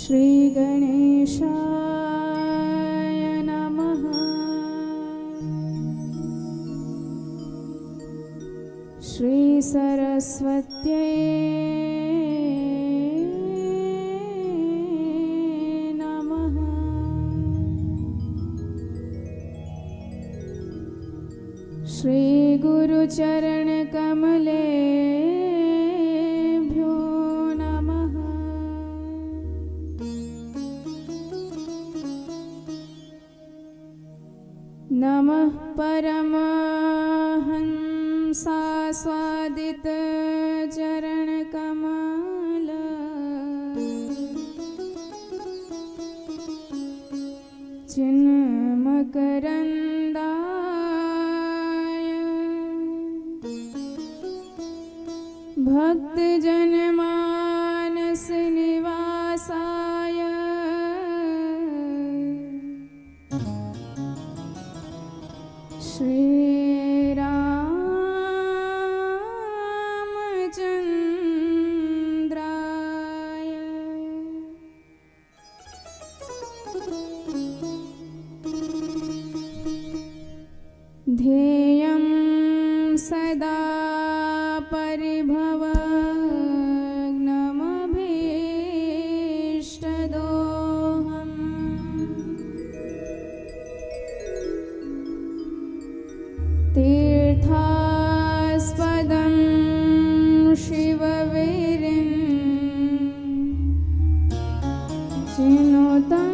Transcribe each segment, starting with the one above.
श्री गणेशाय नमः। श्री सरस्वत्यै नमः। श्री गुरुचरण कमलेभ्यो नमः। नमः परमहंसास्वादित चरण कमल। चिन्मकरन्दाय भक्त जनमानस निवासाय श्री रामचंद्राय ध्येयं सदा परिभवग्नमभीष्टदोहम्। तीर्थास्पदं शिववीरिं चिनुतं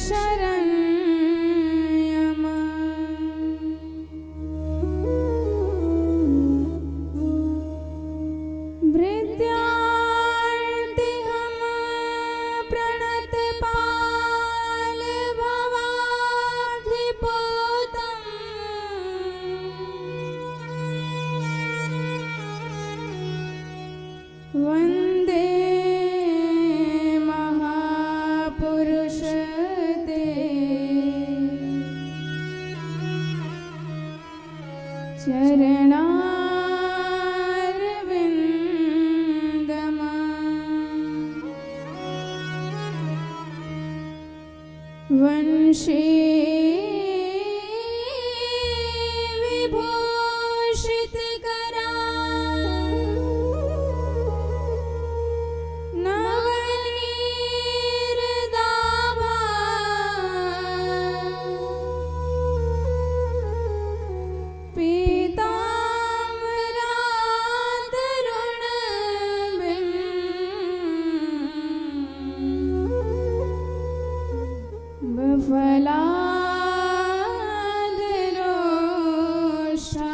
शरण्यम्। भृत्यार्तिहं प्रणतपाल भवाधिपोतम्। वन्दे महापुरुष ते चरणारविन्दम्। वंशी विभूषितकरा नवनीरदाभा बफलादरोषा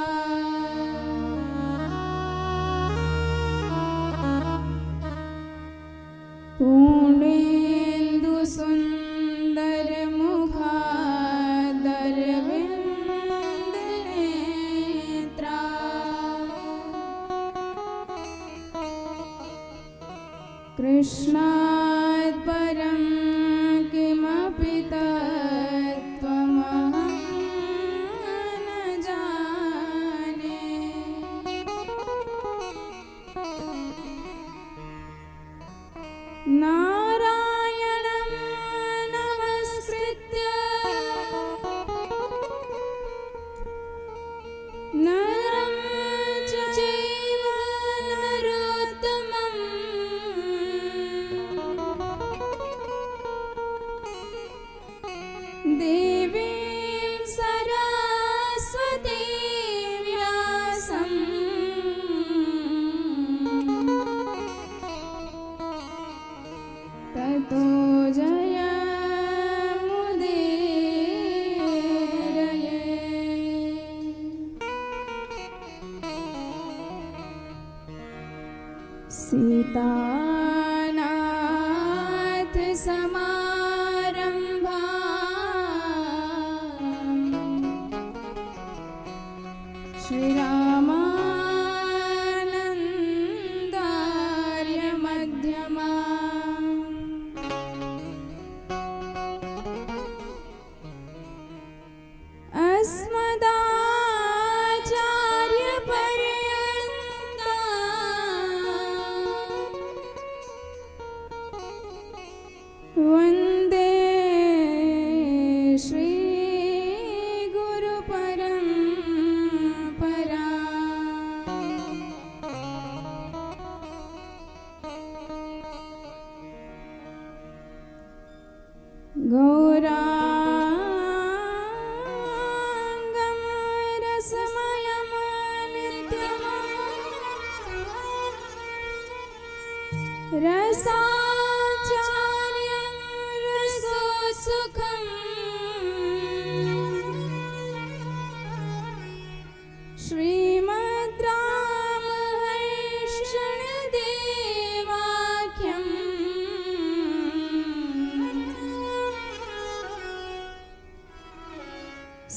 पूर्णेन्दु सुन्दर मुखादरविन्दनेत्रा कृष्णात् परं किमपि तत्त्वमहं न जाने। नारायणं नमस्कृत्य नरं चैव नरोत्तमं देवीं सरस्वतीं व्यासं ततो जयमुदीरये। सीतानाथ समारंभा श्री रामानन्दार्य मध्यमा। अस्मदाचार्य पर्यन्ता रसाचार्यं रसोसुखं श्रीमद् रामहर्षणदेवाख्यम्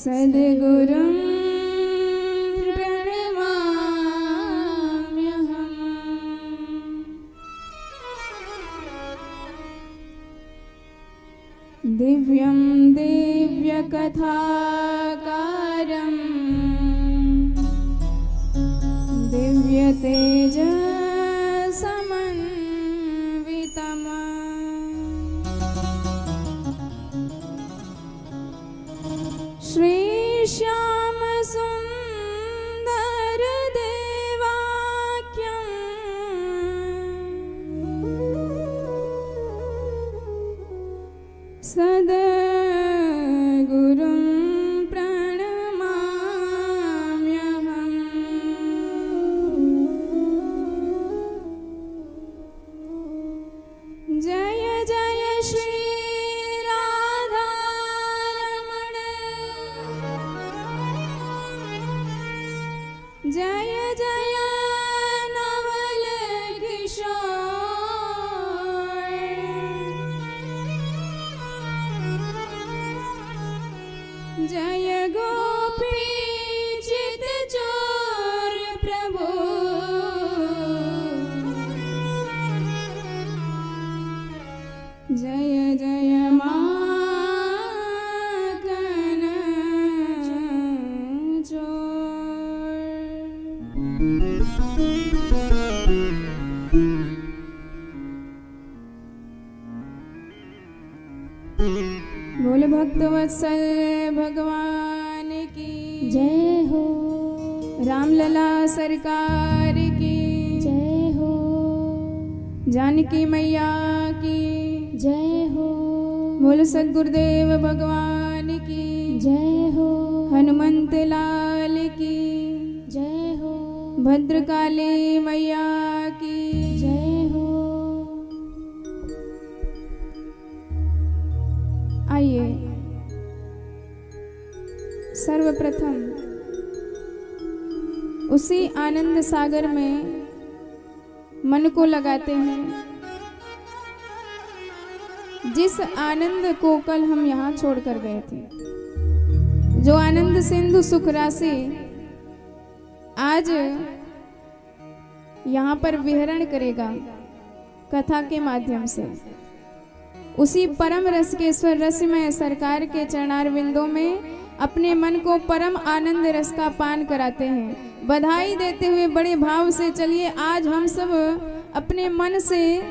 सद्गुरुं दिव्यं दिव्यकथाकारं दिव्यतेजसमन्वितम् श्रीश्यामसुन्दरदेवाख्यम् सद्गुरुं प्रणमाम्यहम् जय जय श्री राधारमण जय जय नवल किशोर जय गोपी चित चोर प्रभु जय जय माखन बोल भक्तवत्सल भगवान की जय हो, रामलला सरकार की जय हो, जानकी मैया की जय हो, बोल सद्गुरुदेव भगवान की जय हो, हनुमंत लाल की जय हो, भद्रकाली मैया की जय हो। आइए सर्वप्रथम उसी आनंद सागर में मन को लगाते हैं जिस आनंद को कल हम यहाँ छोड़कर गए थे। जो आनंद सिंधु सुख राशि आज यहाँ पर विहरण करेगा कथा के माध्यम से, उसी परम रस के स्वर रसमय सरकार के चरणार बिंदों में अपने मन को परम आनंद रस का पान कराते हैं। बधाई देते हुए बड़े भाव से चलिए आज हम सब अपने मन से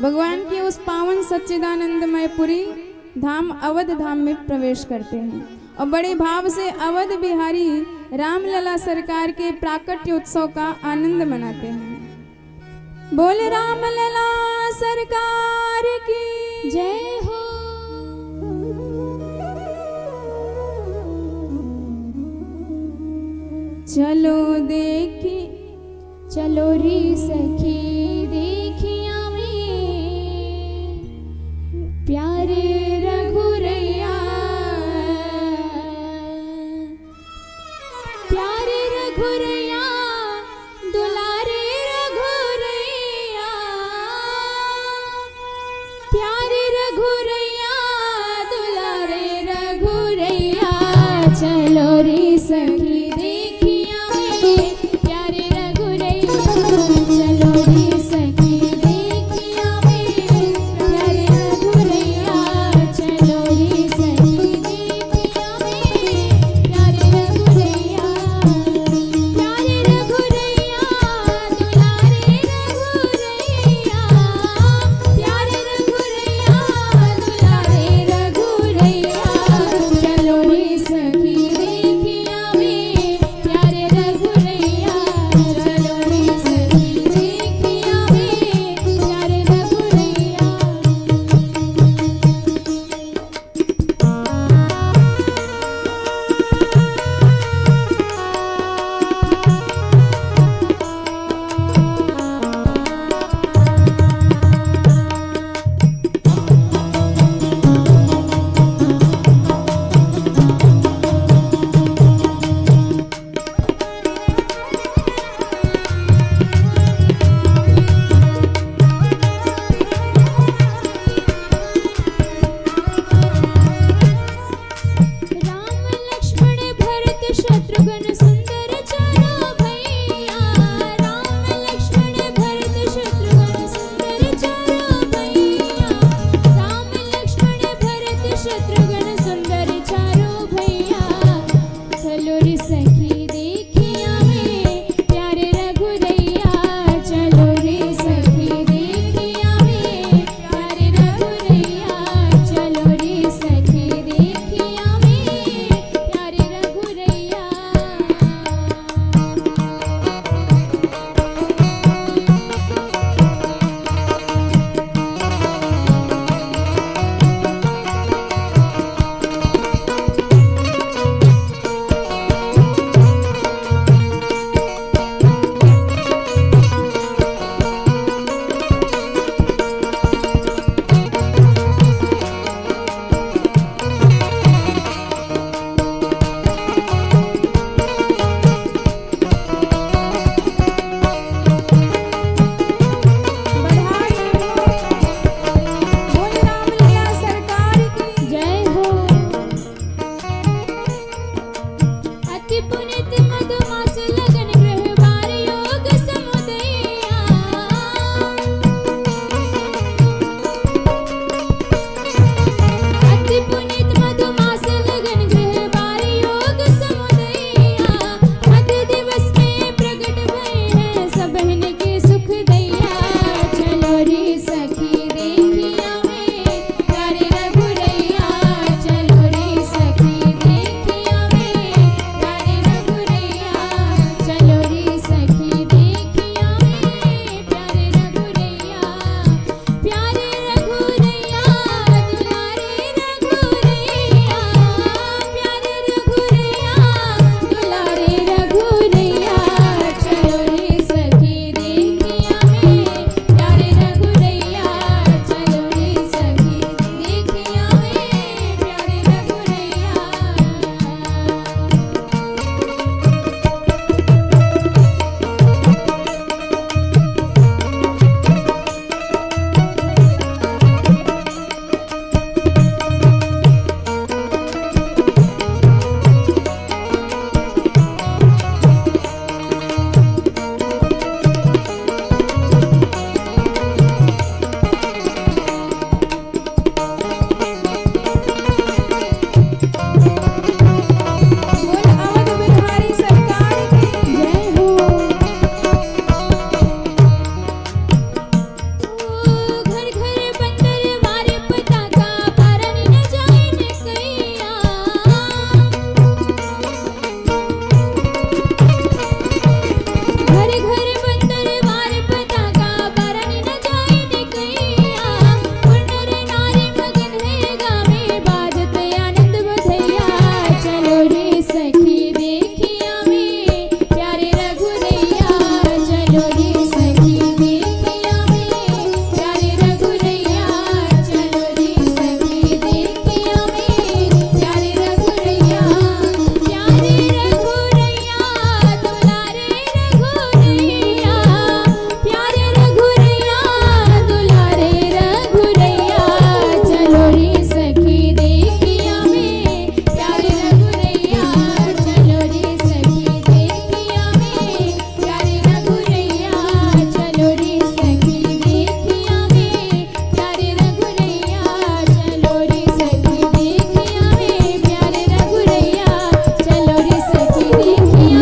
भगवान की उस पावन सच्चिदानंदमय पुरी धाम अवध धाम में प्रवेश करते हैं और बड़े भाव से अवध बिहारी रामलला सरकार के प्राकट्य उत्सव का आनंद मनाते हैं। बोल रामलला सरकार की जय हो। चलो देखी चलो री सखी देखिया में प्यारे रघुरैया, प्यारे रघुरैया दुलारे रघुरैया, प्यारे रघुरैया दुलारे रघुरैया। चलो रे सखी देखिया में प्यारे रघुरैया, चलो रे सखी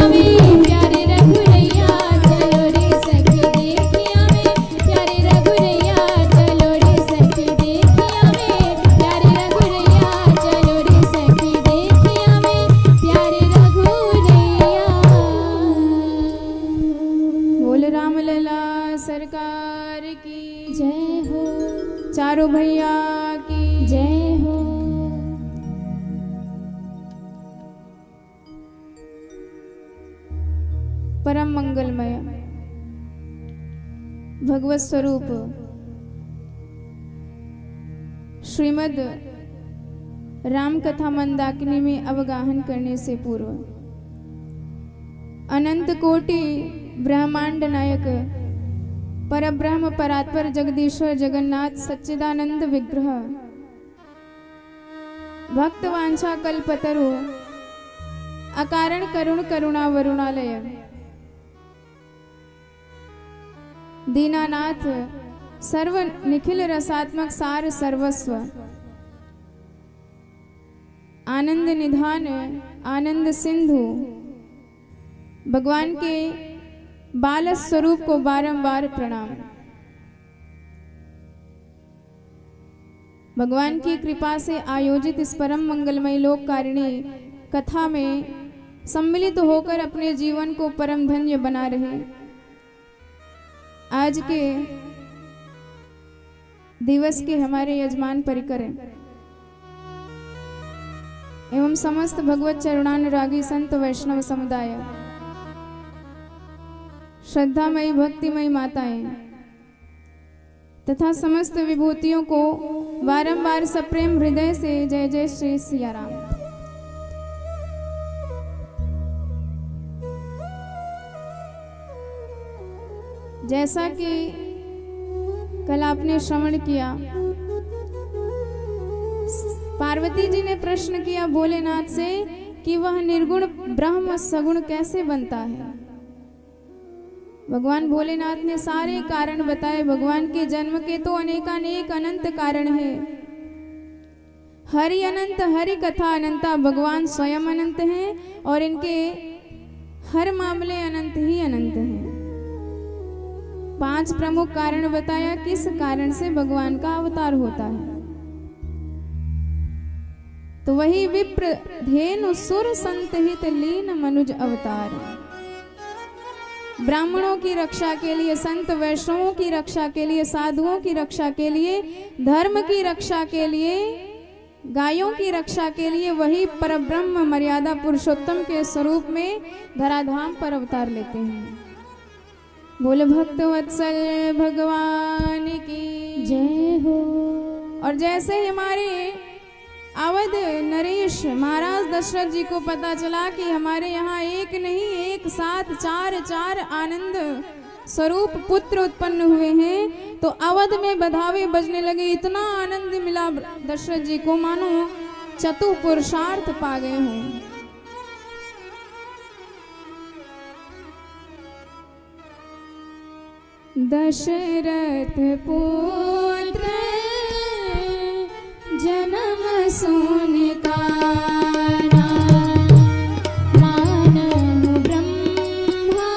आवे प्यारे रघुरैया चलो रे सखी देखी आवे प्यारे रघुरैया चलो रे सखी देखी आवे प्यारे रघुरैया चलो रे सखी देखी आवे प्यारे रघुरैया। बोल राम लला सरकार की जय हो चारों भैया की जय हो। परम मंगलमय भगवत स्वरूप श्रीमद् राम कथा मंदाकिनी में अवगाहन करने से पूर्व अनंत कोटि ब्रह्मांड नायक परब्रह्म परात्पर जगदीश्वर जगन्नाथ सच्चिदानंद विग्रह भक्त वांछा कल्पतरु अकारण करुण करुणा वरुणालय दीनानाथ सर्व निखिल रसात्मक सार सर्वस्व आनंद निधान आनंद सिंधु भगवान के बाल स्वरूप को बारंबार प्रणाम। भगवान की कृपा से आयोजित इस परम मंगलमय लोककारिणी कथा में सम्मिलित होकर अपने जीवन को परम धन्य बना रहे आज के दिवस के हमारे यजमान परिकर एवं समस्त भगवत चरणानुरागी संत वैष्णव समुदाय श्रद्धामयी भक्तिमयी माताएं तथा समस्त विभूतियों को बारंबार सप्रेम हृदय से जय जय श्री सिया राम। जैसा कि कल आपने श्रवण किया पार्वती जी ने प्रश्न किया भोलेनाथ से कि वह निर्गुण ब्रह्म सगुण कैसे बनता है। भगवान भोलेनाथ ने सारे कारण बताए। भगवान के जन्म के तो अनेकानेक अनंत कारण है। हरि अनंत हरि कथा अनंता भगवान स्वयं अनंत हैं और इनके हर मामले अनंत ही अनंत हैं। 5 प्रमुख कारण बताया किस कारण से भगवान का अवतार होता है। तो वही विप्र धेनु सुर संत हित लीन मनुज अवतार ब्राह्मणों की रक्षा के लिए संत वैष्णवों की रक्षा के लिए साधुओं की रक्षा के लिए धर्म की रक्षा के लिए गायों की रक्षा के लिए वही परब्रह्म मर्यादा पुरुषोत्तम के स्वरूप में धराधाम पर अवतार लेते हैं। बोल भक्त वत्सल भगवान की जय हो। और जैसे ही हमारे अवध नरेश महाराज दशरथ जी को पता चला कि हमारे यहाँ एक नहीं एक साथ चार आनंद स्वरूप पुत्र उत्पन्न हुए हैं तो अवध में बधावे बजने लगे। इतना आनंद मिला दशरथ जी को मानो चतुपुरुषार्थ पा गए हों। दशरथ पुत्र जन्म सुन काना मानव ब्रह्मा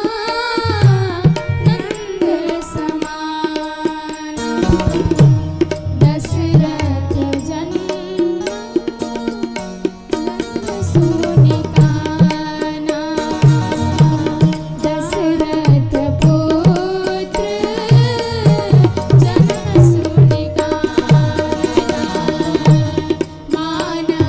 नंद समाना। दशरथ जन्म सुन काना दशरथ पुत्र जन्म सुन काना मानव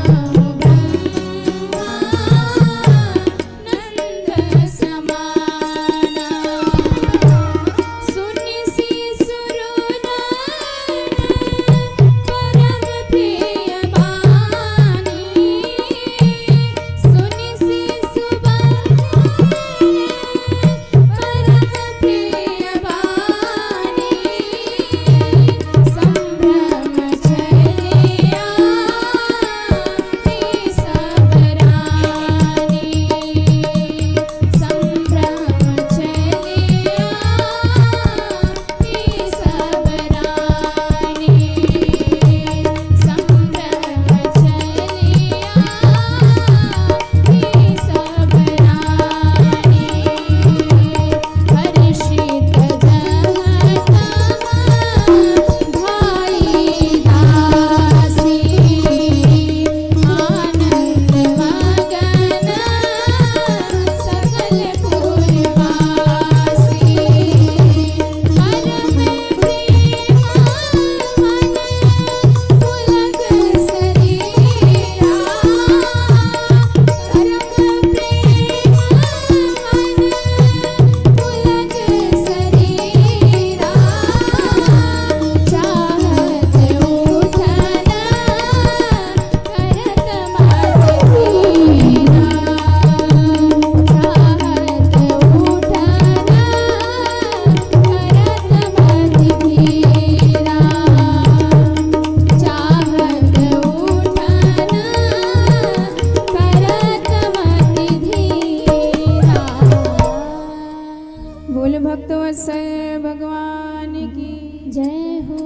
भक्तवत्सल भगवान की जय हो।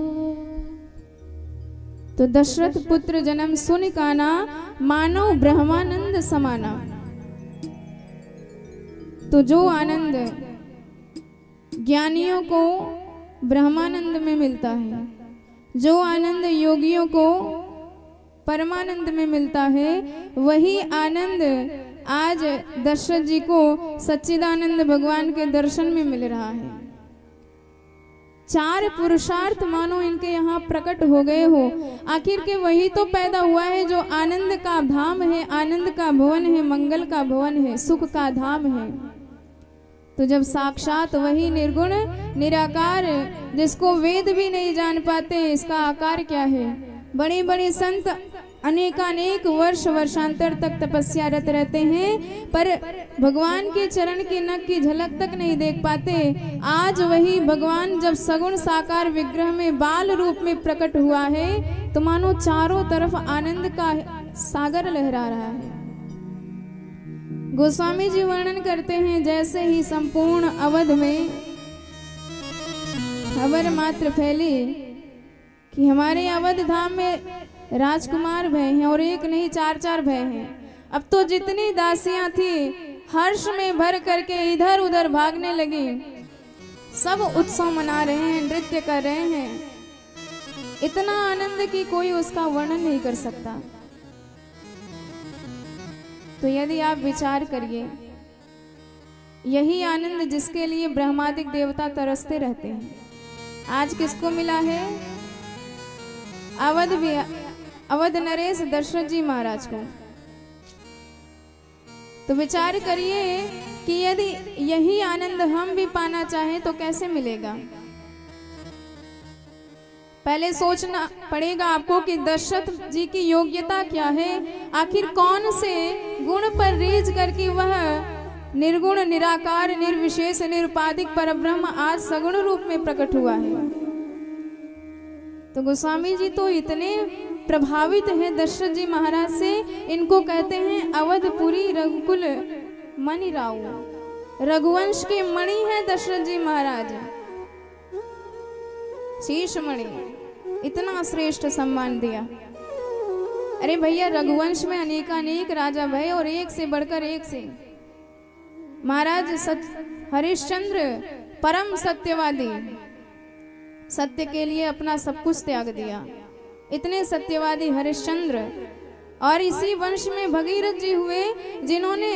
तो दशरथ पुत्र जन्म सुन काना, मानो ब्रह्मानंद समाना। तो जो आनंद ज्ञानियों को ब्रह्मानंद में मिलता है, जो आनंद योगियों को परमानंद में मिलता है, वही आनंद आज दशरथ जी को सच्चिदानंद भगवान के दर्शन में मिल रहा है। चार पुरुषार्थ मानो इनके यहाँ प्रकट हो गए हो। आखिर के वही तो पैदा हुआ है जो आनंद का धाम है, आनंद का भवन है, मंगल का भवन है, सुख का धाम है। तो जब साक्षात वही निर्गुण निराकार, जिसको वेद भी नहीं जान पाते इसका आकार क्या है, बड़े बड़े संत अनेकानेक वर्षांतर तक तपस्यारत रहते हैं, पर भगवान के चरण की नख की झलक तक नहीं देख पाते। आज वही भगवान जब सगुण साकार विग्रह में बाल रूप में प्रकट हुआ है, तो मानो चारों तरफ आनंद का सागर लहरा रहा है। गोस्वामी जी वर्णन करते हैं, जैसे ही संपूर्ण अवध में खबर मात्र फैली कि हमारे अवध धाम में राजकुमार भय हैं, और एक नहीं 4-4 भय हैं। अब तो जितनी दासियां थी हर्ष में भर करके इधर उधर भागने लगी। सब उत्सव मना रहे हैं, नृत्य कर रहे हैं। इतना आनंद कि कोई उसका वर्णन नहीं कर सकता। तो यदि आप विचार करिए, यही आनंद जिसके लिए ब्रह्मादिक देवता तरसते रहते हैं, आज किसको मिला है? अवध नरेश दशरथ जी महाराज को। तो विचार करिए कि यदि यही आनंद हम भी पाना चाहें तो कैसे मिलेगा। पहले सोचना पड़ेगा आपको कि दशरथ जी की योग्यता क्या है, आखिर कौन से गुण पर रीझ करके वह निर्गुण निराकार निर्विशेष निरुपाधिक परब्रह्म आज सगुण रूप में प्रकट हुआ है। तो गोस्वामी जी तो इतने प्रभावित हैं दशरथ जी महाराज से, इनको कहते हैं अवधपुरी रघुकुल मणि राव। रघुवंश के मणि है दशरथ जी महाराज, शीश मणि। इतना श्रेष्ठ सम्मान दिया। अरे भैया, रघुवंश में अनेकानेक राजा भय और एक से बढ़कर एक से। महाराज हरिश्चंद्र परम सत्यवादी, सत्य के लिए अपना सब कुछ त्याग दिया। इतने सत्यवादी हरिश्चंद्र। और इसी वंश में भगीरथ जी हुए, जिन्होंने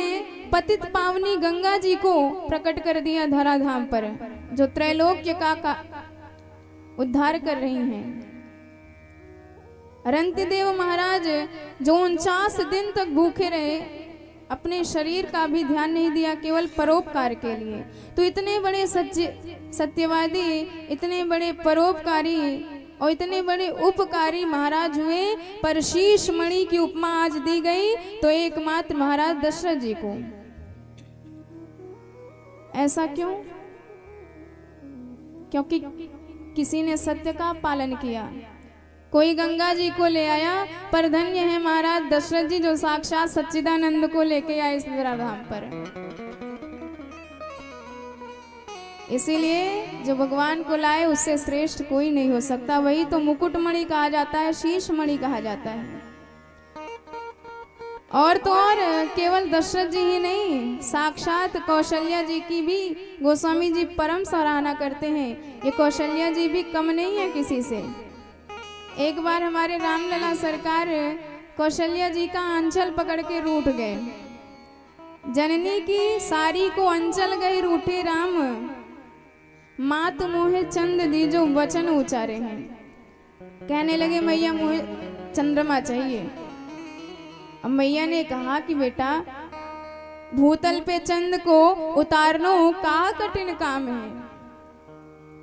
पतित पावनी गंगा जी को प्रकट कर दिया धराधाम पर, जो त्रैलोक्य का उद्धार कर रही हैं। रंतिदेव महाराज जो 49 दिन तक भूखे रहे, अपने शरीर का भी ध्यान नहीं दिया, केवल परोपकार के लिए। तो इतने बड़े सत्यवादी, इतने बड़े परोपकारी और इतने बड़े उपकारी महाराज हुए, पर शीश मणि की उपमा आज दी गई तो एकमात्र महाराज दशरथ जी को। ऐसा क्यों? क्योंकि किसी ने सत्य का पालन किया। कोई गंगा जी को ले आया, पर धन्य है महाराज दशरथ जी जो साक्षात सच्चिदानंद को लेके आए इस धराधाम पर। इसीलिए जो भगवान को लाए उससे श्रेष्ठ कोई नहीं हो सकता। वही तो मुकुटमणि कहा जाता है, शीश मणि कहा जाता है। और तो और केवल दशरथ जी ही नहीं, साक्षात कौशल्या जी की भी गोस्वामी जी परम सराहना करते हैं। ये कौशल्या जी भी कम नहीं है किसी से। एक बार हमारे रामलला सरकार कौशल्या जी का अंचल पकड़ के रूठ गए। जननी की सारी को अंचल गई रूठे राम, मात मोहे चंद दी जो वचन उचारे हैं। कहने लगे मैया मोहे चंद्रमा चाहिए। अब मैया ने कहा कि बेटा भूतल पे चंद को उतारना का कठिन काम है,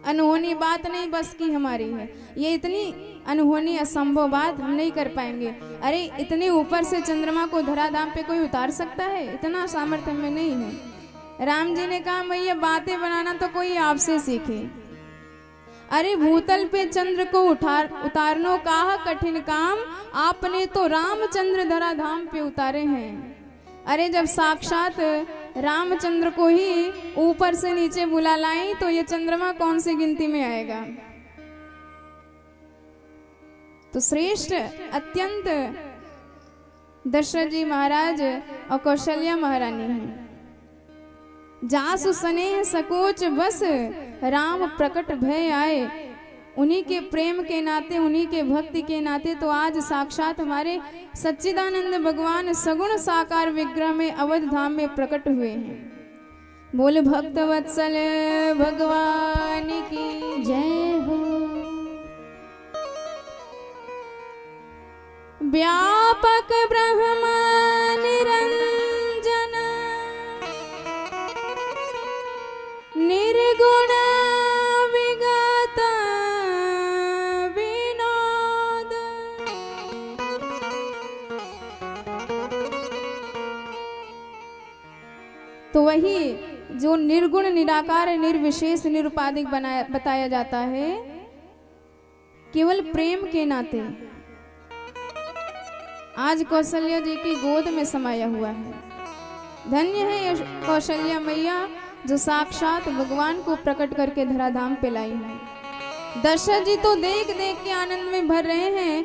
अनहोनी बात नहीं बस की हमारी है। ये इतनी अनहोनी असंभव बात हम नहीं कर पाएंगे। अरे इतने ऊपर से चंद्रमा को धराधाम पे कोई उतार सकता है? इतना सामर्थ्य में नहीं है। राम जी ने कहा मैया बातें बनाना तो कोई आपसे सीखे। अरे भूतल पे चंद्र को उतारनो का कठिन काम, आपने तो रामचंद्र धराधाम पे उतारे हैं। अरे जब साक्षात रामचंद्र को ही ऊपर से नीचे बुला लाई तो ये चंद्रमा कौन सी गिनती में आएगा। तो श्रेष्ठ अत्यंत दशरथ जी महाराज और कौशल्या महारानी हैं। जासु स्नेह सकोच बस राम प्रकट भय आए। उन्हीं के प्रेम के नाते, उन्हीं के भक्ति के नाते तो आज साक्षात हमारे सच्चिदानंद भगवान सगुण साकार विग्रह में अवध धाम में प्रकट हुए हैं। बोल भक्त वत्सल भगवान की जय हो। व्यापक ब्रह्म निरंजन निर्गुण विगत विनोद। तो वही जो निर्गुण निराकार निर्विशेष निरुपाधिक बताया जाता है केवल प्रेम के नाते आज कौशल्या जी की गोद में समाया हुआ है। धन्य है ये कौशल्या मैया जो साक्षात भगवान को प्रकट करके धराधाम पे लाई है। दशरथ जी तो देख देख के आनंद में भर रहे हैं।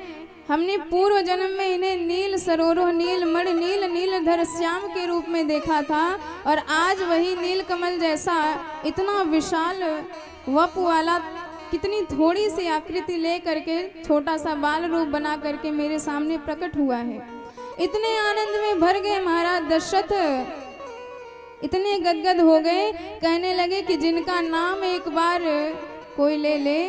हमने पूर्व जन्म में इन्हें नील सरोवर, नील मणि, नीलधर श्याम के रूप में देखा था और आज वही नील कमल जैसा इतना विशाल वप वाला कितनी थोड़ी सी आकृति ले करके छोटा सा बाल रूप बना करके मेरे सामने प्रकट हुआ है। इतने आनंद में भर गए महाराज दशरथ, इतने गदगद हो गए, कहने लगे कि जिनका नाम एक बार कोई ले ले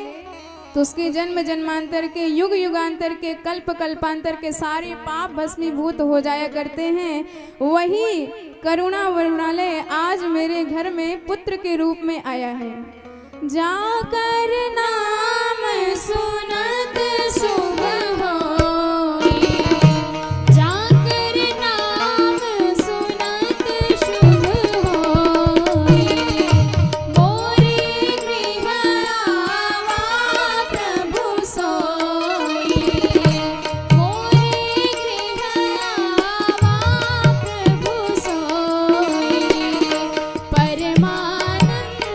तो उसके जन्म जन्मांतर के, युग युगांतर के, कल्प कल्पांतर के सारे पाप भस्मीभूत हो जाया करते हैं। वही करुणा वरुणालय आज मेरे घर में पुत्र के रूप में आया है। जाकर नाम सुनत शुभ होई, जाकर नाम सुनत शुभ होई, मोरे गृह आवा प्रभु सोई, मोरे गृह आवा प्रभु सोई, परमानंद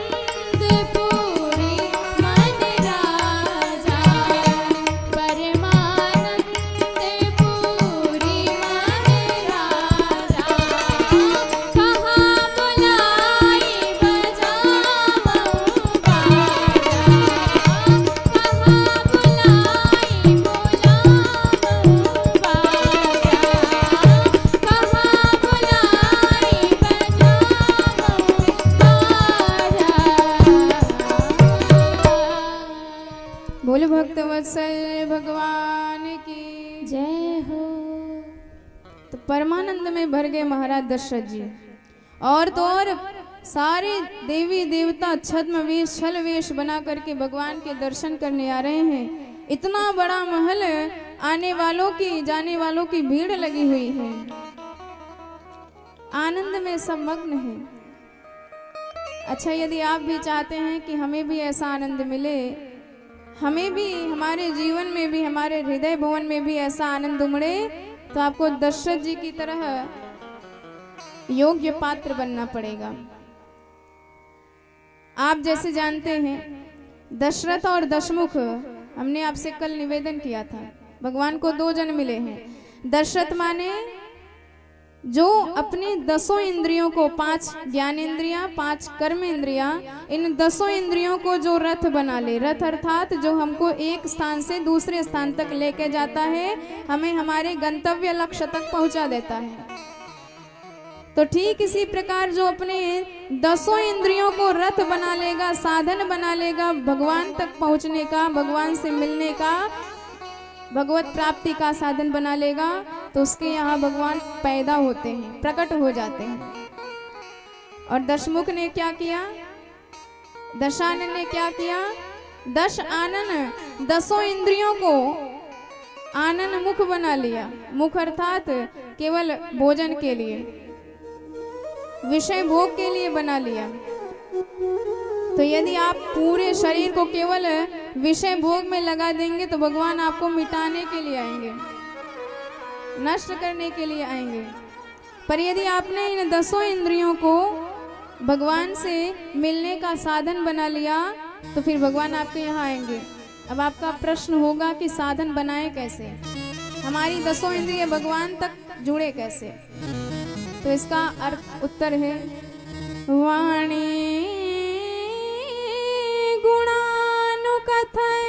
बोले भक्त वत्सल भगवान की जय हो। तो परमानंद में भर गए महाराज दशरथ जी। और तो और सारे देवी देवता छद्म वेश छल वेश बना करके भगवान के दर्शन करने आ रहे हैं। इतना बड़ा महल, आने वालों की जाने वालों की भीड़ लगी हुई है। आनंद में सब मग्न है। अच्छा, यदि आप भी चाहते हैं कि हमें भी ऐसा आनंद मिले, हमें भी हमारे जीवन में भी, हमारे हृदय भवन में भी ऐसा आनंद उमड़े, तो आपको दशरथ जी की तरह योग्य पात्र बनना पड़ेगा। आप जैसे जानते हैं दशरथ और दशमुख, हमने आपसे कल निवेदन किया था, भगवान को दो जन मिले हैं। दशरथ माने जो अपने 10 इंद्रियों को, 5 ज्ञानेंद्रियां, 5 कर्म इंद्रियां, इन 10 इंद्रियों को जो रथ बना ले, रथ अर्थात जो हमको एक स्थान से दूसरे स्थान तक लेके जाता है, हमें हमारे गंतव्य लक्ष्य तक पहुंचा देता है। तो ठीक इसी प्रकार जो अपने 10 इंद्रियों को रथ बना लेगा, साधन बना लेगा भगवान तक पहुंचने का, भगवान से मिलने का, भगवत प्राप्ति का साधन बना लेगा, तो उसके यहाँ भगवान पैदा होते हैं, प्रकट हो जाते हैं। और दशमुख ने क्या किया, दशानन ने क्या किया, 10 आनन 10 इंद्रियों को आनन मुख बना लिया। मुख अर्थात केवल भोजन के लिए, विषय भोग के लिए बना लिया। तो यदि आप पूरे शरीर को केवल विषय भोग में लगा देंगे तो भगवान आपको मिटाने के लिए आएंगे, नष्ट करने के लिए आएंगे। पर यदि आपने इन 10 इंद्रियों को भगवान से मिलने का साधन बना लिया तो फिर भगवान आपके यहाँ आएंगे। अब आपका प्रश्न होगा कि साधन बनाए कैसे, हमारी 10 इंद्रिय भगवान तक जुड़े कैसे? तो इसका उत्तर है वाणी गुणानुकथय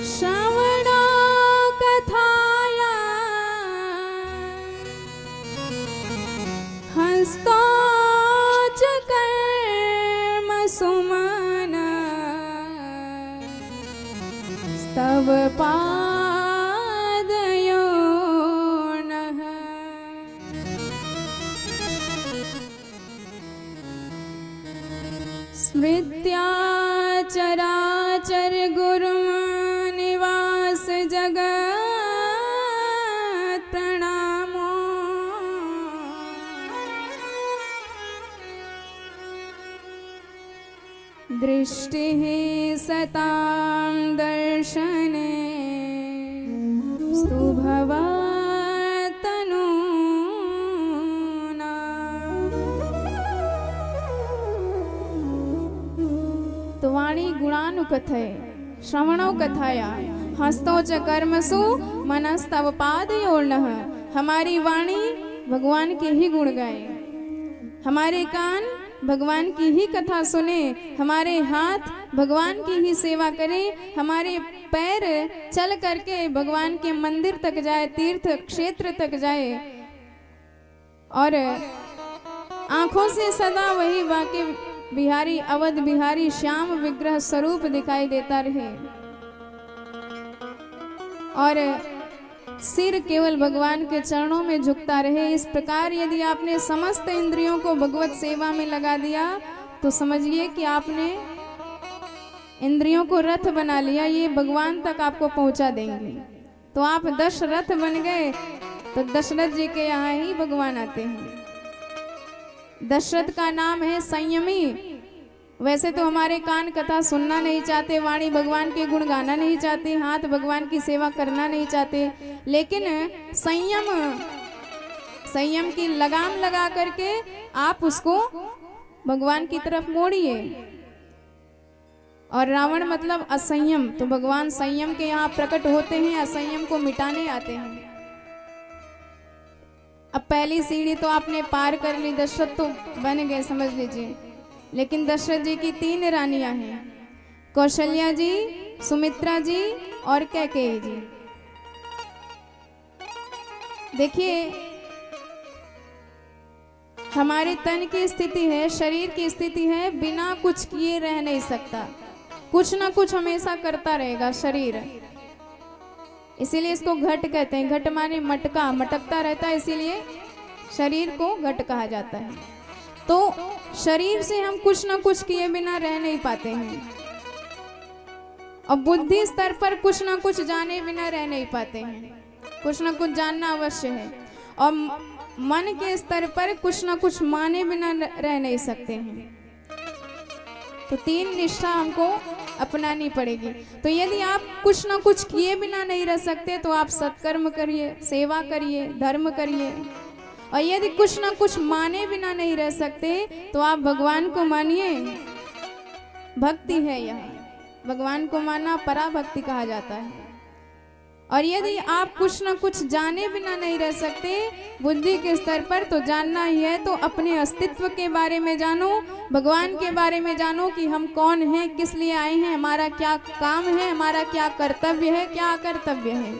श्रवण कथाया हस्तोच कर्म सुमन स्तव पादयो नः। स्मृत्या चराचर गुरुम निवास जगत प्रणामो दृष्टिः सतां दर्शने स्तुभवतनूना। तो वाणी गुणानुकथय श्रवणो कथाया हस्तो च कर्मसु मनस्तव पादयोर्नः। हमारी वाणी भगवान के ही गुण गाए, हमारे कान भगवान की ही कथा सुने, हमारे हाथ भगवान की ही सेवा करें, हमारे पैर चल करके भगवान के मंदिर तक जाए, तीर्थ क्षेत्र तक जाए, और आंखों से सदा वही बाके बिहारी अवध बिहारी श्याम विग्रह स्वरूप दिखाई देता रहे, और सिर केवल भगवान के चरणों में झुकता रहे। इस प्रकार यदि आपने समस्त इंद्रियों को भगवत सेवा में लगा दिया तो समझिए कि आपने इंद्रियों को रथ बना लिया, ये भगवान तक आपको पहुंचा देंगे। तो आप दशरथ बन गए तो दशरथ जी के यहाँ ही भगवान आते हैं। दशरथ का नाम है संयमी। वैसे तो हमारे कान कथा सुनना नहीं चाहते, वाणी भगवान के गुण गाना नहीं चाहते, हाथ भगवान की सेवा करना नहीं चाहते, लेकिन संयम की लगाम लगा करके आप उसको भगवान की तरफ मोड़िए। और रावण मतलब असंयम, तो भगवान संयम के यहाँ प्रकट होते हैं, असंयम को मिटाने आते हैं। अब पहली सीढ़ी तो आपने पार कर ली, दशरथ तो बन गए समझ लीजिए। लेकिन दशरथ जी की 3 रानियां हैं, कौशल्या जी, सुमित्रा जी और कैकेयी जी। देखिए हमारे तन की स्थिति है, शरीर की स्थिति है, बिना कुछ किए रह नहीं सकता, कुछ ना कुछ हमेशा करता रहेगा शरीर। इसीलिए इसको घट कहते हैं। घट माने मटका, मटकता रहता है, इसीलिए शरीर को घट कहा जाता है। तो शरीर से हम कुछ ना कुछ किए बिना रह नहीं पाते हैं, और बुद्धि स्तर पर कुछ ना कुछ जाने बिना रह नहीं पाते हैं, कुछ ना कुछ जानना अवश्य है। और मन के स्तर पर कुछ ना कुछ माने बिना रह नहीं सकते हैं। तो 3 निष्ठा हमको अपनानी पड़ेगी। तो यदि आप कुछ ना कुछ किए बिना नहीं रह सकते तो आप सत्कर्म करिए, सेवा करिए, धर्म करिए। और यदि कुछ ना कुछ माने बिना नहीं रह सकते तो आप भगवान को मानिए। भक्ति है यह, भगवान को मानना पराभक्ति कहा जाता है। और यदि आप कुछ ना कुछ जाने बिना नहीं रह सकते बुद्धि के स्तर पर, तो जानना ही है तो अपने अस्तित्व के बारे में जानो, भगवान के बारे में जानो कि हम कौन हैं, किस लिए आए हैं, हमारा क्या काम है, हमारा क्या कर्तव्य है, क्या अकर्तव्य है।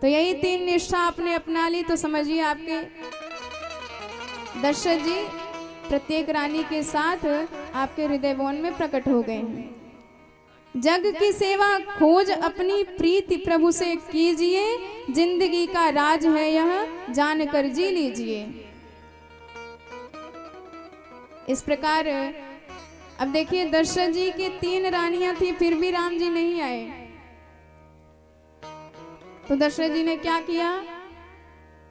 तो यही 3 निष्ठा आपने अपना ली तो समझिए आपके दशरथ जी प्रत्येक रानी के साथ आपके हृदय भवन में प्रकट हो गए हैं। जग की सेवा खोज अपनी प्रीति प्रभु से कीजिए, जिंदगी का राज है यह जान कर जी लीजिए। इस प्रकार अब देखिए दशरथ जी की 3 रानियां थी, फिर भी राम जी नहीं आए। तो दशरथ जी ने क्या किया,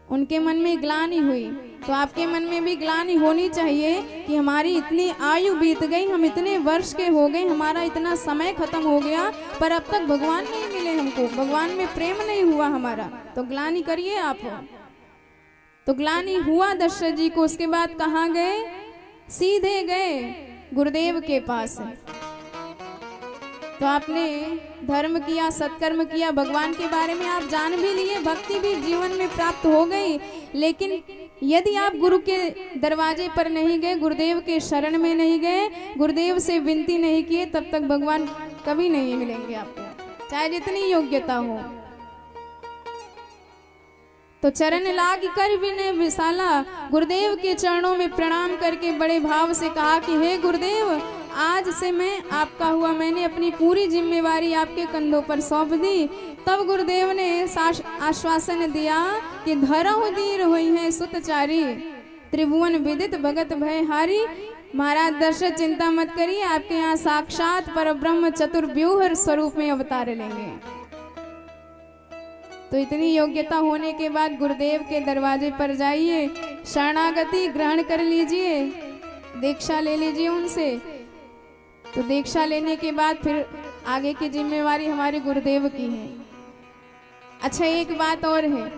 उनके मन में ग्लानि हुई तो आपके मन में भी ग्लानि होनी चाहिए कि हमारी इतनी आयु बीत गई, हम इतने वर्ष के हो गए, हमारा इतना समय खत्म हो गया, पर अब तक भगवान नहीं मिले हमको, भगवान में प्रेम नहीं हुआ हमारा। तो ग्लानि करिए आप। तो ग्लानि हुआ दशरथ जी को। उसके बाद कहाँ गए? सीधे गए गुरुदेव के पास। तो आपने धर्म किया, सत्कर्म किया, भगवान के बारे में आप जान भी लिए, भक्ति भी जीवन में प्राप्त हो गई। लेकिन यदि आप गुरु के दरवाजे पर नहीं गए, गुरुदेव के शरण में नहीं गए, गुरुदेव से विनती नहीं किए, तब तक भगवान कभी नहीं मिलेंगे आपको, चाहे जितनी योग्यता हो। तो चरण लाग कर विनय विशाला, गुरुदेव के चरणों में प्रणाम करके बड़े भाव से कहा कि हे गुरुदेव, आज से मैं आपका हुआ, मैंने अपनी पूरी जिम्मेवारी आपके कंधों पर सौंप दी। तब गुरुदेव ने आश्वासन दिया कि धरहु दीर हुई है सुतचारी, त्रिभुवन विदित भगत भय हारी। महाराज दशरथ चिंता मत करिए, आपके यहाँ साक्षात परब्रह्म चतुर्व्यूह स्वरूप में अवतार लेंगे। तो इतनी योग्यता होने के बाद गुरुदेव के दरवाजे पर जाइए, शरणागति ग्रहण कर लीजिए, दीक्षा ले लीजिए उनसे। तो दीक्षा लेने के बाद फिर आगे की जिम्मेवारी हमारे गुरुदेव की है। अच्छा, एक बात और है,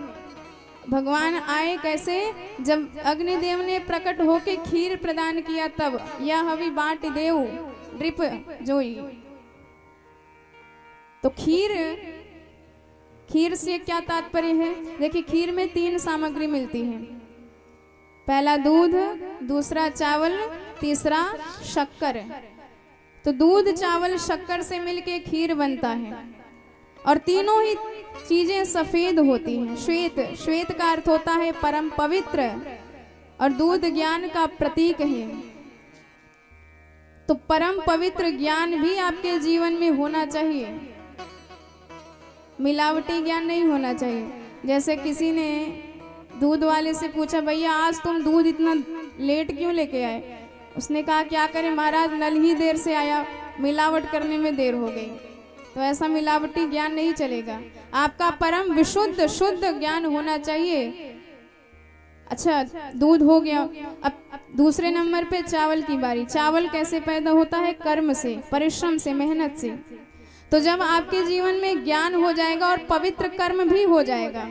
भगवान आए कैसे? जब अग्निदेव ने प्रकट होके खीर प्रदान किया तब, या हवि बाट देव ड्रिप जोई। तो खीर से क्या तात्पर्य है? देखिए, खीर में 3 सामग्री मिलती है। पहला दूध, दूसरा चावल, तीसरा शक्कर। तो दूध, चावल, शक्कर से मिलके खीर बनता है, और तीनों ही चीजें सफेद होती हैं। श्वेत, श्वेत का अर्थ होता है परम पवित्र, और दूध ज्ञान का प्रतीक है। तो परम पवित्र ज्ञान भी आपके जीवन में होना चाहिए, मिलावटी ज्ञान नहीं होना चाहिए। जैसे किसी ने दूध वाले से पूछा, भैया आज तुम दूध इतना लेट क्यों लेके आए? उसने कहा, क्या करें महाराज, नल ही देर से आया, मिलावट करने में देर हो गई। तो ऐसा मिलावटी ज्ञान नहीं चलेगा, आपका परम विशुद्ध शुद्ध ज्ञान होना चाहिए। अच्छा, दूध हो गया। अब दूसरे नंबर पे चावल की बारी। चावल कैसे पैदा होता है? कर्म से, परिश्रम से, मेहनत से। तो जब आपके जीवन में ज्ञान हो जाएगा और पवित्र कर्म भी हो जाएगा,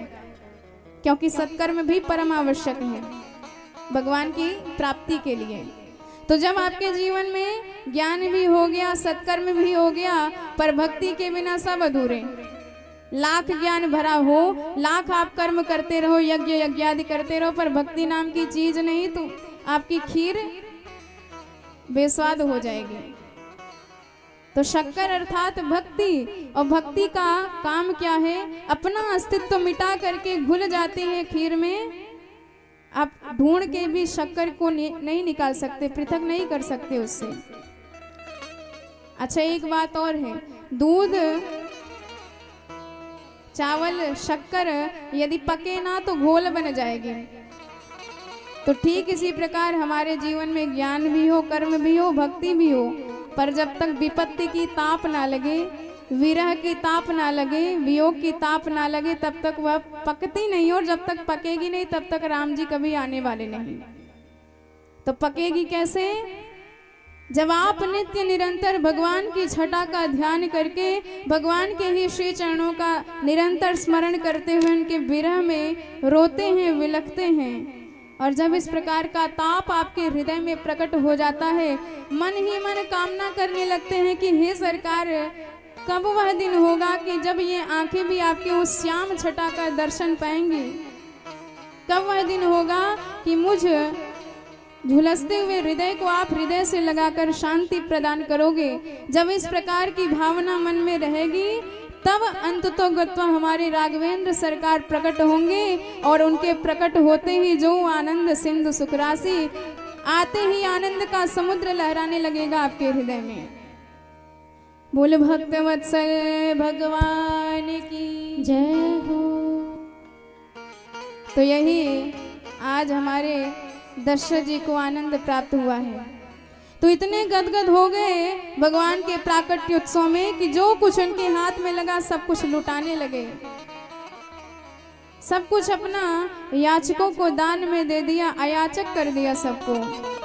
क्योंकि सत्कर्म भी परम आवश्यक है भगवान की प्राप्ति के लिए। तो जब आपके जीवन में ज्ञान भी हो गया, सत्कर्म भी हो गया, पर भक्ति के बिना सब अधूरे। लाख ज्ञान भरा हो, लाख आप कर्म करते रहो, यज्ञ यज्ञादि करते रहो, पर भक्ति नाम की चीज नहीं, तो आपकी खीर बेस्वाद हो जाएगी। तो शक्कर अर्थात भक्ति, और भक्ति का काम क्या है? अपना अस्तित्व मिटा करके घुल जाते हैं खीर में। आप ढूंढ के भी शक्कर को नहीं निकाल सकते, पृथक नहीं कर सकते उससे। अच्छा, एक बात और है, दूध, चावल, शक्कर यदि पके ना तो घोल बन जाएगी। तो ठीक इसी प्रकार हमारे जीवन में ज्ञान भी हो, कर्म भी हो, भक्ति भी हो, पर जब तक विपत्ति की ताप ना लगे, विरह की ताप ना लगे, वियोग की ताप ना लगे, तब तक वह पकती नहीं। और जब तक पकेगी नहीं, तब तक राम जी कभी आने वाले नहीं। तो पकेगी कैसे? जब आप नित्य निरंतर भगवान की छटा का ध्यान करके, भगवान के ही श्री चरणों का निरंतर स्मरण करते हुए उनके विरह में रोते हैं, विलखते हैं। और जब इस प्रकार का ताप आपके हृदय में प्रकट हो जाता है, मन ही मन कामना करने लगते हैं कि हे सरकार, कब वह दिन होगा कि जब ये आंखें भी आपके उस श्याम छटा का दर्शन पाएंगी? कब वह दिन होगा कि मुझ झुलसते हुए हृदय को आप हृदय से लगाकर शांति प्रदान करोगे? जब इस प्रकार की भावना मन में रहेगी, तब अंततोगत्वा हमारे राघवेंद्र सरकार प्रकट होंगे, और उनके प्रकट होते ही जो आनंद सिंधु सुखराशि, आते ही आनंद का समुद्र लहराने लगेगा आपके हृदय में। बोल भक्त वत्सल भगवान की जय हो। तो यही आज हमारे दशरथ जी को आनंद प्राप्त हुआ है। तो इतने गदगद हो गए भगवान के प्राकट्योत्सव में कि जो कुछ उनके हाथ में लगा सब कुछ लुटाने लगे। सब कुछ अपना याचकों को दान में दे दिया, अयाचक कर दिया सबको।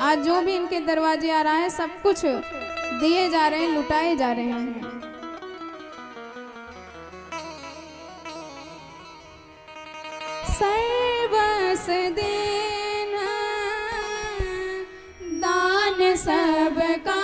आज जो भी इनके दरवाजे आ रहा है सब कुछ दिए जा रहे हैं, लुटाए जा रहे हैं। सर्वस देना दान सबका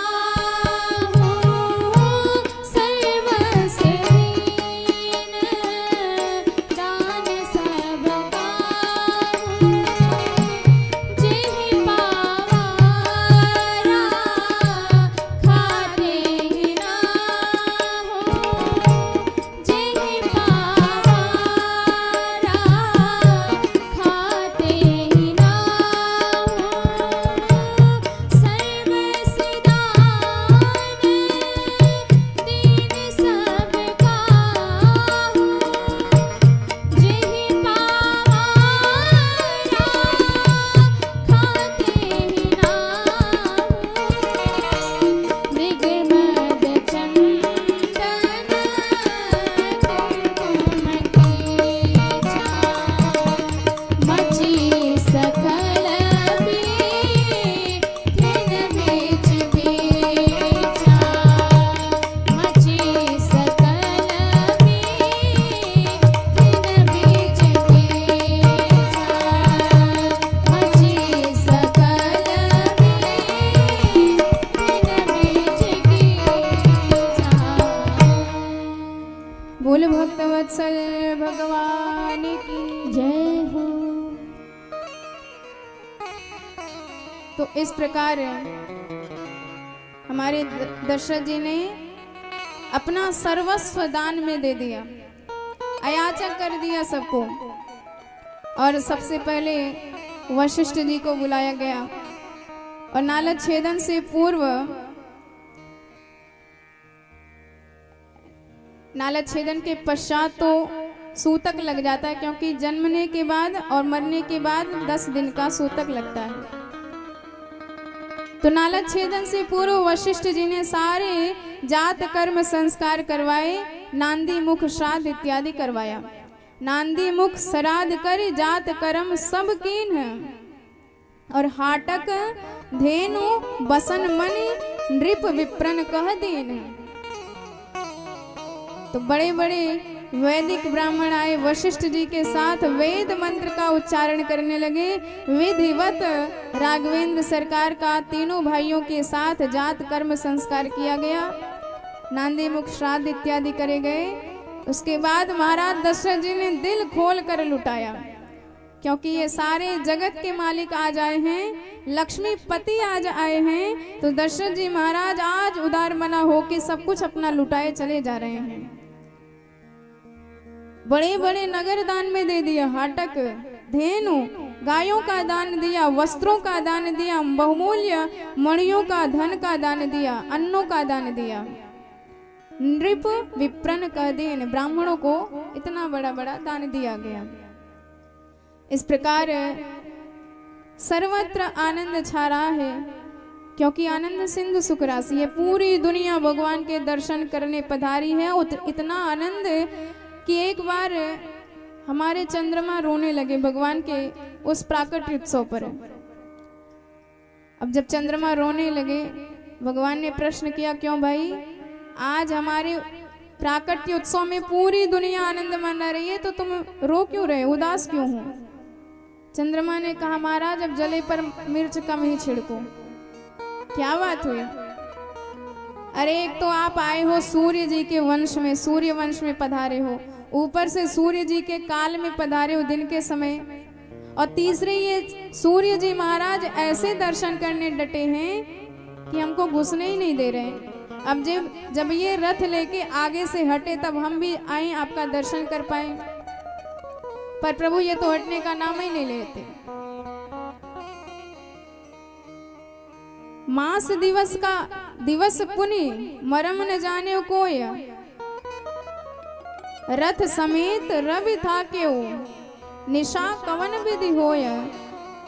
बोले भक्तवत्सल भगवान की जय हो। तो इस प्रकार हमारे दशरथ जी ने अपना सर्वस्व दान में दे दिया, अयाचक कर दिया सबको। और सबसे पहले वशिष्ठ जी को बुलाया गया और नालद छेदन से पूर्व, नालद छेदन के पश्चात तो सूतक लग जाता है, क्योंकि जन्मने के बाद और मरने के बाद 10 दिन का सूतक लगता है। तो नालद छेदन से पूर्व वशिष्ठ जी ने सारे जात कर्म संस्कार करवाए, नांदी मुख श्राद्ध इत्यादि करवाया। नांदी मुख श्राद्ध कर जात कर्म सब कीन, और हाटक धेनु बसन मणि नृप विप्रन कह दीन। तो बड़े बड़े वैदिक ब्राह्मण आए, वशिष्ठ जी के साथ वेद मंत्र का उच्चारण करने लगे। विधिवत राघवेंद्र सरकार का तीनों भाइयों के साथ जात कर्म संस्कार किया गया, नांदी मुख श्राद्ध इत्यादि करे गए। उसके बाद महाराज दशरथ जी ने दिल खोल कर लुटाया, क्योंकि ये सारे जगत के मालिक आज आए हैं, लक्ष्मीपति आज आए हैं। तो दशरथ जी महाराज आज उदार मना होके सब कुछ अपना लुटाए चले जा रहे हैं। बड़े बड़े नगर दान में दे दिया, हाटक धेनु गायों का दान दिया, वस्त्रों का दान दिया, बहुमूल्य मणियों का धन का दान दिया, अन्नों का दान दिया। नृप विप्रन कह दीन, ब्राह्मणों को इतना बड़ा बड़ा दान दिया गया। इस प्रकार सर्वत्र आनंद छा रहा है, क्योंकि आनंद सिंधु सुख राशि है। पूरी दुनिया भगवान के दर्शन करने पधारी है। इतना आनंद कि एक बार हमारे चंद्रमा रोने लगे भगवान के उस प्राकट्य उत्सव पर। अब जब चंद्रमा रोने लगे, भगवान ने प्रश्न किया, क्यों भाई, आज हमारे प्राकट्य उत्सव में पूरी दुनिया आनंद मना रही है, तो तुम रो क्यों रहे, उदास क्यों हो? चंद्रमा ने कहा, महाराज अब जले पर मिर्च कम ही छिड़को। क्या बात हुई? अरे एक तो आप आए हो सूर्य जी के वंश में, सूर्य वंश में पधारे हो, ऊपर से सूर्य जी के काल में पधारे हो दिन के समय, और तीसरे ये सूर्य जी महाराज ऐसे दर्शन करने डटे हैं कि हमको घुसने ही नहीं दे रहे। अब जब ये रथ लेके आगे से हटे तब हम भी आए, आपका दर्शन कर पाए, पर प्रभु ये तो हटने का नाम ही नहीं लेते। मास दिवस का दिवस पुनि मरम न जाने कोय, रथ समेत रवि था क्यों निशा कवन विधि होय।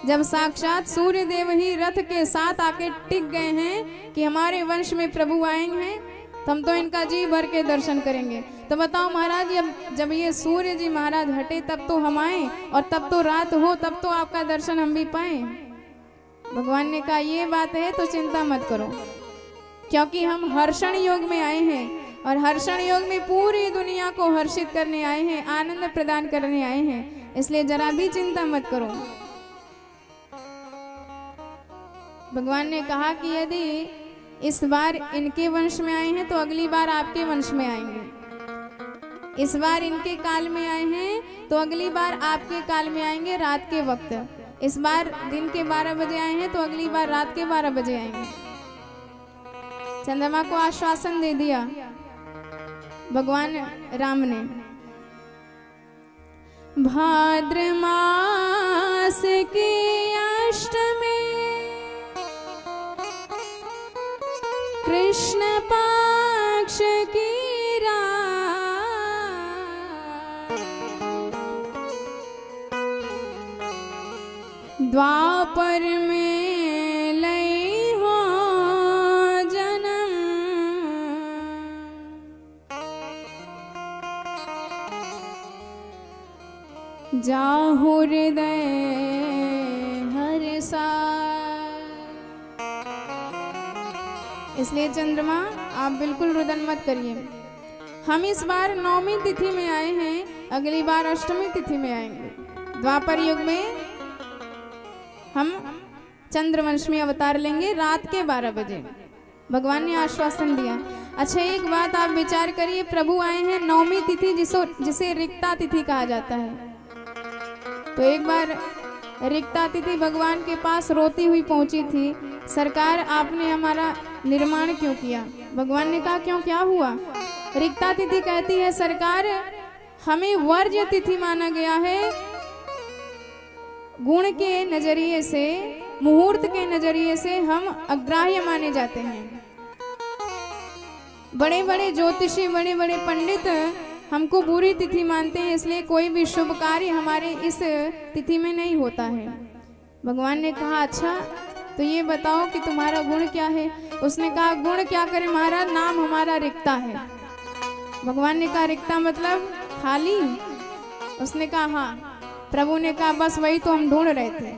जब साक्षात सूर्य देव ही रथ के साथ आके टिक गए हैं कि हमारे वंश में प्रभु आएंगे हैं, तो हम तो इनका जी भर के दर्शन करेंगे। तो बताओ महाराज, जब ये सूर्य जी महाराज हटे तब तो हम आए, और तब तो रात हो, तब तो आपका दर्शन हम भी पाए। भगवान ने कहा ये बात है तो चिंता मत करो, क्योंकि हम हर्षण योग में आए हैं, और हर्षण योग में पूरी दुनिया को हर्षित करने आए हैं, आनंद प्रदान करने आए हैं, इसलिए जरा भी चिंता मत करो। भगवान ने कहा कि यदि इस बार इनके वंश में आए हैं तो अगली बार आपके वंश में आएंगे, इस बार इनके काल में आए हैं तो अगली बार आपके काल में आएंगे रात के वक्त, इस बार दिन के 12 बजे आए हैं तो अगली बार रात के 12 बजे आएंगे। चंद्रमा को आश्वासन दे दिया भगवान राम ने। भाद्र मास की अष्टमी कृष्ण पक्ष की रात, द्वापर में लई हो जन्म, जाहु हृदय हर्षा। इसलिए चंद्रमा आप बिल्कुल रुदन मत करिए। हम इस बार 9वीं तिथि में आए हैं, अगली बार अष्टमी तिथि में आएंगे। द्वापर युग में हम चंद्रवंश में अवतार लेंगे रात के 12 बजे। भगवान ने आश्वासन दिया। अच्छा एक बात आप विचार करिए, प्रभु आए हैं 9वीं तिथि जिसे रिक्ता तिथि कहा जाता है। तो एक बार रिक्ता तिथि भगवान के पास रोती हुई पहुंची थी, सरकार आपने हमारा निर्माण क्यों किया? भगवान ने कहा क्यों, क्या हुआ? रिक्ता तिथि कहती है सरकार हमें वर्ज्य तिथि माना गया है, गुण के नजरिए से, मुहूर्त के नजरिए से हम अग्राह्य माने जाते हैं। बड़े बड़े ज्योतिषी, बड़े बड़े पंडित हमको बुरी तिथि मानते हैं, इसलिए कोई भी शुभ कार्य हमारे इस तिथि में नहीं होता है। भगवान ने कहा अच्छा तो ये बताओ कि तुम्हारा गुण क्या है? उसने कहा गुण क्या करे महाराज, नाम हमारा रिक्ता है। भगवान ने कहा रिक्ता मतलब खाली? उसने कहा हाँ। प्रभु ने कहा बस वही तो हम ढूंढ रहे थे।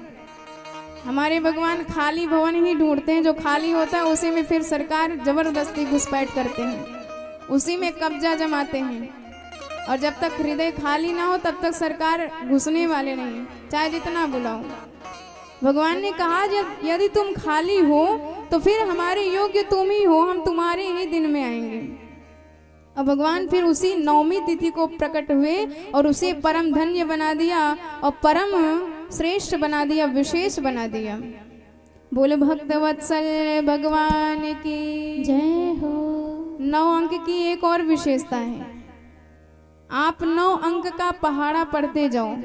हमारे भगवान खाली भवन ही ढूंढते हैं, जो खाली होता है उसी में फिर सरकार जबरदस्ती घुसपैठ करते हैं, उसी में कब्जा जमाते हैं, और जब तक हृदय खाली ना हो तब तक सरकार घुसने वाले नहीं, चाहे जितना बुलाओ। भगवान ने कहा जब यदि तुम खाली हो तो फिर हमारे योग्य तुम ही हो, हम तुम्हारे ही दिन में आएंगे। और भगवान फिर उसी 9वीं तिथि को प्रकट हुए और उसे परम धन्य बना दिया और परम श्रेष्ठ बना दिया, विशेष बना दिया। बोले भक्त वत्सल भगवान की जय हो। 9 अंक की एक और विशेषता है, आप 9 अंक का पहाड़ा पढ़ते जाओ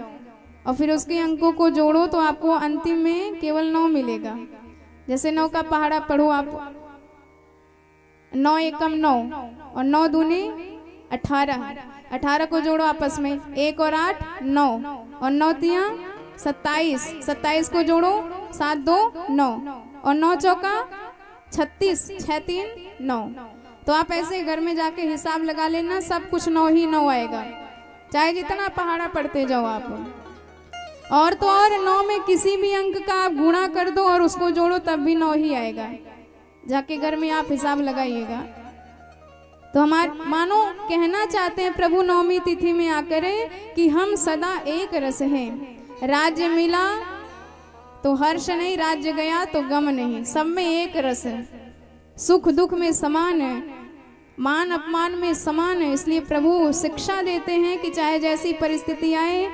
और फिर उसके अंकों को जोड़ो तो आपको अंतिम में केवल 9 मिलेगा। जैसे 9 का पहाड़ा पढ़ो आप, 9 एकम 9 और 9 दूनी 18, 18 को जोड़ो आपस में, 1 और 8 9 और 9 तियां 27, 27 को जोड़ो 7 2 9 और 9 चौका 36, 6 3 9। तो आप ऐसे घर में जाके हिसाब लगा लेना, सब कुछ 9 ही 9 आएगा, चाहे जितना पहाड़ा पढ़ते जाओ आप। और तो और 9 में किसी भी अंक का आप गुणा कर दो और उसको जोड़ो तब भी 9 ही आएगा, जाके घर में आप हिसाब लगाइएगा। तो हमारे मानो कहना चाहते हैं प्रभु 9वीं तिथि में आकर कि हम सदा एक रस हैं। राज्य मिला तो हर्ष नहीं, राज्य गया तो गम नहीं, सब में एक रस है, सुख दुख में समान है, मान अपमान में समान है। इसलिए प्रभु शिक्षा देते हैं कि चाहे जैसी परिस्थिति आए,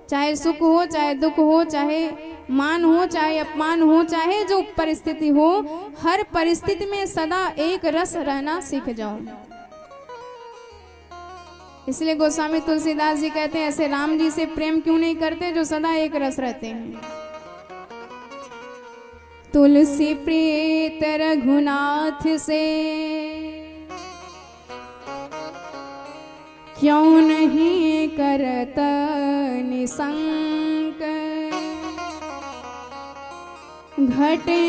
चाहे सुख हो, चाहे दुख हो, चाहे मान हो, चाहे अपमान हो, चाहे जो परिस्थिति हो, हर परिस्थिति में सदा एक रस रहना सीख जाओ। इसलिए गोस्वामी तुलसीदास जी कहते हैं ऐसे राम जी से प्रेम क्यों नहीं करते जो सदा एक रस रहते हैं। तुलसी प्रीत रघुनाथ से क्यों नहीं करत निसंक, घटे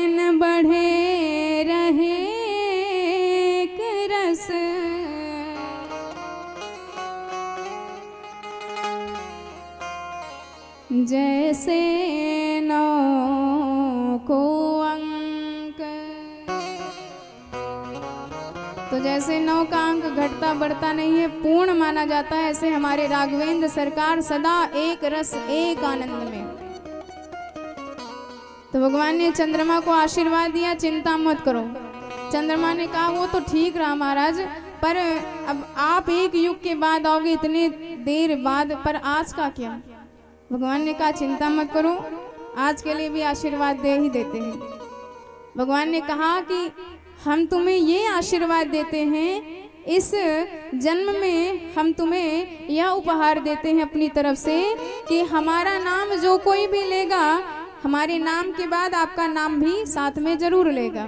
न बढ़े रहे जैसे 9 को अंक। तो जैसे 9 का अंक घटता बढ़ता नहीं है, पूर्ण माना जाता है, ऐसे हमारे राघवेंद्र सरकार सदा एक रस एक आनंद में। तो भगवान ने चंद्रमा को आशीर्वाद दिया, चिंता मत करो। चंद्रमा ने कहा वो तो ठीक रहा महाराज, पर अब आप एक युग के बाद आओगे, इतने देर बाद, पर आज का क्या? भगवान ने कहा चिंता मत करो, आज के लिए भी आशीर्वाद दे ही देते हैं। भगवान ने कहा कि हम तुम्हें ये आशीर्वाद देते हैं, इस जन्म में हम तुम्हें यह उपहार देते हैं अपनी तरफ से कि हमारा नाम जो कोई भी लेगा, हमारे नाम के बाद आपका नाम भी साथ में जरूर लेगा।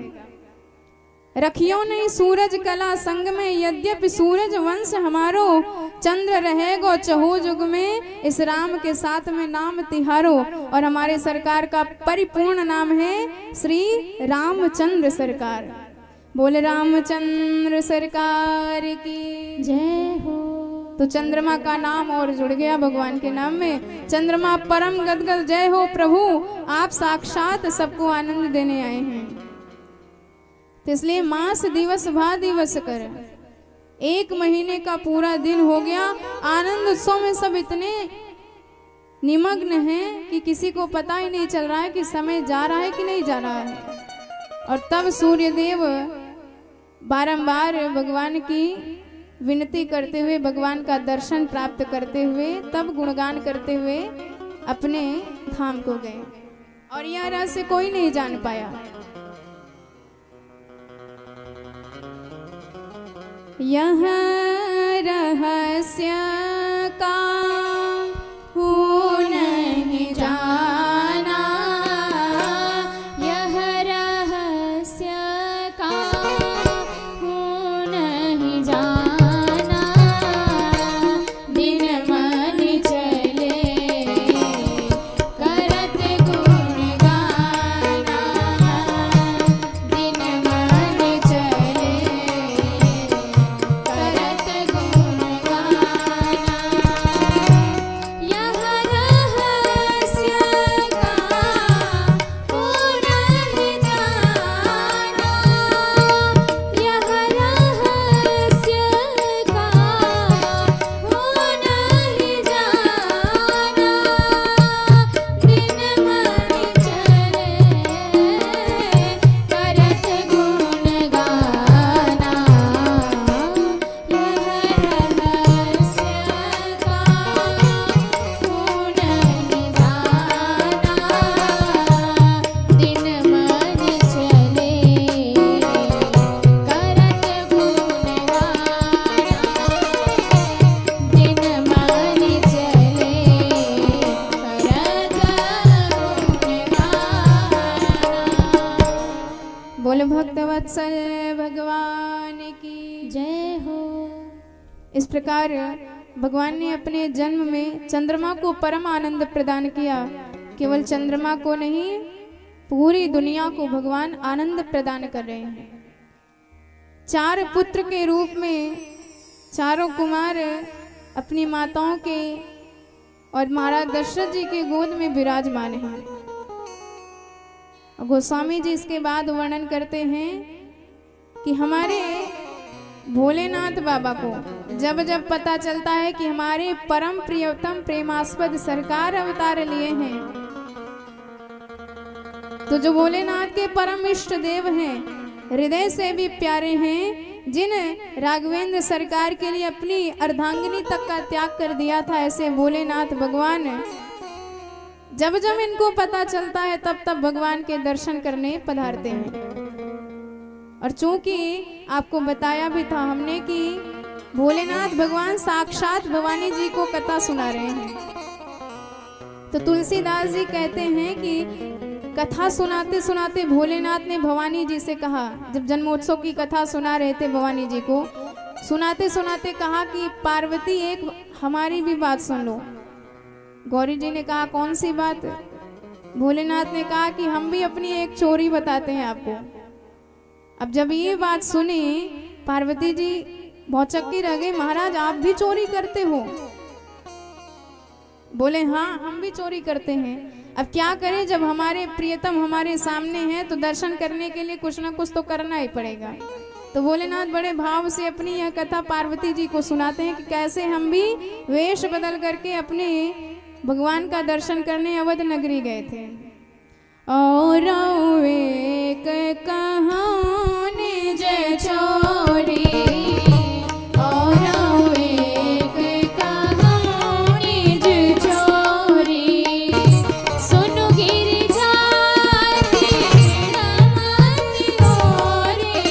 रखियो नहीं सूरज कला संग में, यद्यपि सूरज वंश हमारो, चंद्र रहेगो चहु जुग में, इस राम के साथ में नाम तिहारो। और हमारे सरकार का परिपूर्ण नाम है श्री रामचंद्र सरकार। बोले रामचंद्र सरकार की जय हो। तो चंद्रमा का नाम और जुड़ गया भगवान के नाम में। चंद्रमा परम गदगद जय हो प्रभु, आप साक्षात सबको आनंद देने आए हैं। तो इसलिए मास दिवस भा दिवस कर, 1 महीने का पूरा दिन हो गया। आनंद उत्सव में सब इतने निमग्न हैं कि किसी को पता ही नहीं चल रहा है कि समय जा रहा है कि नहीं जा रहा है। और तब सूर्यदेव बारंबार भगवान की विनती करते हुए, भगवान का दर्शन प्राप्त करते हुए, तब गुणगान करते हुए अपने धाम को गए। और यह रहस्य कोई नहीं जान पाया। यह रहस्य का नहीं जाना, यह रहस्य का नहीं जाना, दिन मन चले करत गुण गाना, दिन मन चले करत गुण गाना। यह रहस्य का नहीं जाना, यह रहस्य का नहीं जाना, दिन मन चले करत गुण गाना। यह रहस्य का नहीं जाना, दिन मन चले करत गुण गाना, दिन मन चले करत गुण गाना। बोल भक्तवत्सल भगवान की जय हो। इस प्रकार भगवान ने अपने जन्म में चंद्रमा को परम आनंद प्रदान किया। केवल चंद्रमा को नहीं, पूरी दुनिया को भगवान आनंद प्रदान कर रहे हैं। 4 पुत्र के रूप में चारों कुमार अपनी माताओं के और महाराज दशरथ जी के गोद में विराजमान हैं। गोस्वामी जी इसके बाद वर्णन करते हैं कि हमारे भोलेनाथ बाबा को जब जब पता चलता है कि हमारे परम प्रियतम प्रेमास्पद सरकार अवतार लिए हैं, तो जो भोलेनाथ के परम इष्ट देव हैं, हृदय से भी प्यारे हैं, जिन राघवेंद्र सरकार के लिए अपनी अर्धांगिनी तक का त्याग कर दिया था, ऐसे भोलेनाथ भगवान जब जब इनको पता चलता है तब तब भगवान के दर्शन करने पधारते हैं। और चूंकि आपको बताया भी था हमने कि भोलेनाथ भगवान साक्षात भवानी जी को कथा सुना रहे हैं, तो तुलसीदास जी कहते हैं कि कथा सुनाते सुनाते भोलेनाथ ने भवानी जी से कहा, जब जन्मोत्सव की कथा सुना रहे थे भवानी जी को, सुनाते सुनाते कहा कि पार्वती एक हमारी भी बात सुन लो। गौरी जी ने कहा कौन सी बात? भोलेनाथ ने कहा कि हम भी अपनी एक चोरी बताते हैं आपको। अब जब ये बात सुनी पार्वती जी भौचक्की रह गई, महाराज आप भी चोरी करते हो? बोले हाँ हम भी चोरी करते हैं। अब क्या करें, जब हमारे प्रियतम हमारे सामने हैं तो दर्शन करने के लिए कुछ ना कुछ तो करना ही पड़ेगा। तो भोलेनाथ बड़े भाव से अपनी यह कथा पार्वती जी को सुनाते हैं कि कैसे हम भी वेश बदल करके अपने भगवान का दर्शन करने अवध नगरी गए थे। और एक कहानी जय छोड़ी, और एक कहानी जय छोड़ी, सुनु गिरिजा तीरमती तोरी,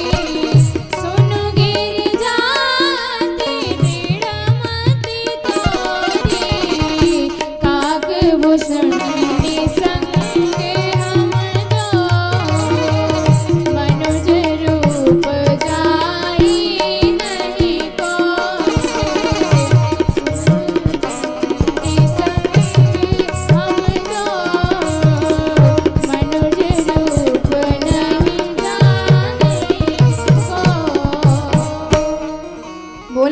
सुनु गिरिजा तीरमती तोरी, काकभूषण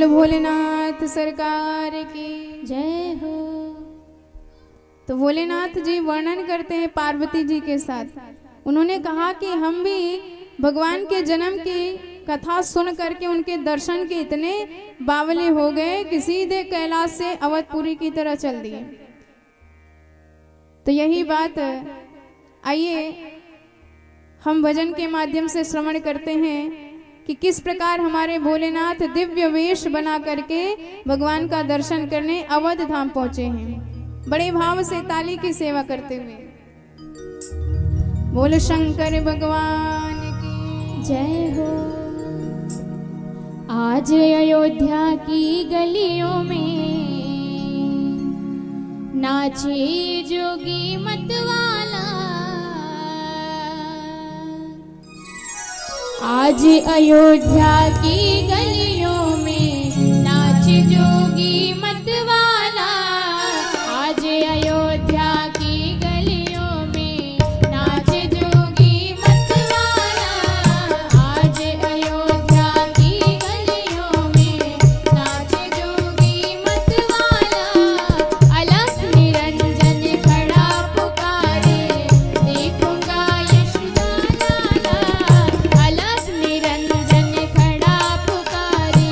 भोलेनाथ सरकार की जय हो। तो भोलेनाथ जी वर्णन करते हैं पार्वती जी के साथ। उन्होंने कहा कि हम भी भगवान के जन्म की कथा सुन करके उनके दर्शन के इतने बावले हो गए कि सीधे कैलाश से अवधपुरी की तरह चल दिए। तो यही बात आइए हम भजन के माध्यम से श्रवण करते हैं कि किस प्रकार हमारे भोलेनाथ दिव्य वेश बना करके भगवान का दर्शन करने अवध धाम पहुंचे हैं, बड़े भाव से ताली की सेवा करते हुए। बोल शंकर भगवान की जय हो। आज अयोध्या की गलियों में नाचे जोगी मतवाला, आज अयोध्या की गलियों में नाच जोगी मतवाला, आज अयोध्या की गलियों में नाच जोगी मतवाला, आज अयोध्या की गलियों में नाच जोगी मतवाला, अलख निरंजन खड़ा पुकारे देखूंगा यशोदा लाला, अलख निरंजन खड़ा पुकारे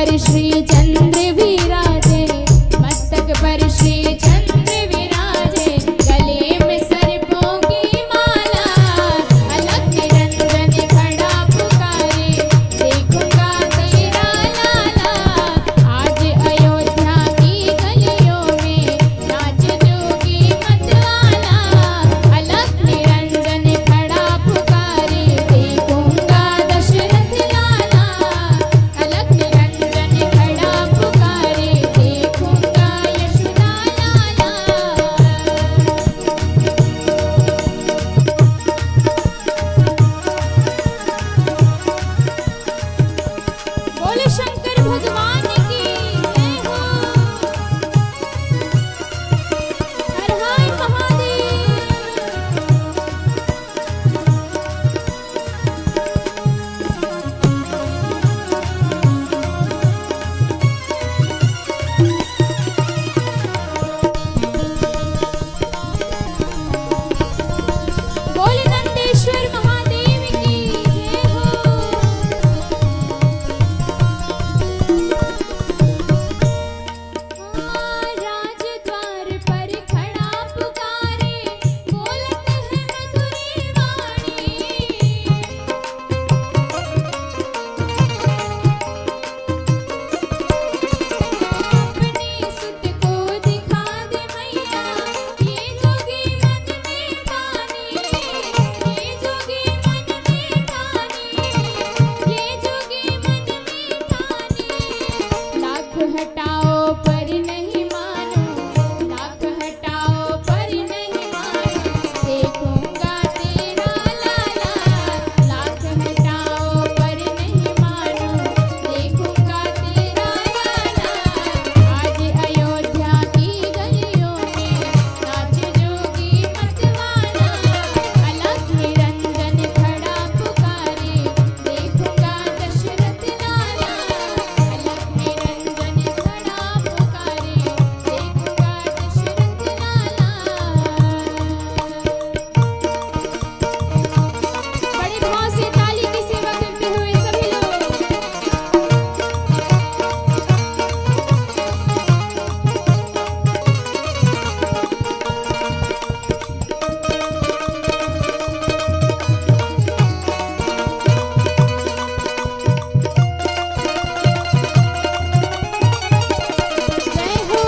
पर श्री चंद्र विराजे, मस्तक पर श्री चंद्र विराजे, गले में सर्पों की माला, अलग निरंजन खड़ा पुकारे, देखूंगा तेरा लाला। आज अयोध्या की गलियों में नाच जोगी मतवाला, अलग निरंजन खड़ा पुकारे, देखूंगा दशरथ लाला, अलग निरंजन खड़ा पुकारे, देखूंगा यशोदा लाला। बोले शंकर भगवान की जय हो। हर हर महादेव। बोले नंदेश्वर महादेव की जय हो। राजद्वार पर खड़ा पुकारे, बोलत है मधुरी वाणी, अपने सुत को दिखा दे मैया, ये जोगी मन में ठानी, ये जोगी मन में ठानी, ये जोगी मन में ठानी। लाख हटाओ पर नहीं मानो, लाख हटाओ पर नहीं मानो, देखूंगा तेरा लाला। लाख हटाओ पर नहीं मानो, देखूंगा तेरा लाला। आज अयोध्या की गलियों में नाच जोगी मतवाला, अलग निरंजन खड़ा पुकारे, देखूंगा दशरथ लाला, अलग निरंजन खड़ा पुकारे, देखूंगा दशरथ लाला। बड़े भाव से ताली की सेवा करते हुए सभी लोग। जय हो।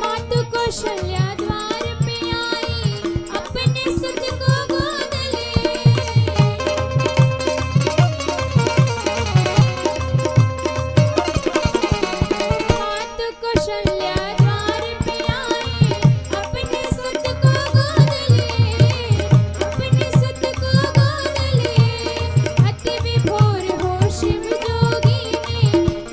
मातु कौशल्या द्वार पे आई, अपने सुत को गोद ले, मातु कौशल्या द्वार पे आई, अपने सुत को गोद ले, अपने सुत को गोद ले। अति विभोर हो शिव जोगी ने,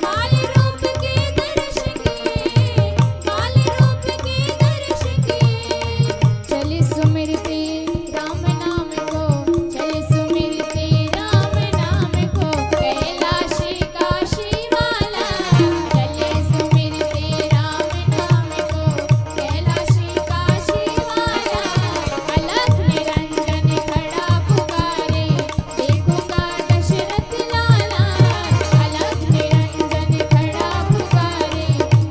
काल रूप के दर्श किए, काल रूप के दर्श किए। चले सुमिरते राम नाम को, चले सुमिरते राम नाम को, कैलाशी काशी वाला। चले सुमिरते राम नाम को, कैलाशी काशी वाला, अलग निरंजन खड़ा पुकारे, देखूंगा दशरथ लाला, अलग निरंजन खड़ा पुकारे,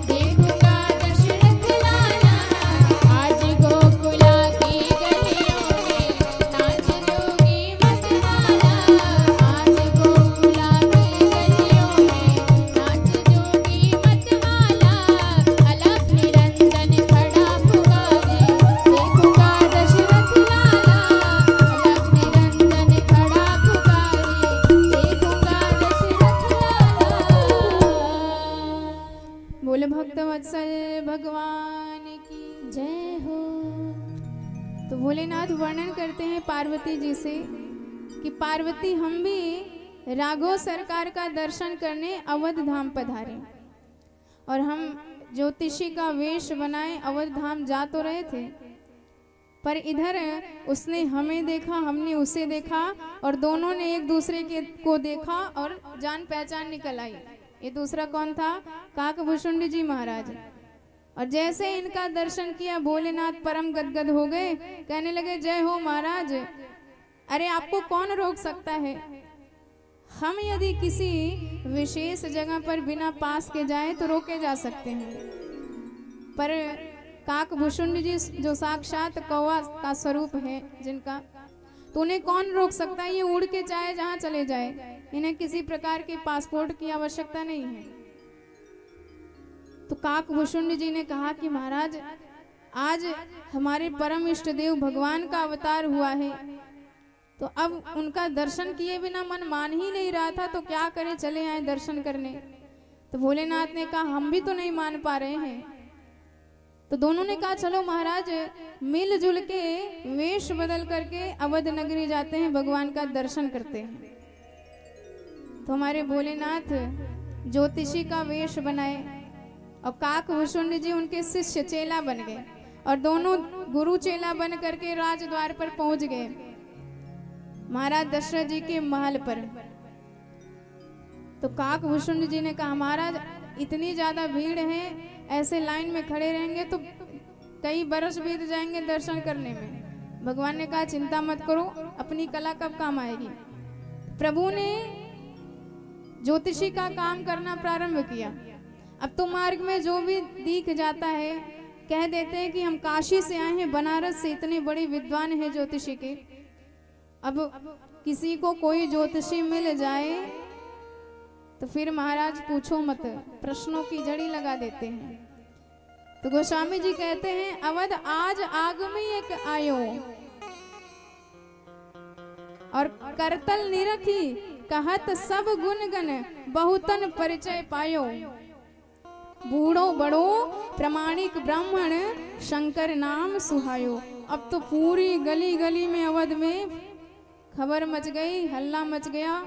देखूंगा दशरथ लाला। आज गोकुला की गलियों में नाच जोगी मतवाला, आज गोकुला की गलियों में नाच जोगी मतवाला, अलग निरंजन खड़ा पुकारे, देखूंगा दशरथ लाला, अलग निरंजन खड़ा पुकारे, देखूंगा दशरथ लाला। बोले भक्त वत्सल भगवान की। जय हो। तो भोलेनाथ वर्णन करते हैं पार्वती जी से कि पार्वती हम भी राघव सरकार का दर्शन करने अवध धाम पधारे, और हम ज्योतिषी का वेश बनाए अवध धाम जा तो रहे थे, पर इधर उसने हमें देखा, हमने उसे देखा, और दोनों ने एक दूसरे को देखा और जान पहचान निकल आई ये दूसरा कौन था? काकभूषुंड जी महाराज। और जैसे इनका दर्शन किया भोलेनाथ परम गदगद हो गए, कहने लगे जय हो महाराज, अरे आपको कौन रोक सकता है? हम यदि किसी विशेष जगह पर बिना पास के जाए तो रोके जा सकते हैं, पर काकभूषुंड जी जो साक्षात कौवा का स्वरूप है जिनका, तो उन्हें कौन रोक सकता है? ये उड़ के चाहे जहां चले जाए, इन्हें किसी प्रकार के पासपोर्ट की आवश्यकता नहीं है। तो काकभूषुंड जी ने कहा कि महाराज आज हमारे परम इष्ट देव भगवान का अवतार हुआ है, तो अब उनका दर्शन किए बिना मन मान ही नहीं रहा था, तो क्या करें, चले आए दर्शन करने। तो भोलेनाथ ने कहा हम भी तो नहीं मान पा रहे हैं। तो दोनों ने कहा चलो महाराज मिलजुल के वेश बदल करके अवध नगरी जाते हैं, भगवान का दर्शन करते हैं। तो हमारे भोलेनाथ ज्योतिषी का वेश बनाए और काकभूषुंड जी उनके शिष्य चेला बन गए, और दोनों गुरु चेला बन करके राजद्वार पर पहुंच गए, महाराज दशरथ जी के महल पर। तो काकभूषुंड जी ने कहा महाराज इतनी ज्यादा भीड़ है, ऐसे लाइन में खड़े रहेंगे तो कई बरस बीत जाएंगे दर्शन करने में। भगवान ने कहा चिंता मत करो, अपनी कला कब काम आएगी। प्रभु ने ज्योतिषी का काम करना प्रारंभ किया। अब तो मार्ग में जो भी दिख जाता है कह देते हैं कि हम काशी से आए हैं, बनारस से, इतने बड़े विद्वान हैं ज्योतिषी के। अब किसी को कोई ज्योतिषी मिल जाए तो फिर महाराज पूछो मत, प्रश्नों की जड़ी लगा देते हैं। तो गोस्वामी जी कहते हैं अवध आज आगमी एक आयो, और करतल निरखी कहत सब गुण गण बहुतन परिचय पायो। बूढ़ो बड़ो प्रमाणिक ब्राह्मण शंकर नाम सुहायो। अब तो पूरी गली गली में अवध में खबर मच गई, हल्ला मच गया,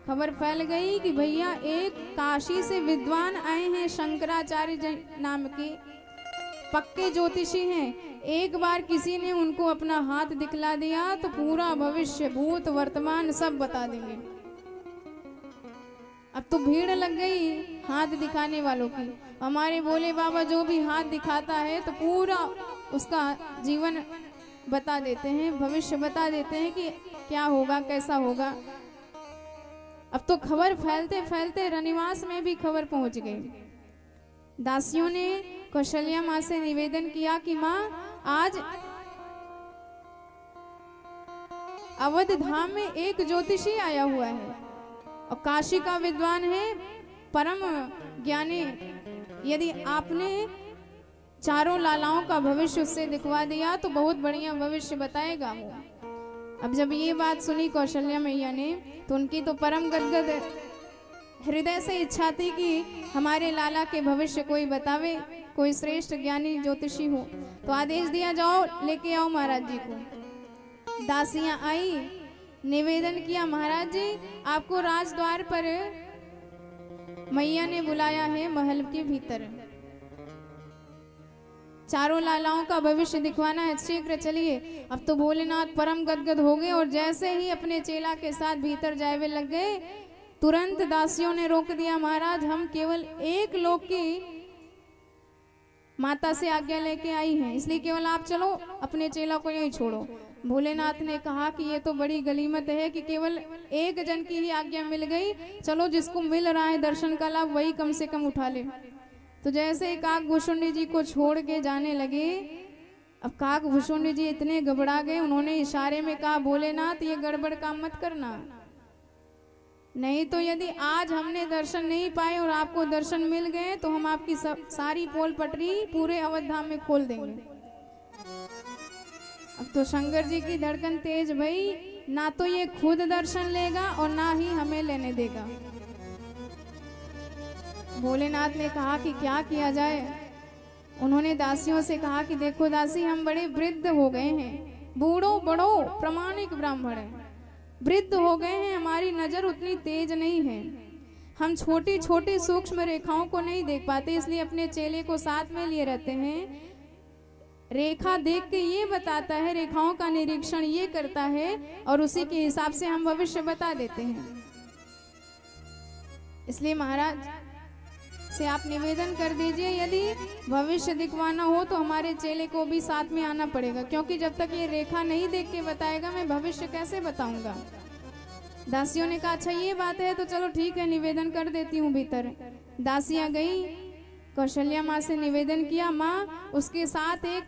खबर फैल गई कि भैया एक काशी से विद्वान आए हैं, शंकराचार्य नाम के पक्के ज्योतिषी हैं। एक बार किसी ने उनको अपना हाथ दिखला दिया तो पूरा भविष्य भूत वर्तमान सब बता देंगे। अब तो भीड़ लग गई हाथ दिखाने वालों की। हमारे भोले बाबा जो भी हाथ दिखाता है तो पूरा उसका जीवन बता देते हैं, भविष्य बता देते हैं कि क्या होगा, कैसा होगा। अब तो खबर फैलते फैलते रनिवास में भी खबर पहुंच गई। दासियों ने कौशल्या माँ से निवेदन किया कि माँ आज अवध धाम में एक ज्योतिषी आया हुआ है और काशी का विद्वान है, परम ज्ञानी। यदि आपने चारों लालाओं का भविष्य उससे दिखवा दिया तो बहुत बढ़िया भविष्य बताएगा वो। अब जब ये बात सुनी कौशल्या मैया ने तो उनकी तो परम गदगद हृदय से इच्छा थी कि हमारे लाला के भविष्य कोई बतावे, कोई श्रेष्ठ ज्ञानी ज्योतिषी हो। तो आदेश दिया जाओ लेके आओ महाराज जी को। दासियां आई, निवेदन किया महाराज जी आपको राजद्वार पर मैया ने बुलाया है, महल के भीतर चारों लालाओं का भविष्य दिखवाना है, शीघ्र चलिए। अब तो भोलेनाथ परम गदगद हो गए और जैसे ही अपने चेला के साथ भीतर जाए लग गए, तुरंत दासियों ने रोक दिया महाराज हम केवल एक लोक की माता से आज्ञा लेके आई हैं, इसलिए केवल आप चलो, अपने चेला को यहीं छोड़ो। भोलेनाथ ने कहा कि ये तो बड़ी गलीमत है कि केवल एक जन की ही आज्ञा मिल गई, चलो जिसको मिल रहा है दर्शन का लाभ वही कम से कम उठा ले। तो जैसे काकभूषुंड जी को छोड़ के जाने लगे, अब काकभूषुंड जी इतने घबरा गए, उन्होंने इशारे में कहा भोलेनाथ ये गड़बड़ काम मत करना, नहीं तो यदि आज हमने दर्शन नहीं पाए और आपको दर्शन मिल गए तो हम आपकी सारी पोल पटरी पूरे अवध धाम में खोल देंगे। अब तो शंकर जी की धड़कन तेज भई, ना तो ये खुद दर्शन लेगा और ना ही हमें लेने देगा। भोलेनाथ ने कहा कि क्या किया जाए। उन्होंने दासियों से कहा कि देखो दासी हम बड़े वृद्ध हो गए हैं, बूढ़ो बड़ो प्रामाणिक ब्राह्मण हैं, वृद्ध हो गए हैं, हमारी नजर उतनी तेज नहीं है, हम छोटी छोटी सूक्ष्म रेखाओं को नहीं देख पाते, इसलिए अपने चेले को साथ में लिए रहते हैं। रेखा देख के ये बताता है, रेखाओं का निरीक्षण ये करता है और उसी के हिसाब से हम भविष्य बता देते हैं। इसलिए महाराज से आप निवेदन कर दीजिए, यदि भविष्य दिखवाना हो तो हमारे चेले को भी साथ में आना पड़ेगा, क्योंकि जब तक ये रेखा नहीं देख के बताएगा मैं भविष्य कैसे बताऊंगा। दासियों ने कहा अच्छा ये बात है तो चलो ठीक है, निवेदन कर देती हूँ भीतर। दासियां गई, कौशल्या माँ से निवेदन किया, माँ उसके साथ एक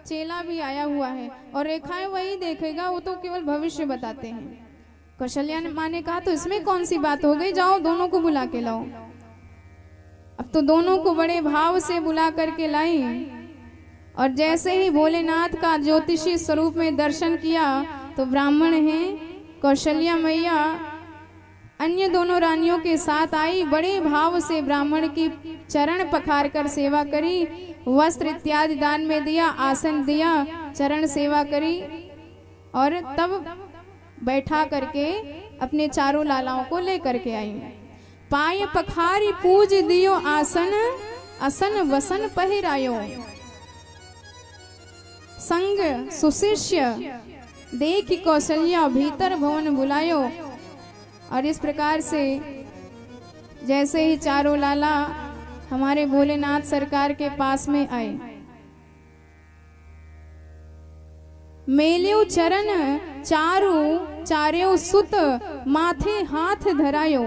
चेला भी आया हुआ है और रेखाएं वही देखेगा, वो तो केवल भविष्य बताते हैं। कौशल्या माँ ने कहा तो इसमें कौन सी बात हो गई, जाओ दोनों को बुला के लाओ। अब तो दोनों को बड़े भाव से बुला करके लाई और जैसे ही भोलेनाथ का ज्योतिषी स्वरूप में दर्शन किया तो ब्राह्मण हैं, कौशल्या मैया अन्य दोनों रानियों के साथ आई, बड़े भाव से ब्राह्मण की चरण पखार कर सेवा करी, वस्त्र इत्यादि दान में दिया, आसन दिया, चरण सेवा करी और तब बैठा करके अपने चारों लालाओं को लेकर के आई। पाय पखारी पूज दियो आसन, असन वसन पहिरायो, संग सुशिष्य देख कौशल्या भीतर भवन बुलायो। और इस प्रकार से जैसे ही चारों लाला हमारे भोलेनाथ सरकार के पास में आए, मेल्यो चरण चार्यो सुत माथे हाथ धरायो।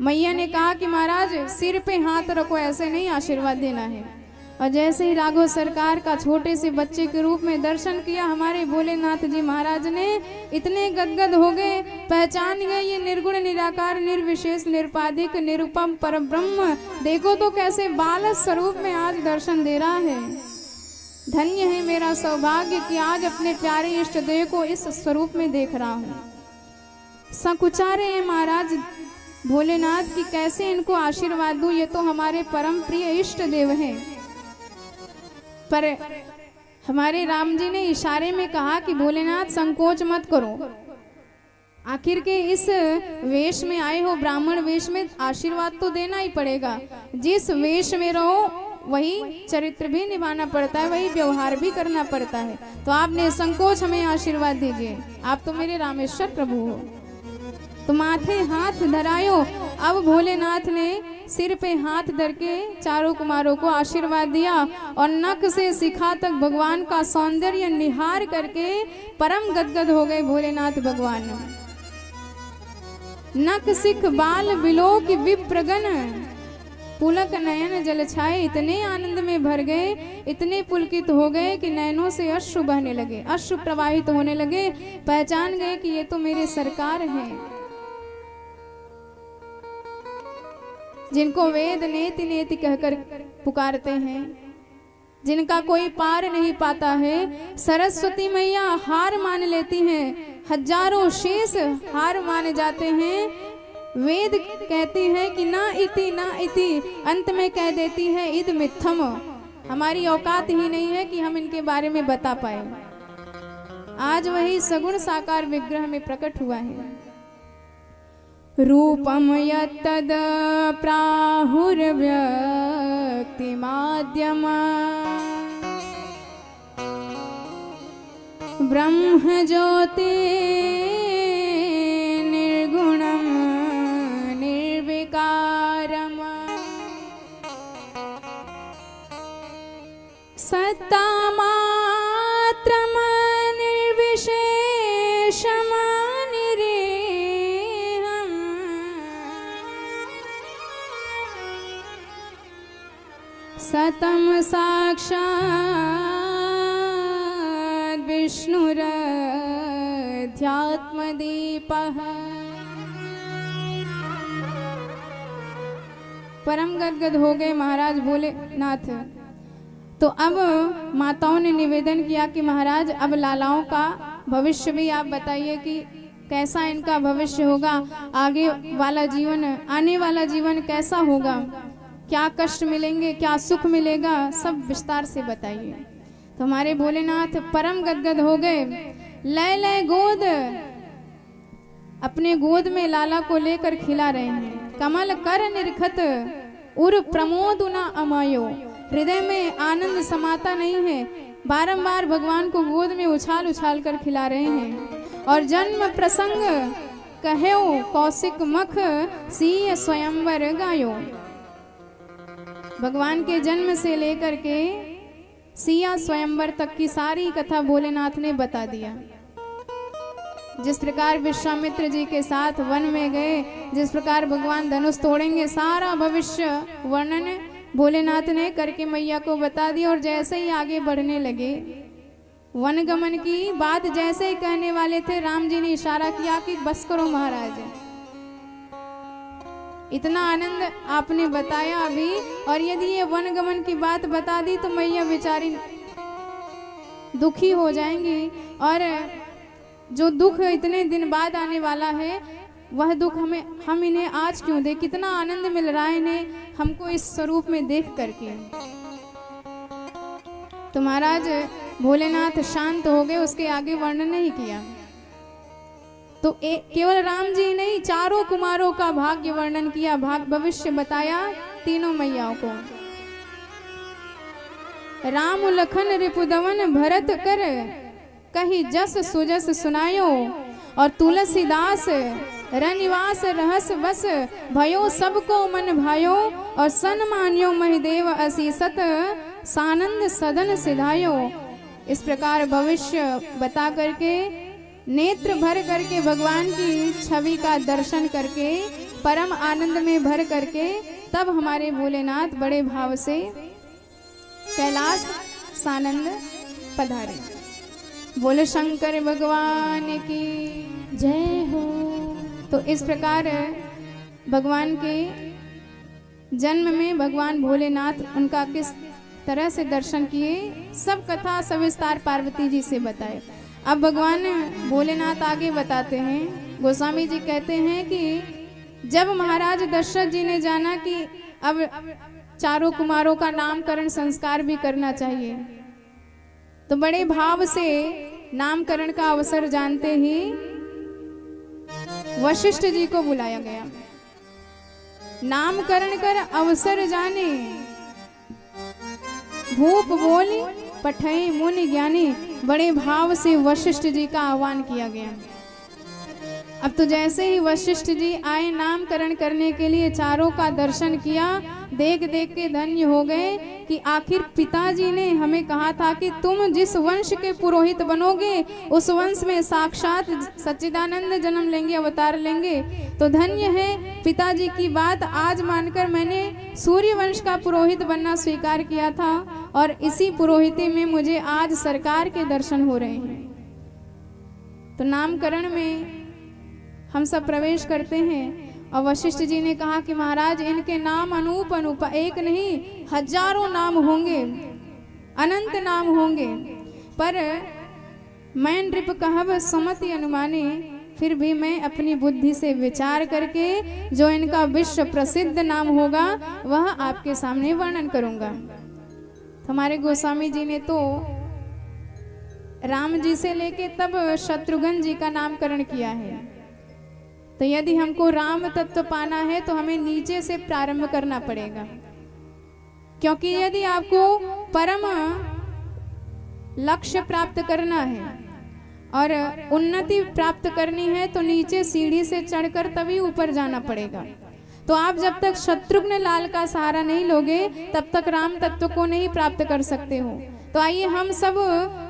मैया ने कहा कि महाराज सिर पे हाथ रखो, ऐसे नहीं आशीर्वाद देना है। और जैसे ही राघव सरकार का छोटे से बच्चे के रूप में दर्शन किया, हमारे भोलेनाथ जी महाराज ने इतने गदगद हो गए, पहचान गए ये निर्गुण निराकार निर्विशेष निरुपाधिक निरुपम परब्रह्म, देखो तो कैसे बाल स्वरूप में आज दर्शन दे रहा है। धन्य है मेरा सौभाग्य कि आज अपने प्यारे इष्ट देव को इस स्वरूप में देख रहा हूँ। सकुचारे हैं महाराज भोलेनाथ की कैसे इनको आशीर्वाद दूं, ये तो हमारे परम प्रिय इष्ट देव हैं। पर हमारे राम जी ने इशारे में कहा कि भोलेनाथ संकोच मत करो, आखिर के इस वेश में आए हो, ब्राह्मण वेश में, आशीर्वाद तो देना ही पड़ेगा। जिस वेश में रहो वही चरित्र भी निभाना पड़ता है, वही व्यवहार भी करना पड़ता है। तो आपने संकोच हमें आशीर्वाद दीजिए, आप तो मेरे रामेश्वर प्रभु हो। तो माथे हाथ धरायो। अब भोलेनाथ ने सिर पे हाथ धर के चारों कुमारों को आशीर्वाद दिया और नख से शिखा तक भगवान का सौंदर्य निहार करके परम गदगद हो गए भोलेनाथ भगवान। नख सिख बाल बिलोक विप्रगण, पुलक नयन जल छाए, इतने आनंद में भर गए, इतने पुलकित हो गए कि नैनों से अश्रु बहने लगे, अश्रु प्रवाहित होने लगे। पहचान गए कि ये तो मेरे सरकार हैं, जिनको वेद नेति नेति कहकर पुकारते हैं, जिनका कोई पार नहीं पाता है। सरस्वती मैया हार मान लेती हैं, हजारों शेष हार मान जाते हैं। वेद कहती है कि ना इति, अंत में कह देती है इद मिथम। हमारी औकात ही नहीं है कि हम इनके बारे में बता पाए। आज वही सगुण साकार विग्रह में प्रकट हुआ है। रूपम यत्तद प्राहुर्व्यक्ति माध्यम, ब्रह्म ज्योति निर्गुणम निर्विकारम, सत्ता मात्रम निर्विशेषम निरेहम, सतम साक्षात् विष्णुरध्यात्मदीपः। परम गदगद हो गए महाराज भोलेनाथ। तो अब माताओं ने निवेदन किया कि महाराज अब लालाओं का भविष्य भी आप बताइए कि कैसा इनका भविष्य होगा, आगे वाला जीवन, आने वाला जीवन कैसा होगा, क्या कष्ट मिलेंगे, क्या सुख मिलेगा, सब विस्तार से बताइए। तो हमारे भोलेनाथ परम गदगद हो गए। लय लय गोद, अपने गोद में लाला को लेकर खिला रहे हैं। कमल कर निरखत उर प्रमोद न अमायो, हृदय में आनंद समाता नहीं है, बारंबार भगवान को गोद में उछाल उछाल कर खिला रहे हैं। और जन्म प्रसंग कहो कौशिक मख सिंह स्वयंवर गायो, भगवान के जन्म से लेकर के सिया स्वयंवर तक की सारी कथा भोलेनाथ ने बता दिया। जिस प्रकार विश्वामित्र जी के साथ वन में गए, जिस प्रकार भगवान धनुष तोड़ेंगे, सारा भविष्य वर्णन भोलेनाथ ने करके मैया को बता दिया। और जैसे ही आगे बढ़ने लगे, वन गमन की बात जैसे ही कहने वाले थे, राम जी ने इशारा किया कि बस करो महाराज, इतना आनंद आपने बताया अभी, और यदि ये वन गमन की बात बता दी तो मैया बेचारी दुखी हो जाएंगी, और जो दुख इतने दिन बाद आने वाला है वह दुख हम इन्हें आज क्यों दे। कितना आनंद मिल रहा है इन्हें हमको इस स्वरूप में देख करके। तो महाराज भोलेनाथ शांत हो गए, उसके आगे वर्णन नहीं किया। तो केवल राम जी नहीं, चारों कुमारों का भाग्य वर्णन किया, भविष्य बताया तीनों मैयाओं को। राम लखन रिपुदवन भरत कर कही जस सुजस सुनायो, और तुलसीदास रनिवास रहस बस भयो सबको मन भायो, और सन मान्यो महिदेव असीसत सानंद सदन सिधायो। इस प्रकार भविष्य बता करके, नेत्र भर करके, भगवान की छवि का दर्शन करके, परम आनंद में भर करके, तब हमारे भोलेनाथ बड़े भाव से कैलाश सानंद पधारे। बोले शंकर भगवान की जय हो। तो इस प्रकार भगवान के जन्म में भगवान भोलेनाथ उनका किस तरह से दर्शन किए, सब कथा सविस्तार पार्वती जी से बताए। अब भगवान भोलेनाथ आगे बताते हैं। गोस्वामी जी कहते हैं कि जब महाराज दशरथ जी ने जाना कि अब चारों कुमारों का नामकरण संस्कार भी करना चाहिए, तो बड़े भाव से नामकरण का अवसर जानते ही वशिष्ठ जी को बुलाया गया। नामकरण कर अवसर जाने, भूप बोली पठे मुनि ज्ञानी, बड़े भाव से वशिष्ठ जी का आह्वान किया गया। अब तो जैसे ही वशिष्ठ जी आए नामकरण करने के लिए, चारों का दर्शन किया, देख देख के धन्य हो गए कि आखिर पिताजी ने हमें कहा था कि तुम जिस वंश के पुरोहित बनोगे उस वंश में साक्षात सच्चिदानंद जन्म लेंगे, अवतार लेंगे। तो धन्य है पिताजी की बात आज मानकर मैंने सूर्य वंश का पुरोहित बनना स्वीकार किया था, और इसी पुरोहिती में मुझे आज सरकार के दर्शन हो रहे हैं। तो नामकरण में हम सब प्रवेश करते हैं, और वशिष्ठ जी ने कहा कि महाराज इनके नाम अनूप अनूप, एक नहीं हजारों नाम होंगे, अनंत नाम होंगे, पर मैं नृप कहब समति अनुमाने, फिर भी मैं अपनी बुद्धि से विचार करके जो इनका विश्व प्रसिद्ध नाम होगा वह आपके सामने वर्णन करूंगा। हमारे गोस्वामी जी ने तो राम जी से लेके तब शत्रुघ्न जी का नामकरण किया है। तो यदि हमको राम तत्व पाना है तो हमें नीचे से प्रारंभ करना पड़ेगा, क्योंकि यदि आपको परम लक्ष्य प्राप्त करना है और उन्नति प्राप्त करनी है तो नीचे सीढ़ी से चढ़कर तभी ऊपर जाना पड़ेगा। तो आप जब तक शत्रुघ्न लाल का सहारा नहीं लोगे तब तक राम तत्व को नहीं प्राप्त कर सकते हो। तो आइए हम सब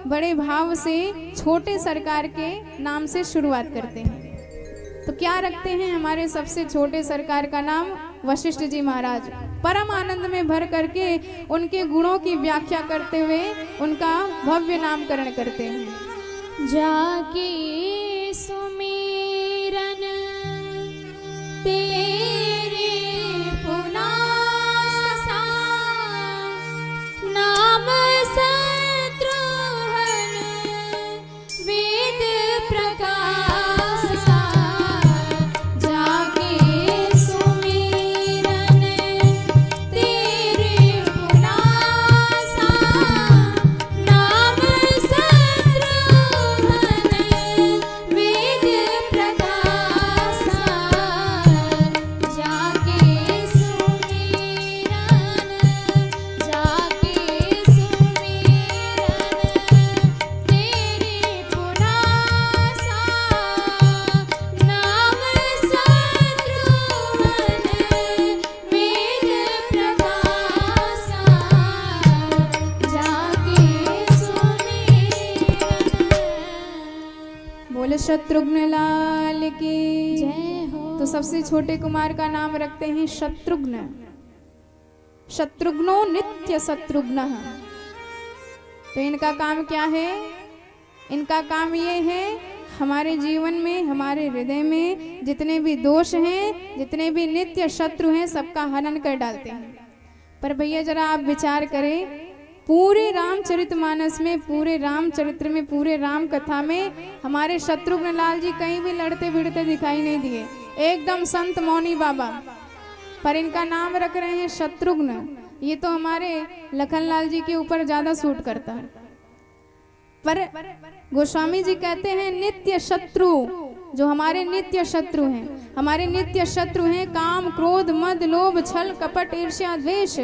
बड़े भाव से छोटे सरकार के नाम से शुरुआत करते हैं। तो क्या रखते हैं हमारे सबसे छोटे सरकार का नाम? वशिष्ठ जी महाराज। परम आनंद में भर करके उनके गुणों की व्याख्या करते हुए उनका भव्य नामकरण करते हैं। जाके सुमिरन तेरे पुनासा, नाम शत्रुघ्न वेद प्रकाशा। जाके सुमिरन तेरे पुनासा, नाम शत्रुघ्न वेद प्रकाशा। शत्रुघ्न लाल की जय हो। तो सबसे छोटे कुमार का नाम रखते हैं शत्रुघ्न। शत्रुघ्नो नित्य शत्रुघ्न। तो इनका काम क्या है? इनका काम ये है हमारे जीवन में, हमारे हृदय में जितने भी दोष हैं, जितने भी नित्य शत्रु हैं, सबका हनन कर डालते हैं। पर भैया जरा आप विचार करें, पूरे रामचरितमानस में, पूरे रामचरित्र में, पूरे राम कथा में हमारे शत्रुघ्न लाल जी कहीं भी लड़ते भिड़ते दिखाई नहीं दिए, एकदम संत मौनी बाबा। पर इनका नाम रख रहे हैं शत्रुघ्न। ये तो हमारे लखन लाल जी के ऊपर ज्यादा सूट करता है। पर गोस्वामी जी कहते हैं नित्य शत्रु, जो हमारे नित्य शत्रु हैं, हमारे नित्य शत्रु हैं काम, क्रोध, मद, लोभ, छल, कपट, ईर्ष्या, द्वेष।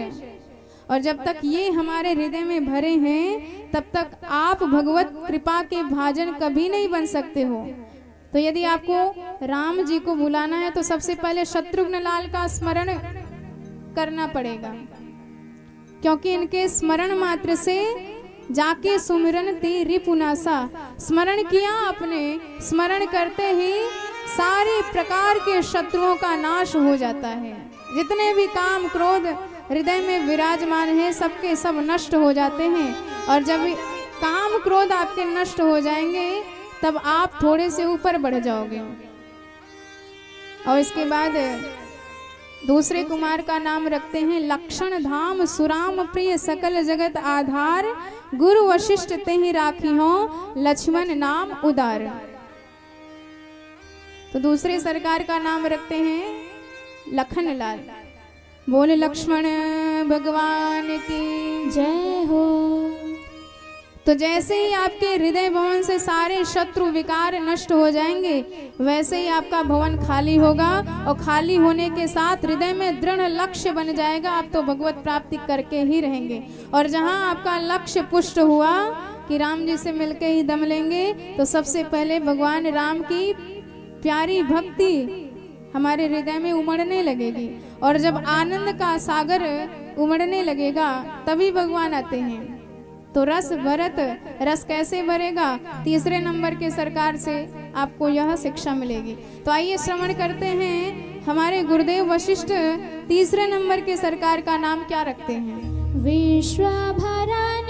और जब तक ये हमारे हृदय में भरे हैं तब तक आप भगवत कृपा के भाजन कभी नहीं बन सकते हो। तो यदि आपको राम जी को बुलाना है तो सबसे पहले शत्रुघ्न लाल का स्मरण करना पड़ेगा, क्योंकि इनके स्मरण मात्र से जाके सुमिरन ते रिपुनासा, स्मरण किया आपने, स्मरण करते ही सारे प्रकार के शत्रुओं का नाश हो जाता है। जितने भी काम क्रोध हृदय में विराजमान है सबके सब नष्ट हो जाते हैं। और जब काम क्रोध आपके नष्ट हो जाएंगे तब आप थोड़े से ऊपर बढ़ जाओगे। और इसके बाद दूसरे कुमार का नाम रखते हैं लक्षण धाम, सुराम प्रिय, सकल जगत आधार, गुरु वशिष्ठ तेहि राखी हो, लक्ष्मण नाम उदार। तो दूसरे सरकार का नाम रखते हैं लखन लाल। बोले लक्ष्मण भगवान की जय हो। तो जैसे ही आपके हृदय भवन से सारे शत्रु विकार नष्ट हो जाएंगे, वैसे ही आपका भवन खाली होगा। और खाली होने के साथ हृदय में दृढ़ लक्ष्य बन जाएगा, आप तो भगवत प्राप्ति करके ही रहेंगे। और जहां आपका लक्ष्य पुष्ट हुआ कि राम जी से मिलके ही दम लेंगे, तो सबसे पहले भगवान राम की प्यारी भक्ति हमारे हृदय में उमड़ने लगेगी। और जब आनंद का सागर उमड़ने लगेगा तभी भगवान आते हैं। तो रस भरत, रस कैसे भरेगा? तीसरे नंबर के सरकार से आपको यह शिक्षा मिलेगी। तो आइए श्रवण करते हैं हमारे गुरुदेव वशिष्ठ तीसरे नंबर के सरकार का नाम क्या रखते हैं। विश्व भरण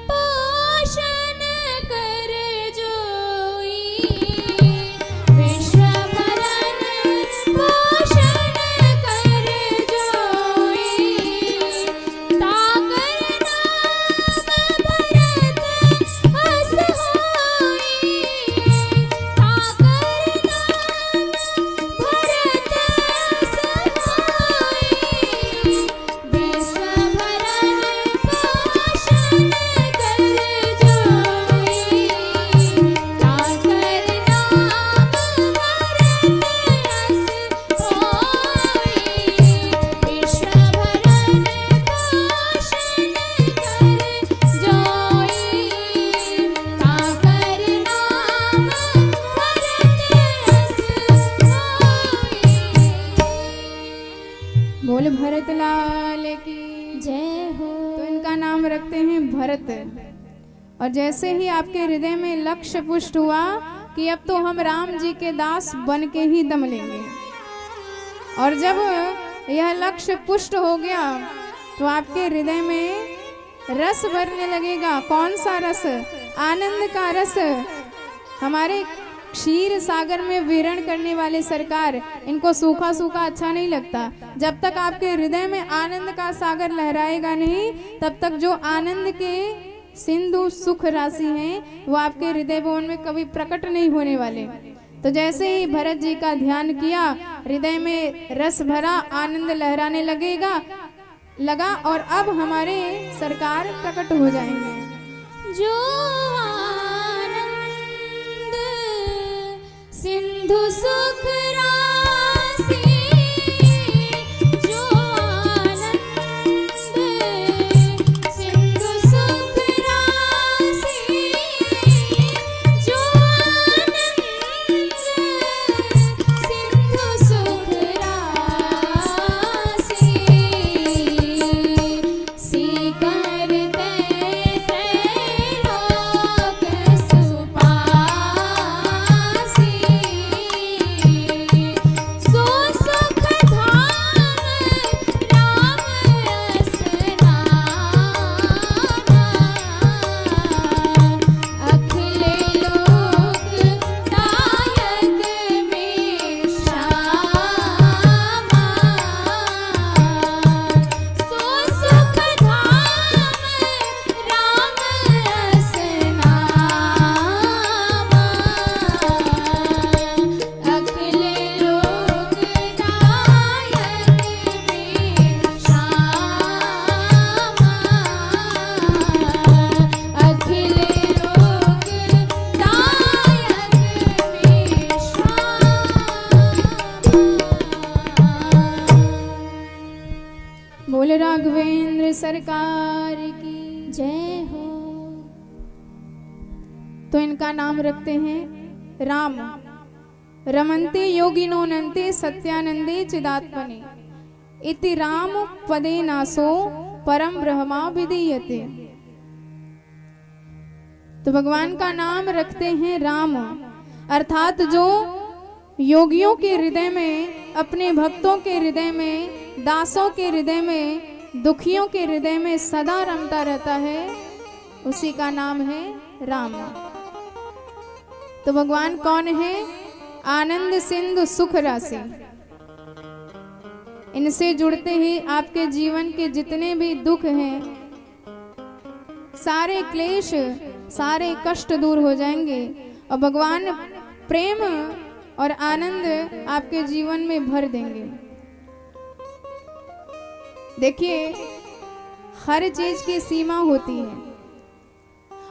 पोषण कर जोई, विश्व भरण पोषण कर जोई, ताकर नाम भरत अस होई, ताकर नाम भरत अस होई, विश्व भरण पोषण कर जोई, ताकर नाम भरत अस होई, विश्व भरण पोषण कर जोई, ताकर नाम भरत अस होई। बोले भरत लाल की। जय हो। तो इनका नाम रखते हैं भरत। और जैसे ही आपके हृदय में लक्ष्य पुष्ट हुआ कि अब तो हम राम जी के दास बन के ही दम लेंगे, और जब यह लक्ष्य पुष्ट हो गया तो आपके हृदय में रस भरने लगेगा। कौन सा रस? आनंद का रस। हमारे क्षीर सागर में विहरण करने वाले सरकार, इनको सूखा सूखा अच्छा नहीं लगता। जब तक आपके हृदय में आनंद का सागर लहराएगा नहीं, तब तक जो आनंद के सिंधु सुख राशि हैं वो आपके हृदय भवन में कभी प्रकट नहीं होने वाले। तो जैसे ही भरत जी का ध्यान किया, हृदय में रस भरा, आनंद लहराने लगा और अब हमारे सरकार प्रकट हो जाएंगे। जो आनंद सिंधु सुख राशि, जो आनंद सिंधु सुख राशि, जो आनंद सिंधु सुख राशि, सीकर त्रैलोक सुपासी, बोल राघवेंद्र सरकार की जय हो। तो इनका नाम रखते हैं राम। रमन्ते योगिनो नन्ते सत्यानंदे चिदात्मने इति राम पदे नासो परम ब्रह्मा विधीयते। तो भगवान का नाम रखते हैं राम, अर्थात जो योगियों के हृदय में, अपने भक्तों के हृदय में, दासों के हृदय में, दुखियों के हृदय में सदा रमता रहता है, उसी का नाम है राम। तो भगवान कौन है? आनंद सिंधु सुख राशि। इनसे जुड़ते ही आपके जीवन के जितने भी दुख हैं, सारे क्लेश, सारे कष्ट दूर हो जाएंगे और भगवान प्रेम और आनंद आपके जीवन में भर देंगे। देखिए, हर चीज की सीमा होती है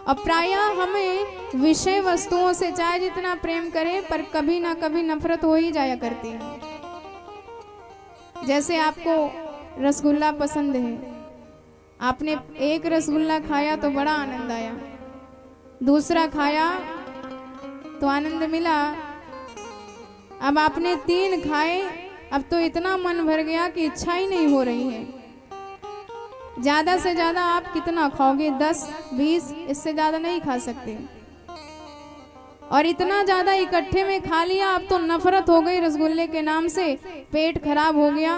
और प्रायः हमें विषय वस्तुओं से चाहे जितना प्रेम करें, पर कभी ना कभी नफरत हो ही जाया करती है। जैसे आपको रसगुल्ला पसंद है, आपने एक रसगुल्ला खाया तो बड़ा आनंद आया, दूसरा खाया तो आनंद मिला, अब आपने 3 खाए, अब तो इतना मन भर गया कि इच्छा ही नहीं हो रही है। ज्यादा से ज्यादा आप कितना खाओगे? 10, 20, इससे ज्यादा नहीं खा सकते। और इतना ज्यादा इकट्ठे में खा लिया, अब तो नफरत हो गई रसगुल्ले के नाम से, पेट खराब हो गया,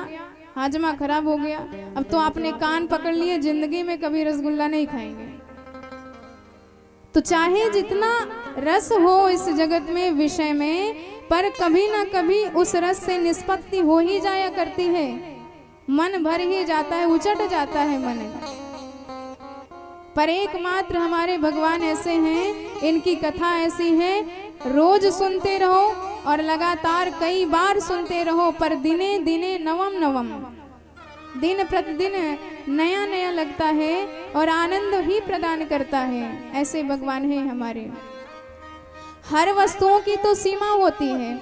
हाजमा खराब हो गया। अब तो आपने कान पकड़ लिए, जिंदगी में कभी रसगुल्ला नहीं खाएंगे। तो चाहे जितना रस हो इस जगत में, विषय में, पर कभी ना कभी उस रस से निष्पत्ति हो ही जाया करती है, मन भर ही जाता है, उचट जाता है मन। पर एकमात्र हमारे भगवान ऐसे हैं, इनकी कथा ऐसी है, रोज सुनते रहो और लगातार कई बार सुनते रहो, पर दिने दिने नवम नवम, दिन प्रतिदिन नया नया लगता है और आनंद ही प्रदान करता है। ऐसे भगवान हैं हमारे। हर वस्तुओं की तो सीमा होती है,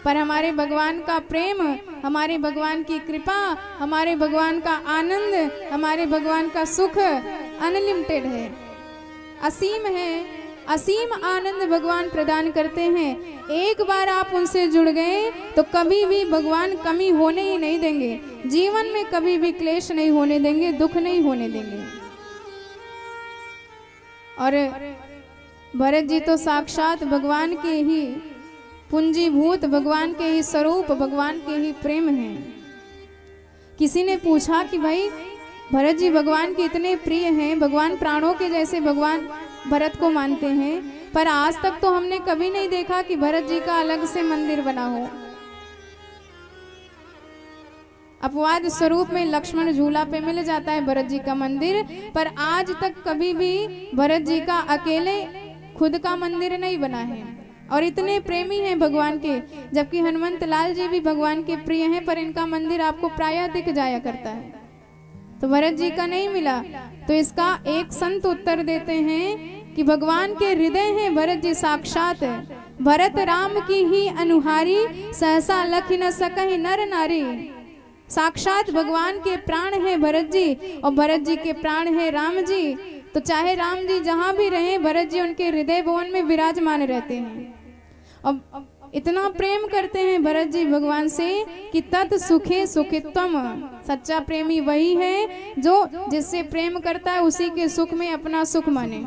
पर हमारे भगवान का प्रेम, हमारे भगवान की कृपा, हमारे भगवान का आनंद, हमारे भगवान का सुख अनलिमिटेड है, असीम है। असीम आनंद भगवान प्रदान करते हैं। एक बार आप उनसे जुड़ गए तो कभी भी भगवान कमी होने ही नहीं देंगे, जीवन में कभी भी क्लेश नहीं होने देंगे, दुख नहीं होने देंगे। और भरत जी तो साक्षात भगवान के ही पूंजीभूत, भगवान के ही स्वरूप, भगवान के ही प्रेम हैं। किसी ने पूछा कि भाई भरत जी भगवान के इतने प्रिय हैं, भगवान प्राणों के जैसे भगवान भरत को मानते हैं, पर आज तक तो हमने कभी नहीं देखा कि भरत जी का अलग से मंदिर बना हो। अपवाद स्वरूप में लक्ष्मण झूला पे मिल जाता है भरत जी का मंदिर, पर आज तक कभी भी भरत जी का अकेले खुद का मंदिर नहीं बना है। और इतने प्रेमी हैं भगवान के, जबकि हनुमंत लाल जी भी भगवान के प्रिय हैं, पर इनका मंदिर आपको प्रायः दिख जाया करता है, तो भरत जी का नहीं मिला। तो इसका एक संत उत्तर देते हैं कि भगवान के हृदय हैं भरत जी साक्षात, भरत राम की ही अनुहारी, सहसा लख न सकहि नर नारी। साक्षात भगवान के प्राण है भरत जी, और भरत जी के प्राण है राम जी। तो चाहे राम जी जहां भी रहे, भरत जी उनके हृदय भवन में विराजमान रहते हैं। और इतना प्रेम करते हैं भरत जी भगवान से कि तत् सुखे सुखित्वम। सच्चा प्रेमी वही है जो जिससे प्रेम करता है उसी के सुख में अपना सुख माने।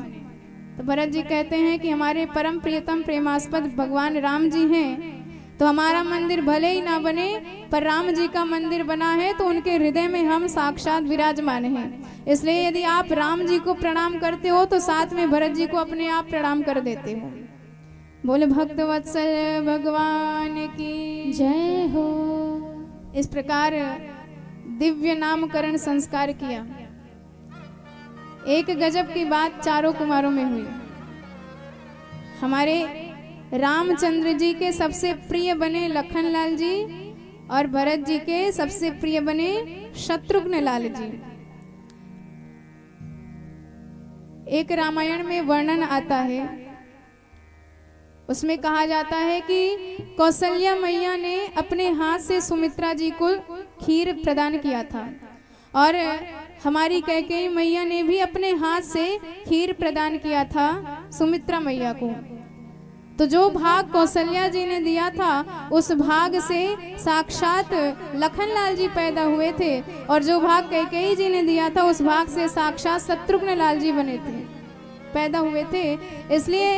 तो भरत जी कहते हैं कि हमारे परम प्रियतम प्रेमास्पद भगवान राम जी हैं, तो हमारा मंदिर भले ही ना बने, पर राम जी का मंदिर बना है तो उनके हृदय में हम साक्षात विराजमान हैं। इसलिए यदि आप राम जी को प्रणाम करते हो तो साथ में भरत जी को अपने आप प्रणाम कर देते हो। बोले भक्त वत्सल भगवान की जय हो। इस प्रकार दिव्य नामकरण संस्कार किया। एक गजब की बात चारों कुमारों में हुई। हमारे रामचंद्र जी के सबसे प्रिय बने लखनलाल जी, और भरत जी के सबसे प्रिय बने शत्रुघ्न लाल जी। एक रामायण में वर्णन आता है, उसमें कहा जाता है कि कौशल्या मैया ने अपने हाथ से सुमित्रा जी को खीर प्रदान किया था। और हमारी कैकेयी मैया ने भी अपने हाथ से खीर प्रदान किया था सुमित्रा मैया को। तो जो भाग कौशल्या जी ने दिया था उस भाग से साक्षात लखनलाल जी पैदा हुए थे, और जो भाग कैकेयी जी ने दिया था उस भाग से साक्षात शत्रुघ्न लाल जी बने थे, पैदा हुए थे। इसलिए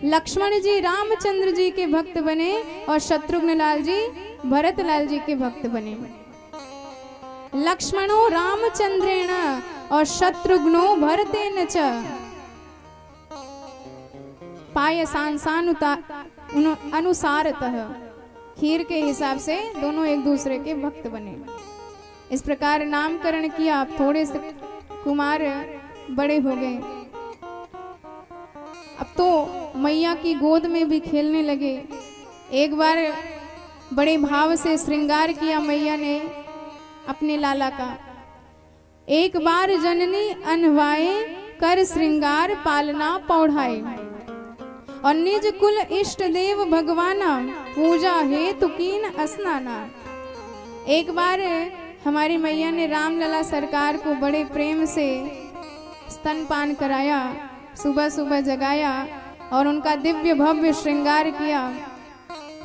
लक्ष्मण जी रामचंद्र जी के भक्त बने और शत्रुघ्न लाल जी भरत लाल जी के भक्त बने। लक्ष्मणो रामचंद्रेण और शत्रुघ्नो भरतेन च पायसांसानुता अनुसारतः, खीर के हिसाब से दोनों एक दूसरे के भक्त बने। इस प्रकार नामकरण किया। अब थोड़े से कुमार बड़े हो गए, अब तो मैया की गोद में भी खेलने लगे। एक बार बड़े भाव से श्रृंगार किया मैया ने अपने लाला का। एक बार जननी अनवाए कर श्रृंगार पालना पौढ़ाए, और निज कुल इष्ट देव भगवाना पूजा हेतु कीन स्नाना। एक बार हमारी मैया ने रामलला सरकार को बड़े प्रेम से स्तनपान कराया, सुबह सुबह जगाया और उनका दिव्य भव्य श्रृंगार किया।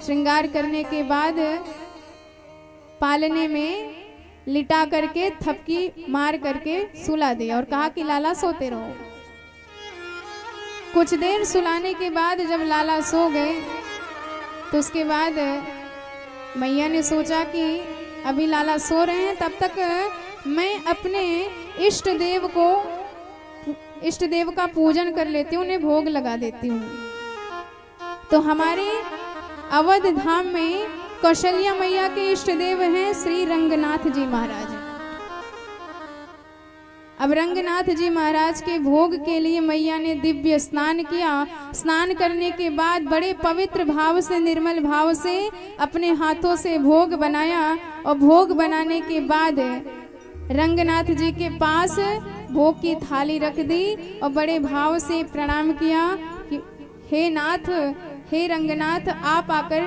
श्रृंगार करने के बाद पालने में लिटा करके थपकी मार करके सुला दिया और कहा कि लाला सोते रहो। कुछ देर सुलाने के बाद जब लाला सो गए तो उसके बाद मैया ने सोचा कि अभी लाला सो रहे हैं, तब तक मैं अपने इष्ट देव का पूजन कर लेती हूँ, उन्हें भोग लगा देती हूँ। तो हमारे अवध धाम में कौशल्या मैया के इष्ट देव हैं श्री रंगनाथ जी महाराज। अब रंगनाथ जी महाराज के भोग के लिए मैया ने दिव्य स्नान किया। स्नान करने के बाद बड़े पवित्र भाव से, निर्मल भाव से अपने हाथों से भोग बनाया, और भोग बनाने के बाद रंगनाथ जी के पास भोग की थाली रख दी और बड़े भाव से प्रणाम किया कि हे नाथ, हे रंगनाथ, आप आकर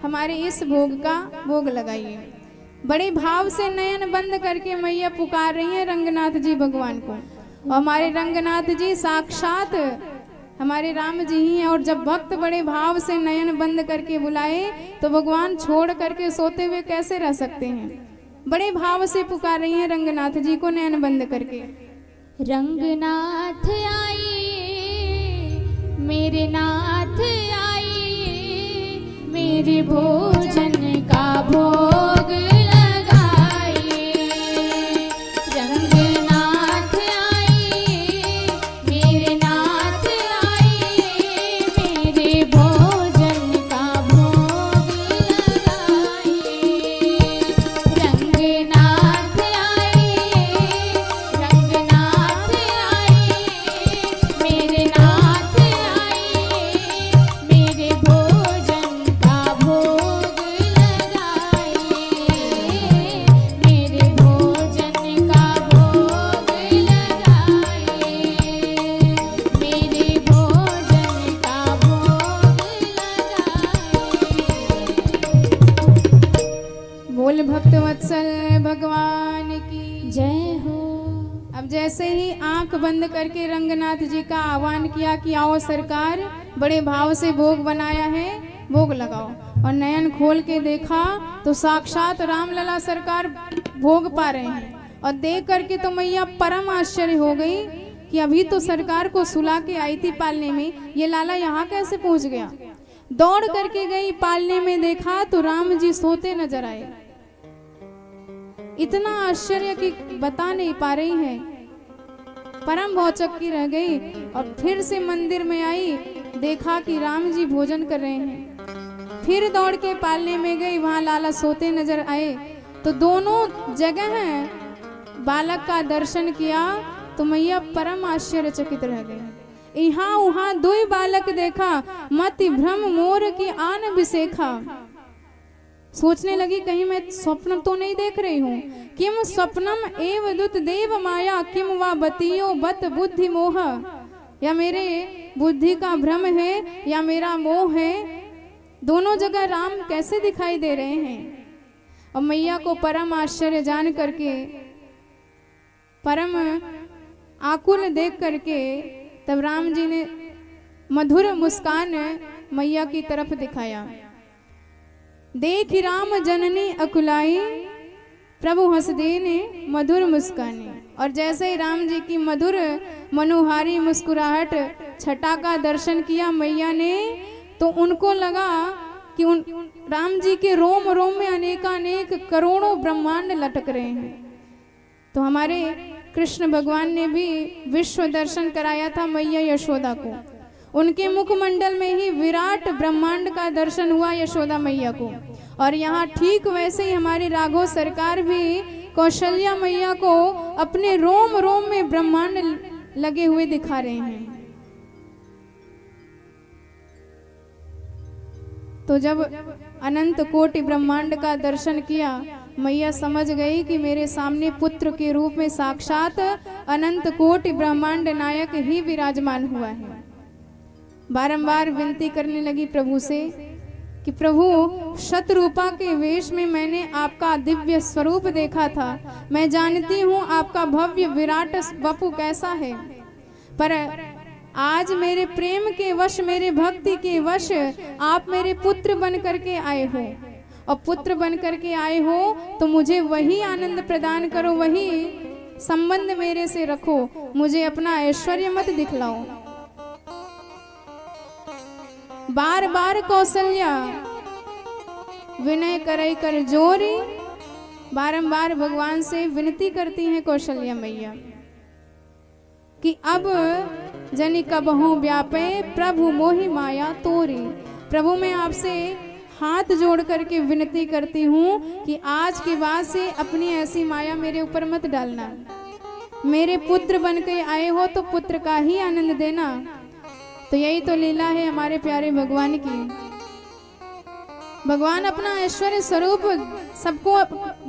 हमारे इस भोग का भोग लगाइए। बड़े भाव से नयन बंद करके मैया पुकार रही हैं रंगनाथ जी भगवान को। और हमारे रंगनाथ जी साक्षात हमारे राम जी ही हैं, और जब भक्त बड़े भाव से नयन बंद करके बुलाए तो भगवान छोड़ करके सोते हुए कैसे रह सकते हैं। बड़े भाव से पुकार रही हैं रंगनाथ जी को नयन बंद करके। रंगनाथ आइए मेरे नाथ आइए, मेरे भोजन का भोग लगाइए। रंगनाथ आइए मेरे नाथ आइए, मेरे भोजन का भोग लगाइए। रंगनाथ आइए, रंगनाथ आइए, मेरे नाथ आइए, मेरे भोजन का भोग लगाइए। मेरे भोजन का भोग लगाइए, मेरे भोजन का भोग लगाइए। बोल भक्त वत्सल भगवान की जय हो। अब जैसे ही आंख बंद करके रंगनाथ जी का आह्वान किया कि आओ सरकार, बड़े भाव से भोग बनाया है, भोग लगाओ, और नयन खोल के देखा तो साक्षात रामलला सरकार भोग पा रहे हैं। और देख करके तो मैया परम आश्चर्य हो गई कि अभी तो सरकार को सुला के आई थी पालने में, ये लाला यहाँ कैसे पहुंच गया। दौड़ करके गई, पालने में देखा तो राम जी सोते नजर आए। इतना आश्चर्य कि बता नहीं पा रही है, परम भौचक्की रह गई। और फिर से मंदिर में आई, देखा कि राम जी भोजन कर रहे हैं। फिर दौड़ के पालने में गई, वहां लाला सोते नजर आए। तो दोनों जगह बालक का दर्शन किया तो मैया परम आश्चर्यचकित रह गई। यहाँ वहां दुई बालक देखा, मति भ्रम मोर की आन बिसेखा। सोचने लगी कहीं मैं स्वप्न तो नहीं देख रही हूँ। किम स्वप्नम एव दुत देव माया, किम वा बतियो बत बुद्धि मोह। या मेरे बुद्धि का भ्रम है या मेरा मोह है। दोनों जगह राम कैसे दिखाई दे रहे हैं। और मैया को परम आश्चर्य जान करके, परम आकुल देख करके तब राम जी ने मधुर मुस्कान मैया की तरफ दिखाया। देख राम जननी अकुलाई, प्रभु हंस देने मधुर मुस्काने। और जैसे ही राम जी की मधुर मनोहारी मुस्कुराहट छटा का दर्शन किया मैया ने, तो उनको लगा कि उन राम जी के रोम रोम में अनेकानेक करोड़ों ब्रह्मांड लटक रहे हैं। तो हमारे कृष्ण भगवान ने भी विश्व दर्शन कराया था मैया यशोदा को। उनके मुखमंडल में ही विराट ब्रह्मांड का दर्शन हुआ यशोदा मैया को। और यहाँ ठीक वैसे ही हमारी राघव सरकार भी कौशल्या मैया को अपने रोम रोम में ब्रह्मांड लगे हुए दिखा रहे हैं। तो जब अनंत कोटि ब्रह्मांड का दर्शन किया, मैया समझ गई कि मेरे सामने पुत्र के रूप में साक्षात अनंत कोटि ब्रह्मांड नायक ही विराजमान हुआ है। बारंबार विनती करने लगी प्रभु से कि प्रभु, शतरूपा के वेश में मैंने आपका दिव्य स्वरूप देखा था। मैं जानती हूँ आपका भव्य विराट वपु कैसा है, पर आज मेरे प्रेम के वश, मेरे भक्ति के वश आप मेरे पुत्र बन करके आए हो। और पुत्र बन करके आए हो तो मुझे वही आनंद प्रदान करो, वही संबंध मेरे से रखो, मुझे अपना ऐश्वर्य मत दिखलाओ। बार बार कौशल्या विनय करई कर जोरी, बारंबार भगवान से विनती करती हैं कौशल्या मैया कि अब जनि कबहू व्यापे प्रभु मोहि माया तोरी। प्रभु, मैं आपसे हाथ जोड़ करके विनती करती हूँ कि आज के बाद से अपनी ऐसी माया मेरे ऊपर मत डालना। मेरे पुत्र बन के आए हो तो पुत्र का ही आनंद देना। तो यही तो लीला है हमारे प्यारे भगवान की। भगवान अपना ऐश्वर्य स्वरूप सबको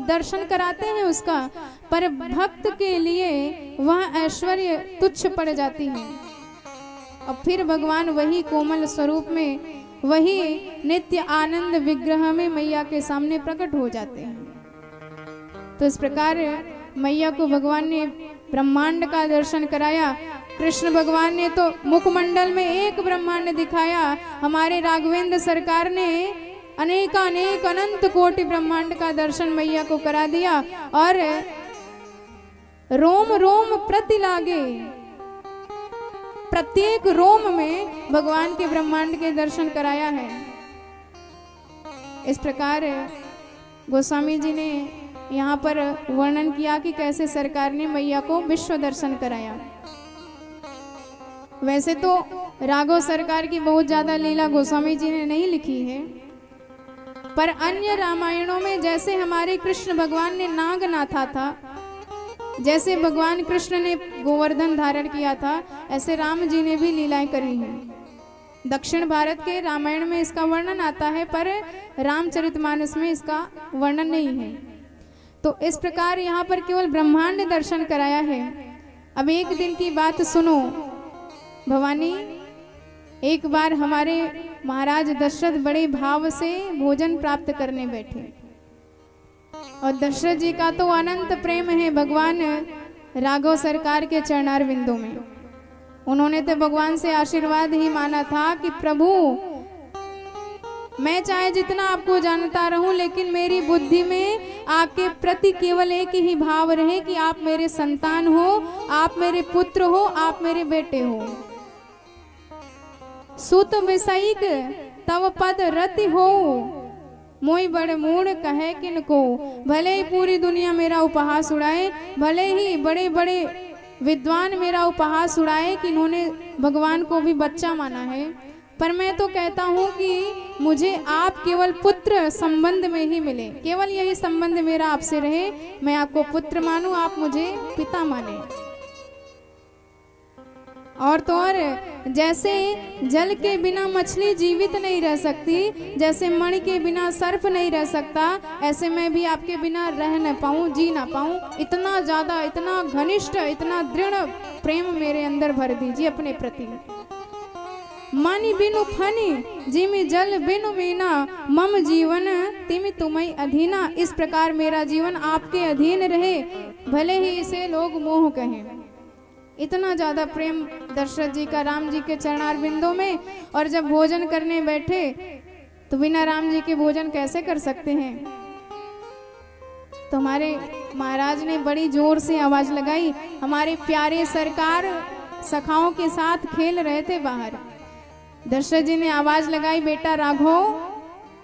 दर्शन कराते हैं उसका, पर भक्त के लिए वह ऐश्वर्य तुच्छ पड़ जाती है। और फिर भगवान वही कोमल स्वरूप में, वही नित्य आनंद विग्रह में मैया के सामने प्रकट हो जाते हैं। तो इस प्रकार मैया को भगवान ने ब्रह्मांड का दर्शन कराया। कृष्ण भगवान ने तो मुखमंडल में एक ब्रह्मांड दिखाया, हमारे राघवेंद्र सरकार ने अनेकानेक अनंत कोटि ब्रह्मांड का दर्शन मैया को करा दिया। और रोम रोम प्रति लागे, प्रत्येक रोम में भगवान के ब्रह्मांड के दर्शन कराया है। इस प्रकार गोस्वामी जी ने यहाँ पर वर्णन किया कि कैसे सरकार ने मैया को विश्व दर्शन कराया। वैसे तो राघव सरकार की बहुत ज्यादा लीला गोस्वामी जी ने नहीं लिखी है, पर अन्य रामायणों में जैसे हमारे कृष्ण भगवान ने नाग नाथा था, जैसे भगवान कृष्ण ने गोवर्धन धारण किया था, ऐसे राम जी ने भी लीलाएं करी हैं। दक्षिण भारत के रामायण में इसका वर्णन आता है, पर रामचरितमानस में इसका वर्णन नहीं है। तो इस प्रकार यहाँ पर केवल ब्रह्मांड दर्शन कराया है। अब एक दिन की बात सुनो भवानी, एक बार हमारे महाराज दशरथ बड़े भाव से भोजन प्राप्त करने बैठे, और दशरथ जी का तो अनंत प्रेम है भगवान राघव सरकार के चरणार बिंदु में। उन्होंने तो भगवान से आशीर्वाद ही माना था कि प्रभु, मैं चाहे जितना आपको जानता रहूं, लेकिन मेरी बुद्धि में आपके प्रति केवल एक ही भाव रहे कि आप मेरे संतान हो, आप मेरे पुत्र हो, आप मेरे बेटे हो। सुत विषयिक तव पद रति हो, मोई बड़े मूड कहे किनको। भले ही पूरी दुनिया मेरा उपहास उड़ाए, भले ही बड़े बड़े विद्वान मेरा उपहास उड़ाए कि इन्होंने भगवान को भी बच्चा माना है, पर मैं तो कहता हूँ कि मुझे आप केवल पुत्र संबंध में ही मिले, केवल यही संबंध मेरा आपसे रहे। मैं आपको पुत्र मानूं, आप मुझे पिता माने। और तो और, जैसे जल के बिना मछली जीवित नहीं रह सकती, जैसे मणि के बिना सर्प नहीं रह सकता, ऐसे मैं भी आपके बिना रह न पाऊं, जी ना पाऊं। इतना ज्यादा, इतना घनिष्ठ, इतना दृढ़ प्रेम मेरे अंदर भर दीजिए अपने प्रति। मानी बिनु फनी जिमि जल बिनु मीना, मम जीवन तिमि तुम्हि अधीना। इस प्रकार मेरा जीवन आपके अधीन रहे, भले ही इसे लोग मोह कहें। इतना ज्यादा प्रेम दशरथ जी का राम जी के चरणारविंदों में। और जब भोजन करने बैठे तो बिना राम जी के भोजन कैसे कर सकते हैं। तो हमारे महाराज ने बड़ी जोर से आवाज लगाई। हमारे प्यारे सरकार सखाओं के साथ खेल रहे थे बाहर। दशरथ जी ने आवाज लगाई, बेटा राघव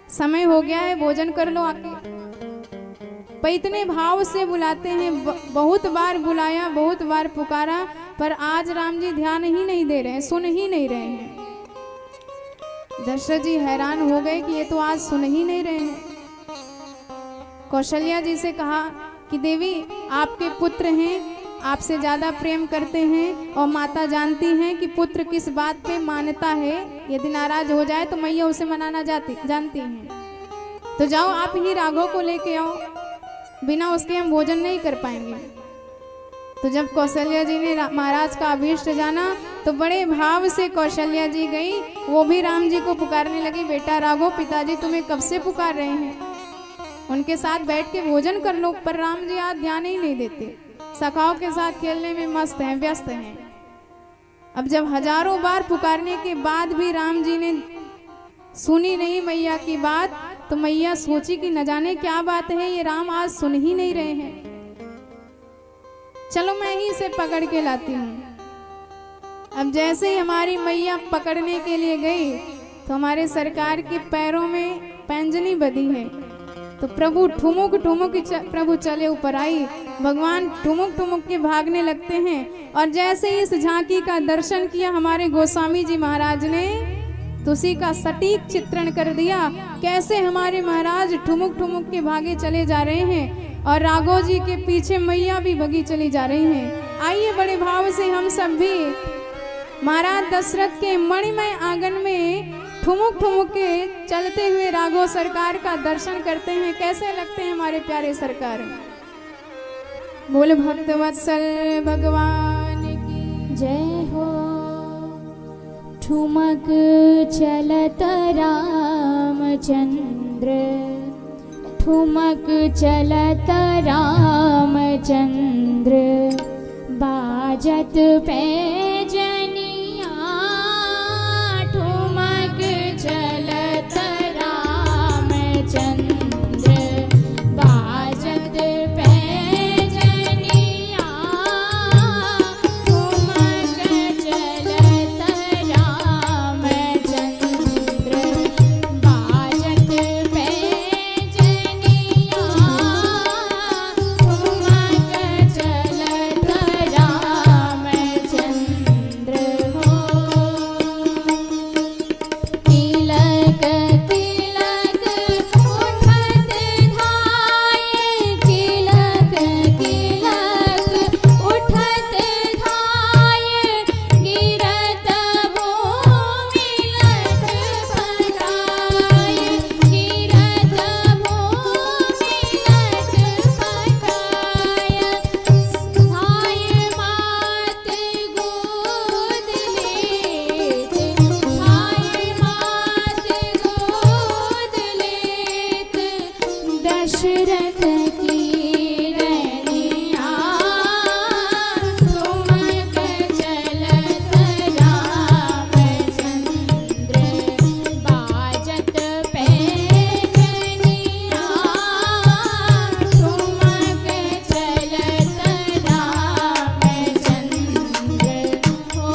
समय हो गया है, भोजन कर लो आके। पर इतने भाव से बुलाते हैं, बहुत बार बुलाया, बहुत बार पुकारा, पर आज राम जी ध्यान ही नहीं दे रहे हैं, सुन ही नहीं रहे हैं। दशरथ जी हैरान हो गए कि ये तो आज सुन ही नहीं रहे हैं। कौशल्या जी से कहा कि देवी आपके पुत्र हैं, आपसे ज्यादा प्रेम करते हैं, और माता जानती हैं कि पुत्र किस बात पे मानता है। यदि नाराज हो जाए तो मैया उसे मनाना जानती हैं। तो जाओ आप ही राघव को लेके आओ, बिना उसके हम भोजन नहीं कर पाएंगे। तो जब कौशल्या जी ने महाराज का अभीष्ट जाना तो बड़े भाव से कौशल्या जी गई, वो भी राम जी को पुकारने लगी, बेटा राघव पिताजी तुम्हें कब से पुकार रहे हैं, उनके साथ बैठ के भोजन कर लो। पर राम जी आज ध्यान ही नहीं देते, सखाओं के साथ खेलने में मस्त हैं, व्यस्त हैं। अब जब हजारों बार पुकारने के बाद भी राम जी ने सुनी नहीं मैया की बात, तो मैया सोची कि न जाने क्या बात है, ये राम आज सुन ही नहीं रहे हैं। चलो मैं ही इसे पकड़ के लाती हूँ। अब जैसे ही हमारी मैया पकड़ने के लिए गई तो हमारे सरकार के पैरों में पैंजनी बधी है। तो प्रभु ठुमुक ठुमुक प्रभु चले ऊपर आई, भगवान ठुमुक ठुमुक के भागने लगते हैं। और जैसे ही इस झांकी का दर्शन किया हमारे गोस्वामी जी महाराज ने, तो उसी का सटीक चित्रण कर दिया, कैसे हमारे महाराज ठुमुक ठुमुक के भागे चले जा रहे हैं और राघव जी के पीछे मैया भी भगी चली जा रही हैं। आइए बड़े भाव से हम सब भी महाराज दशरथ के मणिमय आंगन में ठुमुक ठुमुक के चलते हुए राघव सरकार का दर्शन करते हैं। कैसे लगते हैं हमारे प्यारे सरकार। बोल भक्तवत्सल भगवान की जय हो। ठुमक चलत रामचंद्र, ठुमक चलत रामचंद्र, बाजत पैजनिया, ठुमक चलत रामचंद्र, बाजत पैजनिया, ठुमक चलत रामचंद्र, बाजत पैजनिया, ठुमक चलत रामचंद्र हो। तिलक तिलक उठत धाये, तिलक तिलक उठत धाये, गिरत भूमि लट पटाये, गिरत भूमि लट पटाये, धाय मात गोद लेत, धाय मात गोद लेत, दशरथ की रनिया, ठुमक चलत रामचंद्र, बाजत पैजनिया, ठुमक चलत रामचंद्र हो।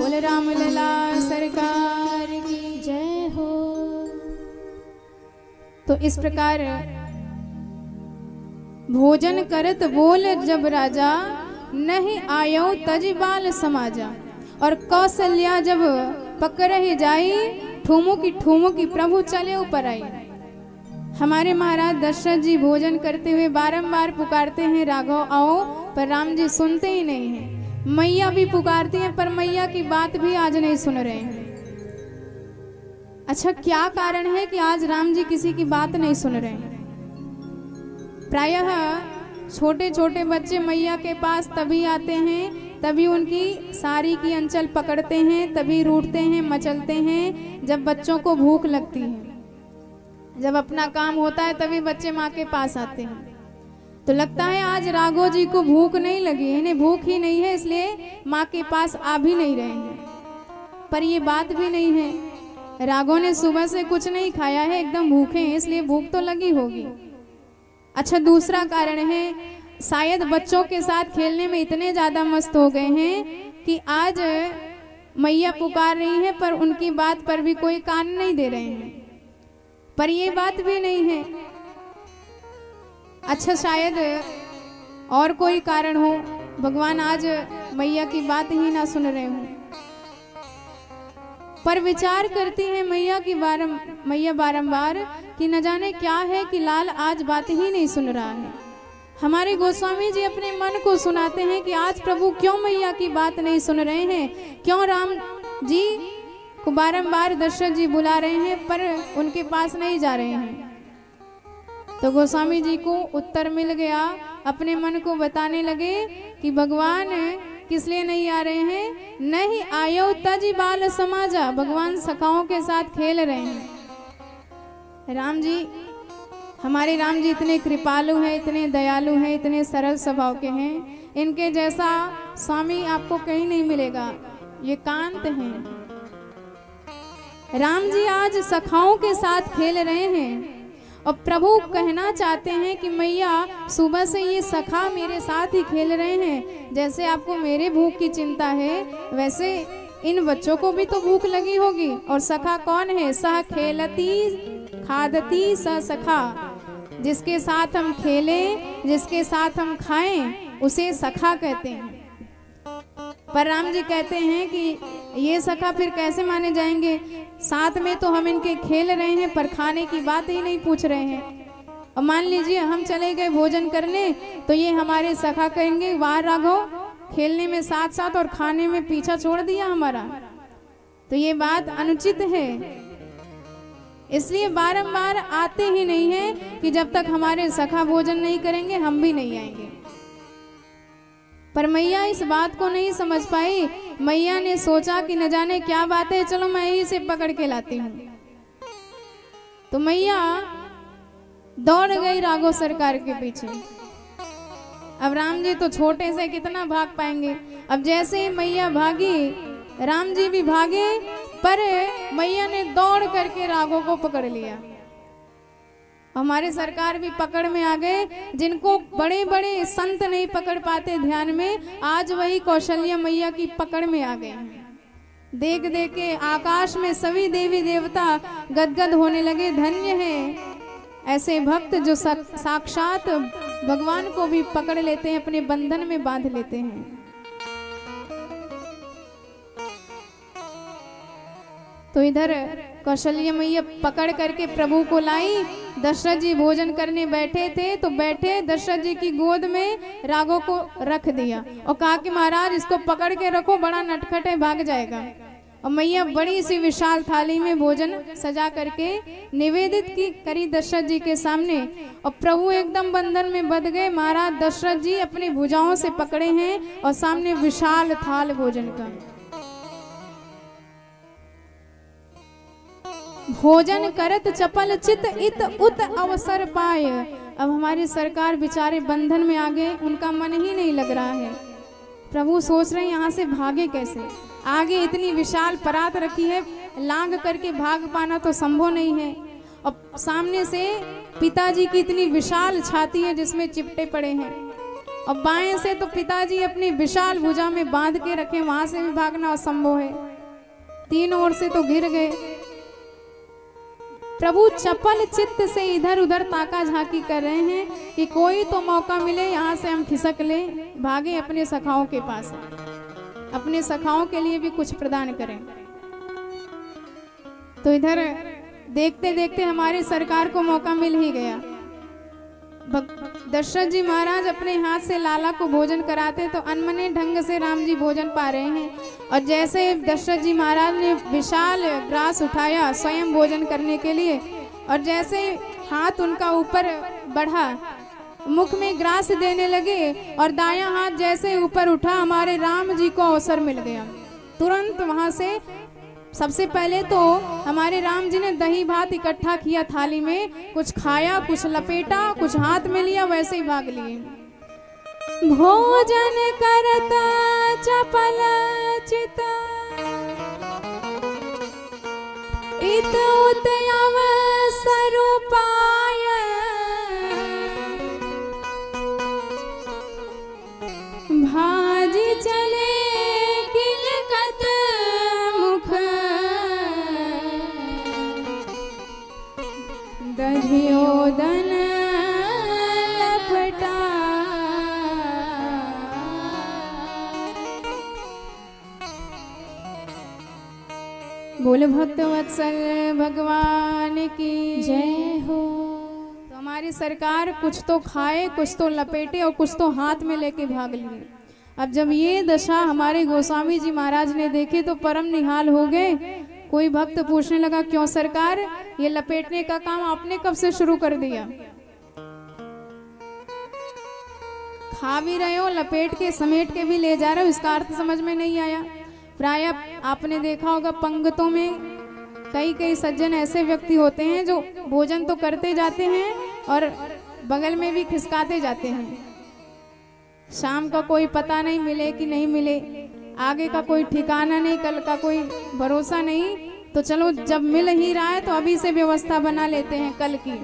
बोल राम लला सरकार की जय हो। तो इस प्रकार भोजन करत बोल जब राजा, नहीं आयो तज बाल समाजा। और कौशल्या जब पकड़ जाई, ठुमो की प्रभु चले ऊपर आई। हमारे महाराज दशरथ जी भोजन करते हुए बारंबार पुकारते हैं राघव आओ, पर राम जी सुनते ही नहीं हैं। मैया भी पुकारती हैं पर मैया की बात भी आज नहीं सुन रहे हैं। अच्छा, क्या कारण है कि आज राम जी किसी की बात नहीं सुन रहे हैं? प्रायः छोटे छोटे बच्चे मैया के पास तभी आते हैं, तभी उनकी साड़ी की अंचल पकड़ते हैं, तभी रूठते हैं, मचलते हैं जब बच्चों को भूख लगती है। जब अपना काम होता है तभी बच्चे माँ के पास आते हैं। तो लगता है आज राघव जी को भूख नहीं लगी, इन्हें भूख ही नहीं है, इसलिए माँ के पास आ भी नहीं रहे हैं। पर ये बात भी नहीं है, राघव ने सुबह से कुछ नहीं खाया है, एकदम भूखे हैं, इसलिए भूख तो लगी होगी। अच्छा, दूसरा कारण है, शायद बच्चों के साथ खेलने में इतने ज्यादा मस्त हो गए हैं कि आज मैया पुकार रही है पर उनकी बात पर भी कोई कान नहीं दे रहे हैं। पर ये बात भी नहीं है। अच्छा, शायद और कोई कारण हो, भगवान आज मैया की बात ही ना सुन रहे हो। पर विचार करती है मैया बारंबार कि न जाने क्या है कि लाल आज बात ही नहीं सुन रहा है। हमारे गोस्वामी जी अपने मन को सुनाते हैं कि आज प्रभु क्यों मैया की बात नहीं सुन रहे हैं, क्यों राम जी को बारंबार दशरथ जी बुला रहे हैं पर उनके पास नहीं जा रहे हैं। तो गोस्वामी जी को उत्तर मिल गया, अपने मन को बताने लगे कि भगवान किस लिए नहीं आ रहे हैं, नहीं आयो तज बाल समाजा, भगवान सखाओं के साथ खेल रहे हैं। राम जी, हमारे राम जी इतने कृपालु हैं, इतने दयालु हैं, इतने सरल स्वभाव के हैं, इनके जैसा स्वामी आपको कहीं नहीं मिलेगा, ये कांत हैं। राम जी आज सखाओं के साथ खेल रहे हैं और प्रभु कहना चाहते हैं कि मैया सुबह से ये सखा मेरे साथ ही खेल रहे हैं, जैसे आपको मेरे भूख की चिंता है वैसे इन बच्चों को भी तो भूख लगी होगी। और सखा कौन है? सह खेलती खादती स सखा, जिसके साथ हम खेलें, जिसके साथ हम खाएं, उसे सखा कहते हैं। पर राम जी कहते हैं कि ये सखा फिर कैसे माने जाएंगे, साथ में तो हम इनके खेल रहे हैं पर खाने की बात ही नहीं पूछ रहे हैं। और मान लीजिए हम चले गए भोजन करने तो ये हमारे सखा कहेंगे वाह राघव, खेलने में साथ साथ और खाने में पीछा छोड़ दिया हमारा, तो ये बात अनुचित है। इसलिए बारंबार आते ही नहीं है कि जब तक हमारे सखा भोजन नहीं करेंगे हम भी नहीं आएंगे। पर मैया इस बात को नहीं समझ पाई। मैया ने सोचा कि न जाने क्या बात है, चलो मैं ही से पकड़ के लाती हूँ। तो मैया दौड़ गई राघव सरकार के पीछे। अब राम जी तो छोटे से कितना भाग पाएंगे। अब जैसे ही मैया भागी, राम जी भी भागे, पर मैया ने दौड़ करके राघव को पकड़ लिया। हमारे सरकार भी पकड़ में आ गए। जिनको बड़े बड़े संत नहीं पकड़ पाते ध्यान में, आज वही कौशल्या मैया की पकड़ में आ गए। देख देख के आकाश में सभी देवी देवता गदगद होने लगे। धन्य है ऐसे भक्त जो साक्षात भगवान को भी पकड़ लेते हैं, अपने बंधन में बांध लेते हैं। तो इधर कौशल्या मैया पकड़ करके प्रभु को लाई। दशरथ जी भोजन करने बैठे थे, तो बैठे दशरथ जी की गोद में राघव को रख दिया और कहा कि महाराज इसको पकड़ के रखो, बड़ा नटखट है, भाग जाएगा। और मैया बड़ी सी विशाल थाली में भोजन सजा करके निवेदित की करी दशरथ जी के सामने, और प्रभु एकदम बंधन में बंध गए। महाराज दशरथ जी अपनी भुजाओं से पकड़े हैं और सामने विशाल थाल भोजन का। भोजन करत चपल चित इत उत अवसर पाए। अब हमारी सरकार बेचारे बंधन में आ गए, उनका मन ही नहीं लग रहा है। प्रभु सोच रहे हैं यहाँ से भागे कैसे, आगे इतनी विशाल परात रखी है, लांग करके भाग पाना तो संभव नहीं है। और सामने से पिताजी की इतनी विशाल छाती है जिसमें चिपटे पड़े हैं। और बाएं से तो पिताजी अपनी विशाल भुजा में बांध के रखे, वहां से भी भागना असंभव है। तीनों ओर से तो गिर गए। प्रभु चपल चित्त से इधर उधर ताका झांकी कर रहे हैं कि कोई तो मौका मिले, यहाँ से हम खिसक ले, भागे अपने सखाओं के पास, अपने सखाओं के लिए भी कुछ प्रदान करें। तो इधर देखते देखते हमारे सरकार को मौका मिल ही गया। दशरथ जी महाराज अपने हाथ से लाला को भोजन कराते तो अनमने ढंग से राम जी भोजन पा रहे हैं। और जैसे दशरथ जी महाराज ने विशाल ग्रास उठाया स्वयं भोजन करने के लिए, और जैसे हाथ उनका ऊपर बढ़ा, मुख में ग्रास देने लगे, और दायां हाथ जैसे ऊपर उठा, हमारे राम जी को अवसर मिल गया। तुरंत वहां से सबसे पहले तो हमारे राम जी ने दही भात इकट्ठा किया थाली में, कुछ खाया, कुछ लपेटा, कुछ हाथ में लिया, वैसे ही भाग लिए। भोजन करता चपल चित इत उत अवसर पाय, भाजी चले किलकत मुख, दधियोदन लपटा। बोले भक्त वत्सल भगवान की जय हो। तो हमारी सरकार कुछ तो खाए, कुछ तो लपेटे और कुछ तो हाथ में लेके भाग लिए। अब जब ये दशा हमारे गोस्वामी जी महाराज ने देखी तो परम निहाल हो गए। कोई भक्त पूछने लगा, क्यों सरकार, ये लपेटने का काम आपने कब से शुरू कर दिया? खा भी रहे हो, लपेट के समेट के भी ले जा रहे हो, इसका अर्थ समझ में नहीं आया। प्राय आपने देखा होगा पंगतों में कई सज्जन ऐसे व्यक्ति होते हैं जो भोजन तो करते जाते हैं और बगल में भी खिसकाते जाते हैं। शाम का कोई पता नहीं, मिले कि नहीं मिले, आगे का कोई ठिकाना नहीं, कल का कोई भरोसा नहीं, तो चलो जब मिल ही रहा है तो अभी से व्यवस्था बना लेते हैं कल की।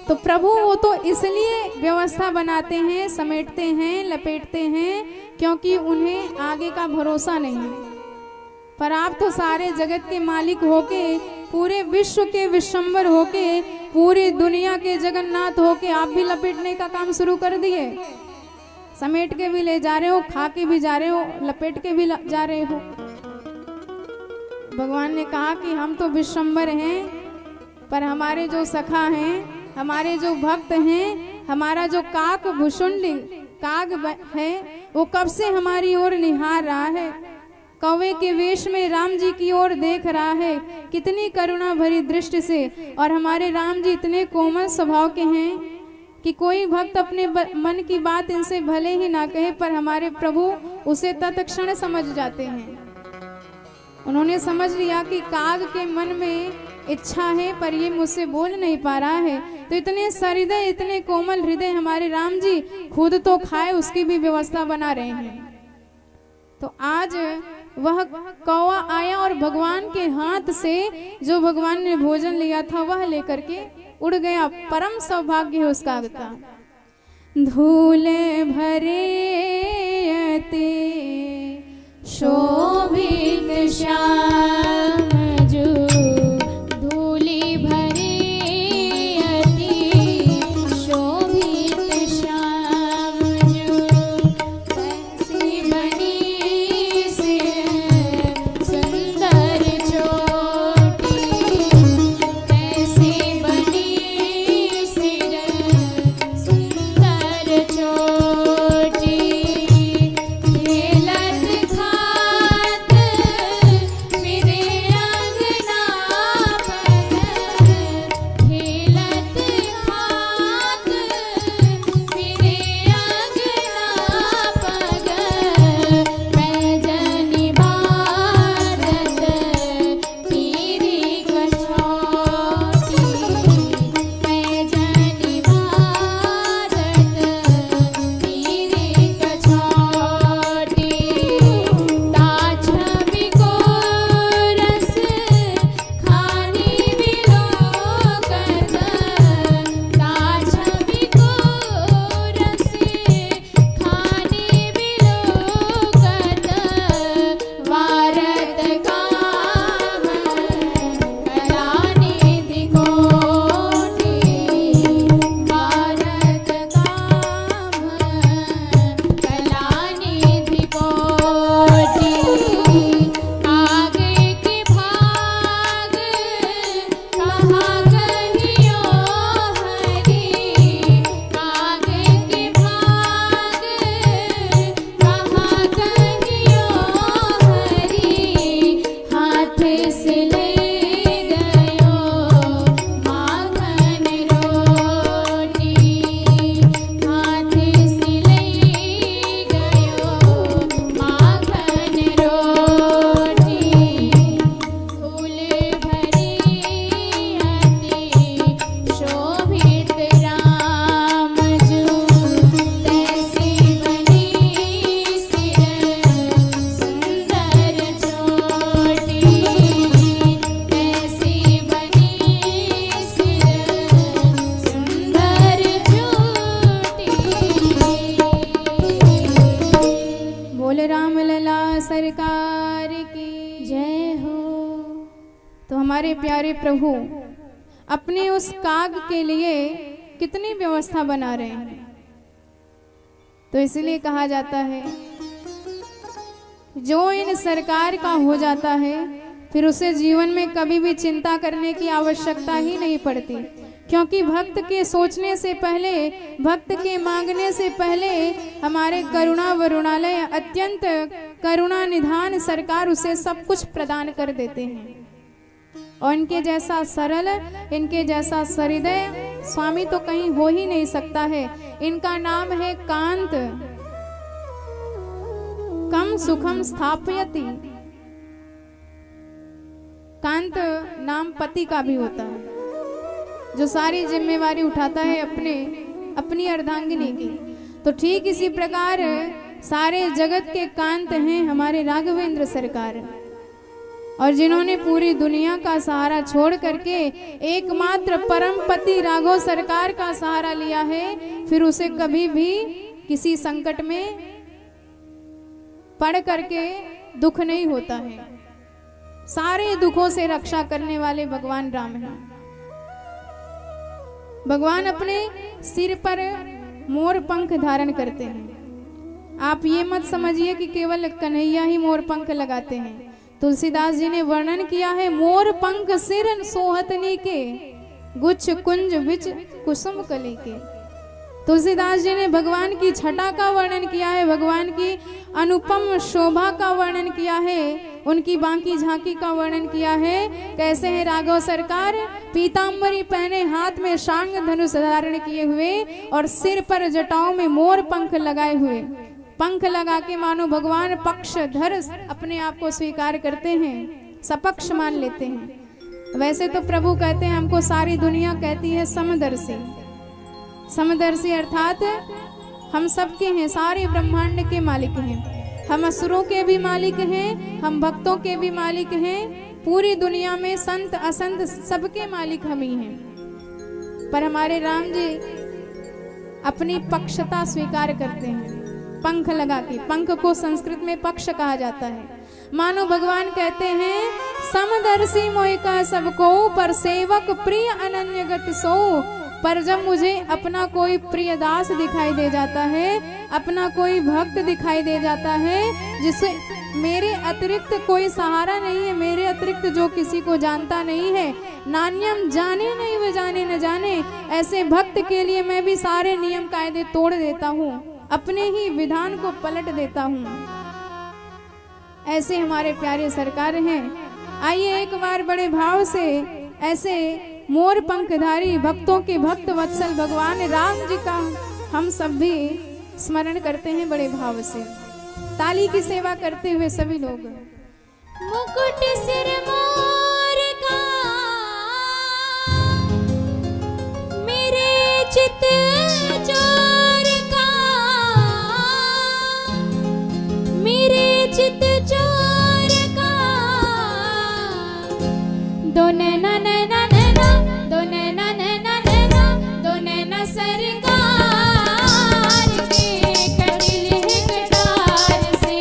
तो प्रभु वो तो इसलिए व्यवस्था बनाते हैं, समेटते हैं, लपेटते हैं, क्योंकि उन्हें आगे का भरोसा नहीं है। पर आप तो सारे जगत के मालिक होके, पूरे विश्व के विश्वंभर होके, पूरी दुनिया के जगन्नाथ होके आप भी लपेटने का काम शुरू कर दिए। समेट के भी ले जा रहे हो, खा के भी जा रहे हो, लपेट के भी जा रहे हो। भगवान ने कहा कि हम तो विश्वंभर हैं, पर हमारे जो सखा हैं, हमारे जो भक्त हैं, हमारा जो काक भुषुंडी काग है, वो कब से हमारी ओर निहार रहा है, कौवे के वेश में राम जी की ओर देख रहा है, कितनी करुणा भरी दृष्टि से। और हमारे राम जी इतने कोमल स्वभाव के हैं कि कोई भक्त अपने मन की बात इनसे भले ही ना कहे, पर हमारे प्रभु उसे तत्क्षण समझ जाते हैं। उन्होंने समझ लिया कि काग के मन में इच्छा है, पर ये मुझसे बोल नहीं पा रहा है, तो इतने सहृदय, इतने कोमल हृदय हमारे राम जी खुद तो खाए, उसकी भी व्यवस्था बना रहे हैं। तो आज वह कौवा आया और भगवान के हाथ से जो भगवान ने भोजन लिया था वह लेकर के उड़ गया। परम सौभाग्य है उस काग का। धूल भरे अति शोभित श्याम जो, धूली भरे अति शोभित श्याम जो, कैसी बनी से सुंदर चोटी, कैसी बनी सिर सुंदर चोटी, खेलत खात सरकार की जय हो। तो हमारे प्यारे प्रभु अपने उस काग के लिए कितनी व्यवस्था बना रहे हैं। तो इसलिए कहा जाता है जो इन सरकार का हो जाता है फिर उसे जीवन में कभी भी चिंता करने की आवश्यकता ही नहीं पड़ती, क्योंकि भक्त के सोचने से पहले, भक्त के मांगने से पहले हमारे करुणा वरुणालय अत्यंत करुणा निधान सरकार उसे सब कुछ प्रदान कर देते हैं। और इनके जैसा सरल, इनके जैसा सहृदय स्वामी तो कहीं हो ही नहीं सकता है। इनका नाम है कांत। कम सुखम स्थापयति। कांत नाम पति का भी होता है, जो सारी जिम्मेवारी उठाता है अपनी अर्धांगिनी की। तो ठीक इसी प्रकार सारे जगत के कांत हैं हमारे राघवेंद्र सरकार, और जिन्होंने पूरी दुनिया का सहारा छोड़ करके एकमात्र परम पति राघव सरकार का सहारा लिया है, फिर उसे कभी भी किसी संकट में पड़ करके दुख नहीं होता है। सारे दुखों से रक्षा करने वाले भगवान राम हैं। भगवान अपने सिर पर मोर पंख धारण करते हैं। आप ये मत समझिए कि केवल कन्हैया ही मोर पंख लगाते हैं। तुलसीदास जी ने वर्णन किया है, मोर पंख सिर सोहतनी के, गुच्छ कुंज बिच कुसुम कली के। तुलसीदास जी ने भगवान की छटा का वर्णन किया है, भगवान की अनुपम शोभा का वर्णन किया है, उनकी बांकी झांकी का वर्णन किया है। कैसे है राघव सरकार, पीतांबरी पहने, हाथ में शांग धनुष धारण किए हुए और सिर पर जटाओं में मोर पंख लगाए हुए, पंख लगा के मानो भगवान पक्षधर अपने आप को स्वीकार करते हैं, सपक्ष मान लेते हैं। वैसे तो प्रभु कहते हैं, हमको सारी दुनिया कहती है समदर्शी। समदर्शी अर्थात हम सबके हैं, सारे ब्रह्मांड के मालिक हैं। हम असुरों के भी मालिक हैं, हम भक्तों के भी मालिक हैं। पूरी दुनिया में संत असंत सबके मालिक हम ही हैं। पर हमारे राम जी अपनी पक्षता स्वीकार करते हैं, पंख लगा के। पंख को संस्कृत में पक्ष कहा जाता है। मानो भगवान कहते हैं, समदर्शी मोहि का सबको, पर सेवक प्रिय अनन्य गति सो। पर जब मुझे अपना कोई प्रिय दास दिखाई दे जाता है, अपना कोई भक्त दिखाई दे जाता है, जिसे मेरे अतिरिक्त कोई सहारा नहीं है, मेरे अतिरिक्त जो किसी को जानता नहीं है, नान्यम जाने नहीं वे जाने न जाने, ऐसे भक्त के लिए मैं भी सारे नियम कायदे तोड़ देता हूँ, अपने ही विधान को पलट देता हूँ। ऐसे हमारे प्यारे सरकार हैं। आइए एक बार बड़े भाव से ऐसे मोर पंखधारी भक्तों के भक्त वत्सल भगवान राम जी का हम सब भी स्मरण करते हैं बड़े भाव से। ताली की सेवा करते हुए सभी लोग। मुकुट सिर मोर का मेरे चित चोर का, मेरे चित चोर का, दो नैना नैना नैना, दो नैना नैना नैना, दो नैना सरकार के कटिल कटार से,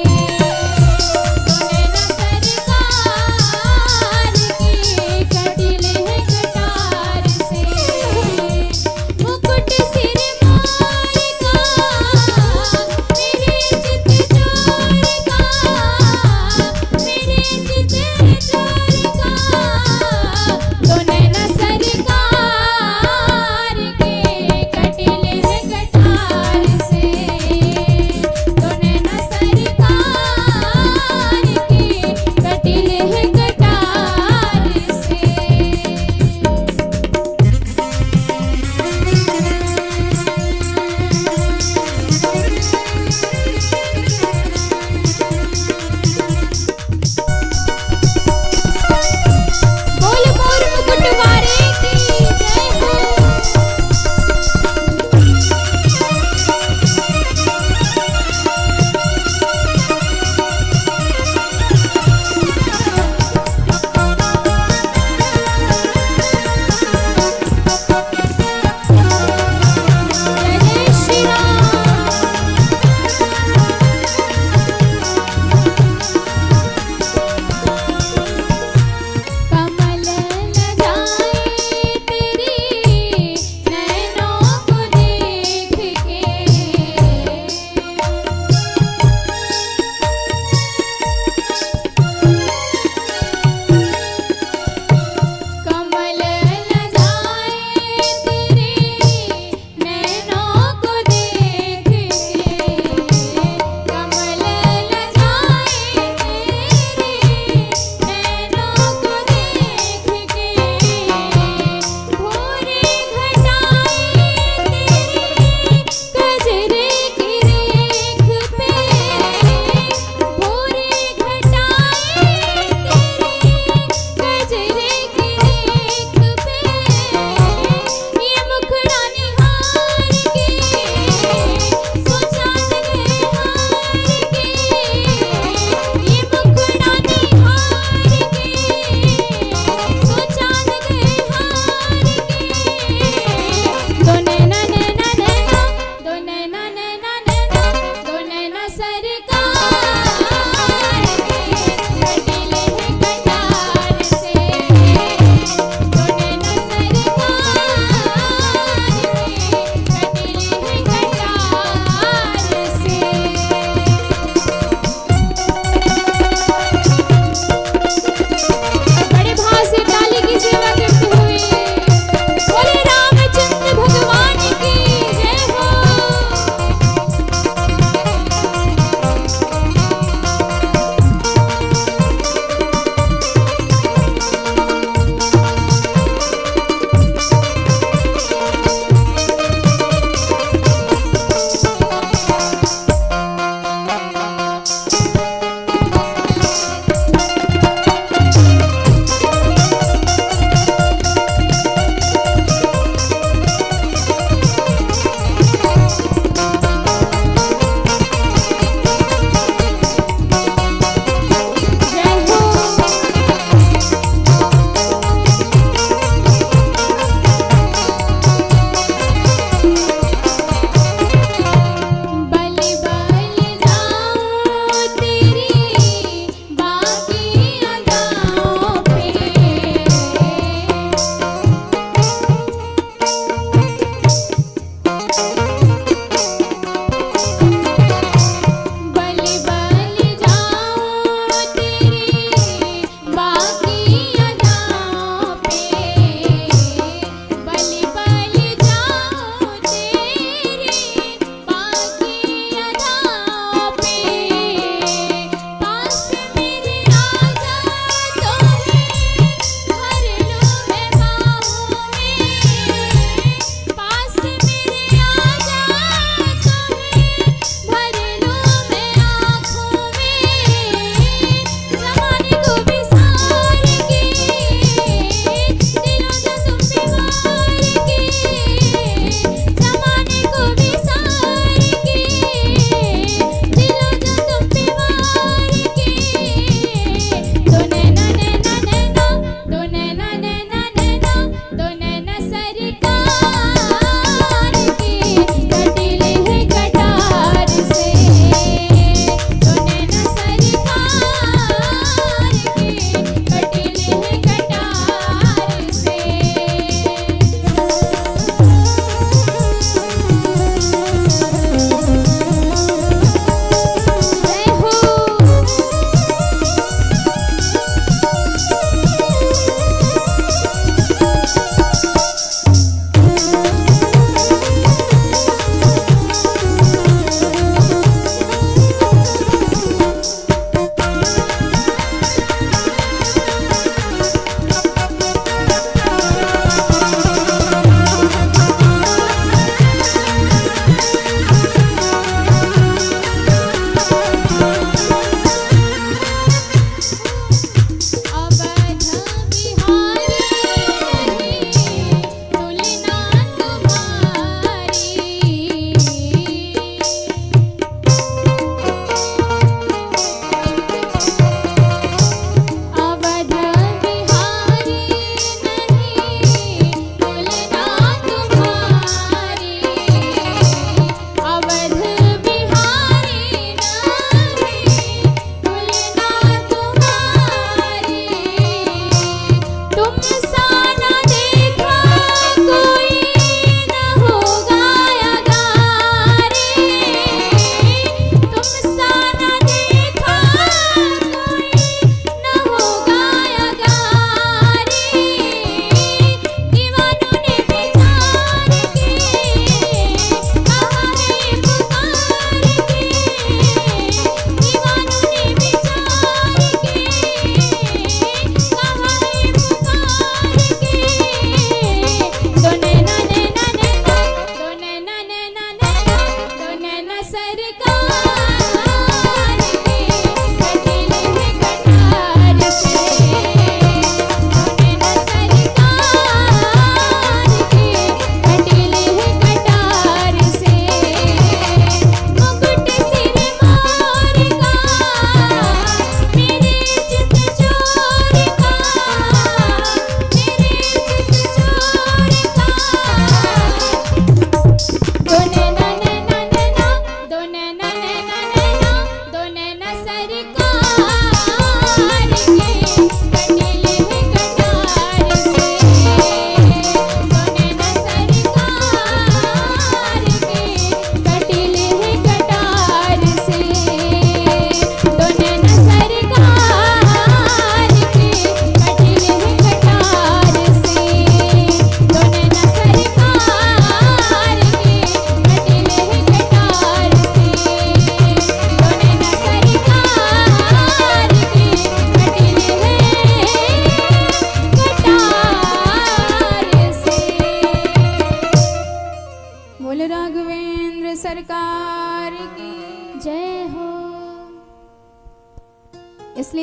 दो नैना सरकार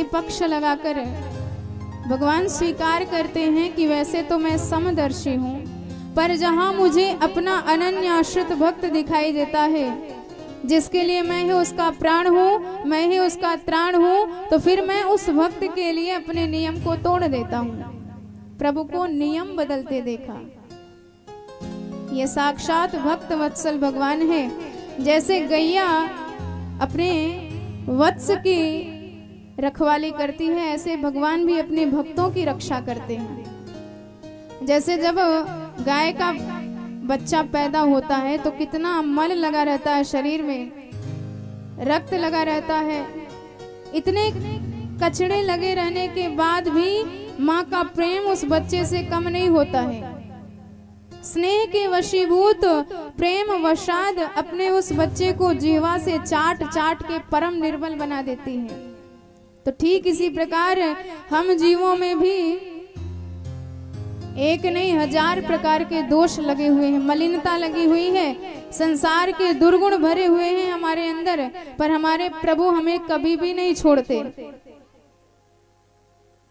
पक्ष लगाकर भगवान स्वीकार करते हैं कि वैसे तो मैं समदर्शी हूँ, पर जहाँ मुझे अपना अनन्य आश्रित भक्त दिखाई देता है, जिसके लिए मैं ही उसका प्राण हूँ, मैं ही उसका त्राण हूँ, तो फिर मैं उस भक्त के लिए अपने नियम को तोड़ देता हूँ। प्रभु को नियम बदलते देखा। ये साक्षात भक्त वत्सल भगवान है। जैसे गैया अपने वत्स की रखवाली करती है, ऐसे भगवान भी अपने भक्तों की रक्षा करते हैं। जैसे जब गाय का बच्चा पैदा होता है तो कितना मल लगा रहता है, शरीर में रक्त लगा रहता है, इतने कचड़े लगे रहने के बाद भी माँ का प्रेम उस बच्चे से कम नहीं होता है। स्नेह के वशीभूत प्रेम वशाद अपने उस बच्चे को जीवा से चाट चाट के परम निर्मल बना देती है। तो ठीक इसी प्रकार हम जीवों में भी एक नहीं 1000 प्रकार के दोष लगे हुए हैं, मलिनता लगी हुई है, संसार के दुर्गुण भरे हुए हैं हमारे अंदर, पर हमारे प्रभु हमें कभी भी नहीं छोड़ते,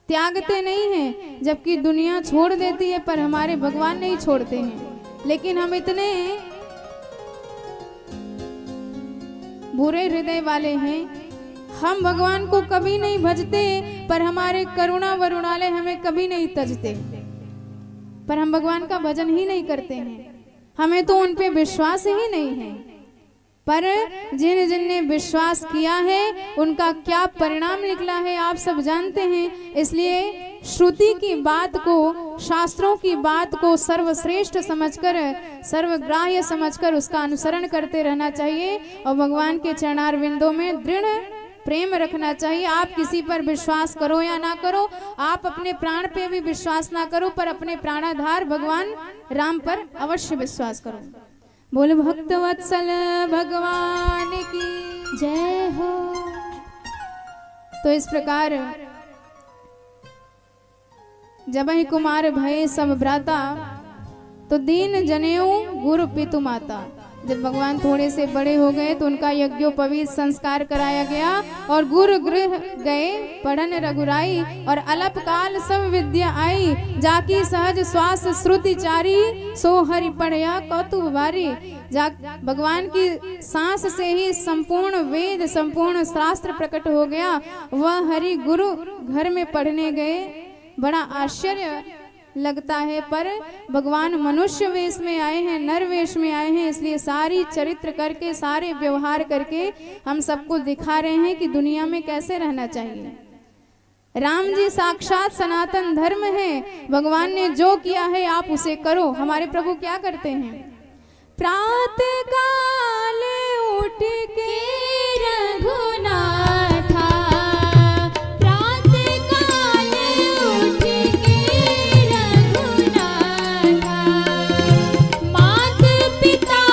त्यागते नहीं हैं। जबकि दुनिया छोड़ देती है पर हमारे भगवान नहीं छोड़ते हैं। लेकिन हम इतने बुरे हृदय वाले हैं, हम भगवान को कभी नहीं भजते, पर हमारे करुणा वरुणालय हमें कभी नहीं तजते, पर हम भगवान का भजन ही नहीं करते हैं। हमें तो उन पे विश्वास ही नहीं है। पर जिन जिन ने विश्वास किया है उनका क्या परिणाम निकला है आप सब जानते हैं। इसलिए श्रुति की बात को, शास्त्रों की बात को सर्वश्रेष्ठ समझकर, सर्वग्राह्य समझकर उसका अनुसरण करते रहना चाहिए और भगवान के चरणार विंदों में दृढ़ प्रेम रखना चाहिए। आप किसी पर विश्वास करो या ना करो, आप अपने प्राण पे भी विश्वास ना करो, पर अपने प्राणाधार भगवान राम पर अवश्य विश्वास करो। बोल भक्त वत्सल भगवान की जय हो। तो इस प्रकार जब ही कुमार भय सब भ्राता, तो दीन जनेऊ गुरु पितु माता। जब भगवान थोड़े से बड़े हो गए तो उनका यज्ञोपवीत संस्कार कराया गया और गुरु गृह गए पढ़न रघुराई, और अलप काल सब विद्या आई, जाकी सहज श्वास श्रुति चारी, सो हरि पढ़या कौतुक भारी। भगवान की सांस से ही संपूर्ण वेद, संपूर्ण शास्त्र प्रकट हो गया। वह हरि गुरु घर में पढ़ने गए, बड़ा आश्चर्य लगता है, पर भगवान मनुष्य वेश में आए हैं, नर वेश में आए हैं, इसलिए सारी चरित्र करके, सारे व्यवहार करके हम सबको दिखा रहे हैं कि दुनिया में कैसे रहना चाहिए। राम जी साक्षात सनातन धर्म है। भगवान ने जो किया है आप उसे करो। हमारे प्रभु क्या करते हैं? प्रातः काल उठ के रघुनाथा, प्रातः काल उठ के रघुनाथा, मात पिता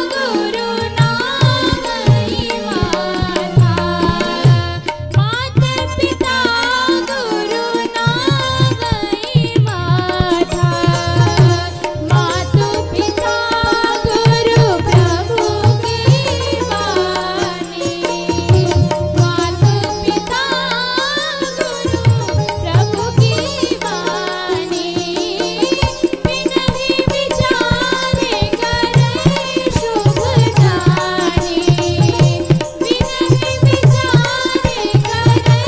गुरु नामई माता, मात पिता गुरु नामई माता, मातु पिता गुरु प्रभु की वाणी, मातु पिता गुरु प्रभु की वाणी, बिनहि विचारे करे शुभ जानी, बिनहि विचारे करे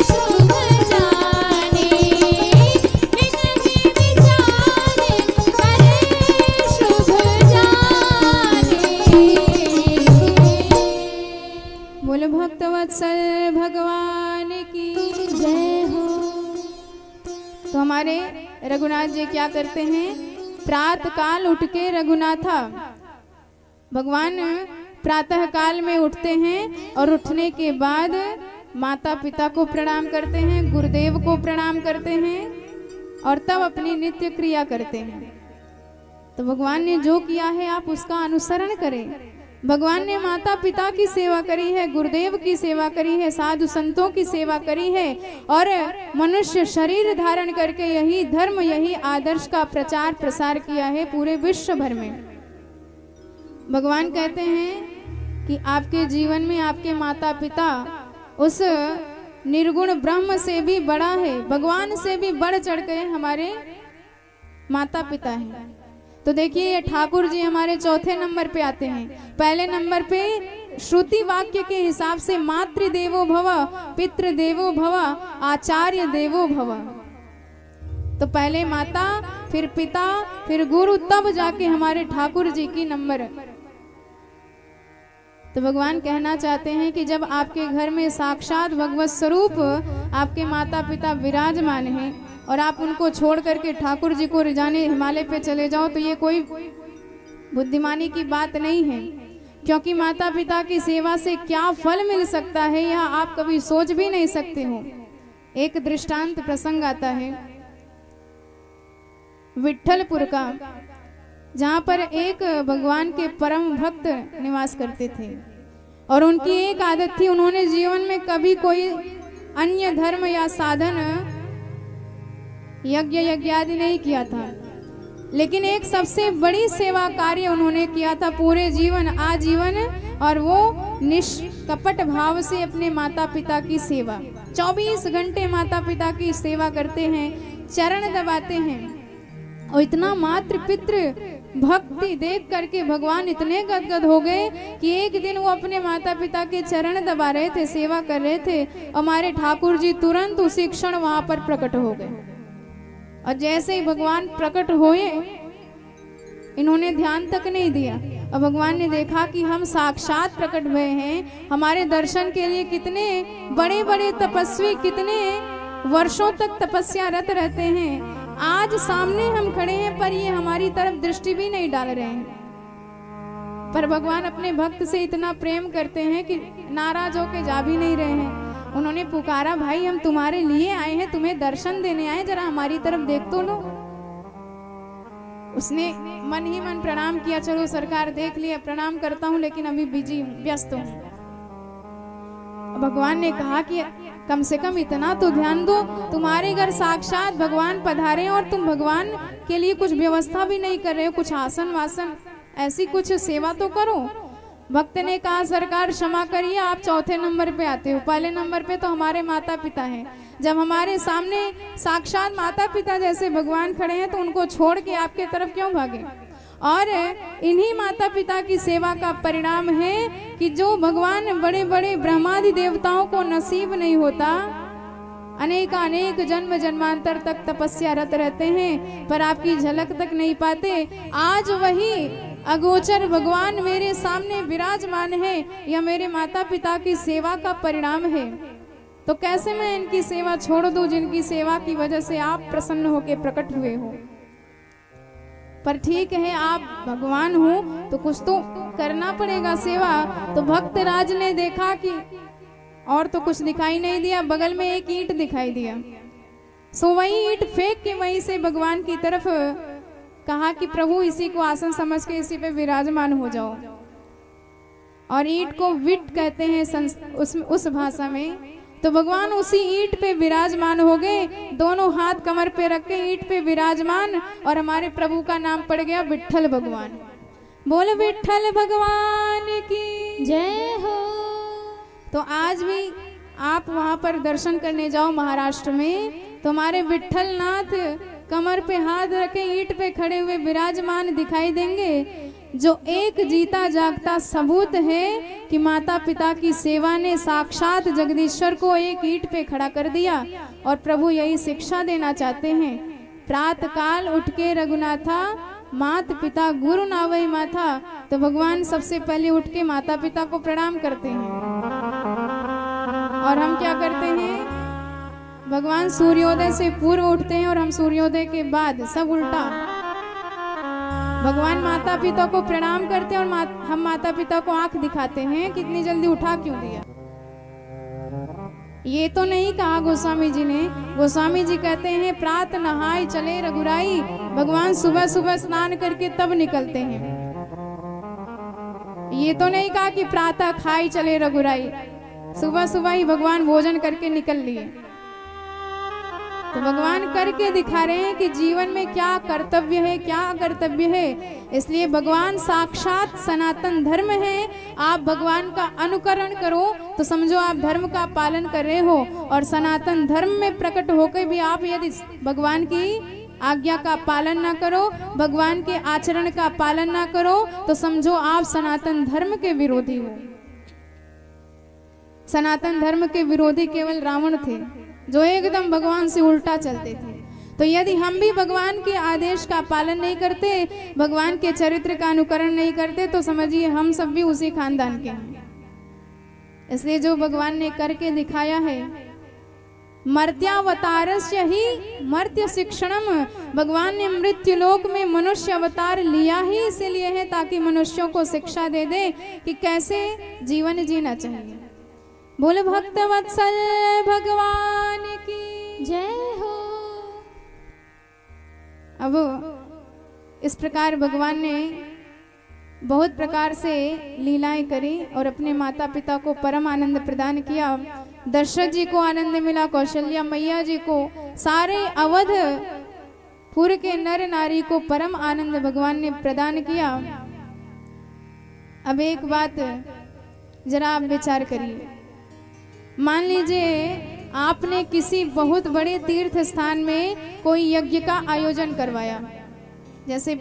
शुभ जानी, बिनहि विचारे करे शुभ जानी। बोल भक्त वत्सल भगवान की जय हो। तो हमारे रघुनाथ जी क्या करते हैं? प्रातः काल उठ के रघुनाथा, भगवान प्रातः काल में उठते हैं और उठने के बाद माता पिता को प्रणाम करते हैं, गुरुदेव को प्रणाम करते हैं और तब अपनी नित्य क्रिया करते हैं। तो भगवान ने जो किया है आप उसका अनुसरण करें। भगवान ने माता पिता की सेवा करी है, गुरुदेव की सेवा करी है, साधु संतों की सेवा करी है, और मनुष्य शरीर धारण करके यही धर्म, यही आदर्श का प्रचार प्रसार किया है पूरे विश्व भर में। भगवान कहते हैं कि आपके जीवन में आपके माता पिता उस निर्गुण ब्रह्म से भी बड़ा है, भगवान से भी बढ़ चढ़ के हमारे माता पिता हैं। तो देखिए ये ठाकुर जी हमारे चौथे नंबर पे आते हैं। पहले नंबर पे श्रुति वाक्य के हिसाब से मातृ देवो भव, पितृ देवो भव, आचार्य देवो भव। तो पहले माता, फिर पिता, फिर गुरु, तब जाके हमारे ठाकुर जी की नंबर। तो भगवान कहना चाहते हैं कि जब आपके घर में साक्षात भगवत स्वरूप आपके माता पिता विराजमान हैं और आप उनको छोड़ करके ठाकुर जी को रिझाने हिमालय पे चले जाओ, तो ये कोई बुद्धिमानी की बात नहीं है। क्योंकि माता पिता की सेवा से क्या फल मिल सकता है यह आप कभी सोच भी नहीं सकते हो। एक दृष्टांत प्रसंग आता है विट्ठलपुर का, जहाँ पर एक भगवान के परम भक्त निवास करते थे और उनकी एक आदत थी, उन्होंने जीवन में कभी कोई अन्य धर्म या साधन यज्ञ यज्ञादि नहीं किया था, लेकिन एक सबसे बड़ी सेवा कार्य उन्होंने किया था पूरे जीवन आजीवन, और वो निष्कपट भाव से अपने माता पिता की सेवा, 24 घंटे माता पिता की सेवा करते हैं, चरण दबाते हैं। और इतना मातृ पितृ भक्ति देख करके भगवान इतने गदगद हो गए कि एक दिन वो अपने माता पिता के चरण दबा रहे थे, सेवा कर रहे थे, हमारे ठाकुर जी तुरंत उसी क्षण वहां पर प्रकट हो गए। और जैसे ही भगवान प्रकट हुए, इन्होंने ध्यान तक नहीं दिया, और भगवान ने देखा कि हम साक्षात प्रकट हुए हैं, हमारे दर्शन के लिए कितने बड़े बड़े तपस्वी कितने वर्षों तक तपस्या रत रहते हैं, आज सामने हम खड़े हैं पर ये हमारी तरफ दृष्टि भी नहीं डाल रहे हैं। पर भगवान अपने भक्त से इतना प्रेम करते हैं कि नाराज होके जा भी नहीं रहे हैं। उन्होंने पुकारा, भाई हम तुम्हारे लिए आए हैं, तुम्हें दर्शन देने आए, जरा हमारी तरफ देख तो लो। उसने मन ही मन प्रणाम किया, चलो सरकार देख लिया, प्रणाम करता हूँ लेकिन अभी बिजी हूँ, व्यस्त हूँ। भगवान ने कहा कि कम से कम इतना तो ध्यान दो, तुम्हारे घर साक्षात भगवान पधारे और तुम भगवान के लिए कुछ व्यवस्था भी नहीं कर रहे हो, कुछ आसन वासन ऐसी कुछ सेवा तो करो। भक्त ने कहा, सरकार क्षमा करिए, आप चौथे नंबर पे आते हो, पहले नंबर पे तो हमारे माता पिता हैं। जब हमारे सामने साक्षात माता पिता जैसे भगवान खड़े हैं तो उनको छोड़ के आपके तरफ क्यों भागे। और इन्हीं माता पिता की सेवा का परिणाम है कि जो भगवान बड़े बड़े ब्रह्मादि देवताओं को नसीब नहीं होता, अनेक जन्म जन्मांतर तक तपस्या रत रहते हैं पर आपकी झलक तक नहीं पाते, आज वही अगोचर भगवान मेरे सामने विराजमान है, यह मेरे माता पिता की सेवा का परिणाम है। तो कैसे मैं इनकी सेवा छोड़ दूं जिनकी सेवा की वजह से आप प्रसन्न होकर प्रकट हुए हो। पर ठीक है, आप भगवान हो तो कुछ तो करना पड़ेगा सेवा। तो भक्त राज ने देखा कि और तो कुछ दिखाई नहीं दिया, बगल में एक ईंट दिखाई दिया, सो वही ईंट फेंक के वहीं से भगवान की तरफ कहा कि प्रभु इसी को आसन समझ के इसी पे विराजमान हो जाओ। और ईंट को विट कहते हैं उस भाषा में। तो भगवान उसी ईंट पे विराजमान हो गए, दोनों हाथ कमर पे रख के ईंट पे विराजमान, और हमारे प्रभु का नाम पड़ गया विट्ठल भगवान। बोल विट्ठल भगवान की जय हो। तो आज भी आप वहां पर दर्शन करने जाओ महाराष्ट्र में, तो हमारे विट्ठल नाथ कमर पे हाथ रखे ईंट पे खड़े हुए विराजमान दिखाई देंगे, जो एक जीता जागता सबूत है कि माता पिता की सेवा ने साक्षात जगदीश्वर को एक ईंट पे खड़ा कर दिया। और प्रभु यही शिक्षा देना चाहते हैं, प्रातः काल उठ के रघुनाथा, मात पिता गुरु नावई माथा। तो भगवान सबसे पहले उठ के माता पिता को प्रणाम करते हैं, और हम क्या करते हैं, भगवान सूर्योदय से पूर्व उठते हैं और हम सूर्योदय के बाद, सब उल्टा। भगवान माता पिता को प्रणाम करते हैं और हम माता पिता को आंख दिखाते हैं, कितनी जल्दी उठा क्यों दिया। ये तो नहीं कहा गोस्वामी जी ने, गोस्वामी जी कहते हैं प्रातः नहाय चले रघुराई, भगवान सुबह सुबह स्नान करके तब निकलते हैं। ये तो नहीं कहा कि प्रातः खाई चले रघुराई, सुबह सुबह ही भगवान भोजन करके निकल लिए। तो भगवान करके दिखा रहे हैं कि जीवन में क्या कर्तव्य है, क्या अकर्तव्य है। इसलिए भगवान साक्षात सनातन धर्म है, आप भगवान का अनुकरण करो तो समझो आप धर्म का पालन कर रहे हो, और सनातन धर्म में प्रकट होकर भी आप यदि भगवान की आज्ञा का पालन ना करो, भगवान के आचरण का पालन ना करो, तो समझो आप सनातन धर्म के विरोधी हो। सनातन धर्म के विरोधी केवल रावण थे, जो एकदम भगवान से उल्टा चलते थे। तो यदि हम भी भगवान के आदेश का पालन नहीं करते, भगवान के चरित्र का अनुकरण नहीं करते, तो समझिए हम सब भी उसी खानदान के हैं। इसलिए जो भगवान ने करके दिखाया है, मर्त्यावतारस्य ही मर्त्य शिक्षणम, भगवान ने मृत्यु लोक में मनुष्य अवतार लिया ही इसीलिए है ताकि मनुष्यों को शिक्षा दे दे कि कैसे जीवन जीना चाहिए। बोले भक्त वत्सल भगवान की जय हो। अब इस प्रकार भगवान ने बहुत प्रकार से लीलाएं करी और अपने माता पिता को परम आनंद प्रदान किया। दशरथ जी को आनंद मिला, कौशल्या मैया जी को, सारे अवध पुर के नर नारी को परम आनंद भगवान ने प्रदान किया। अब एक बात जरा आप विचार करिए, मान लीजिए आपने किसी बहुत बड़े तीर्थ स्थान में कोई यज्ञ का आयोजन करवाया, जैसे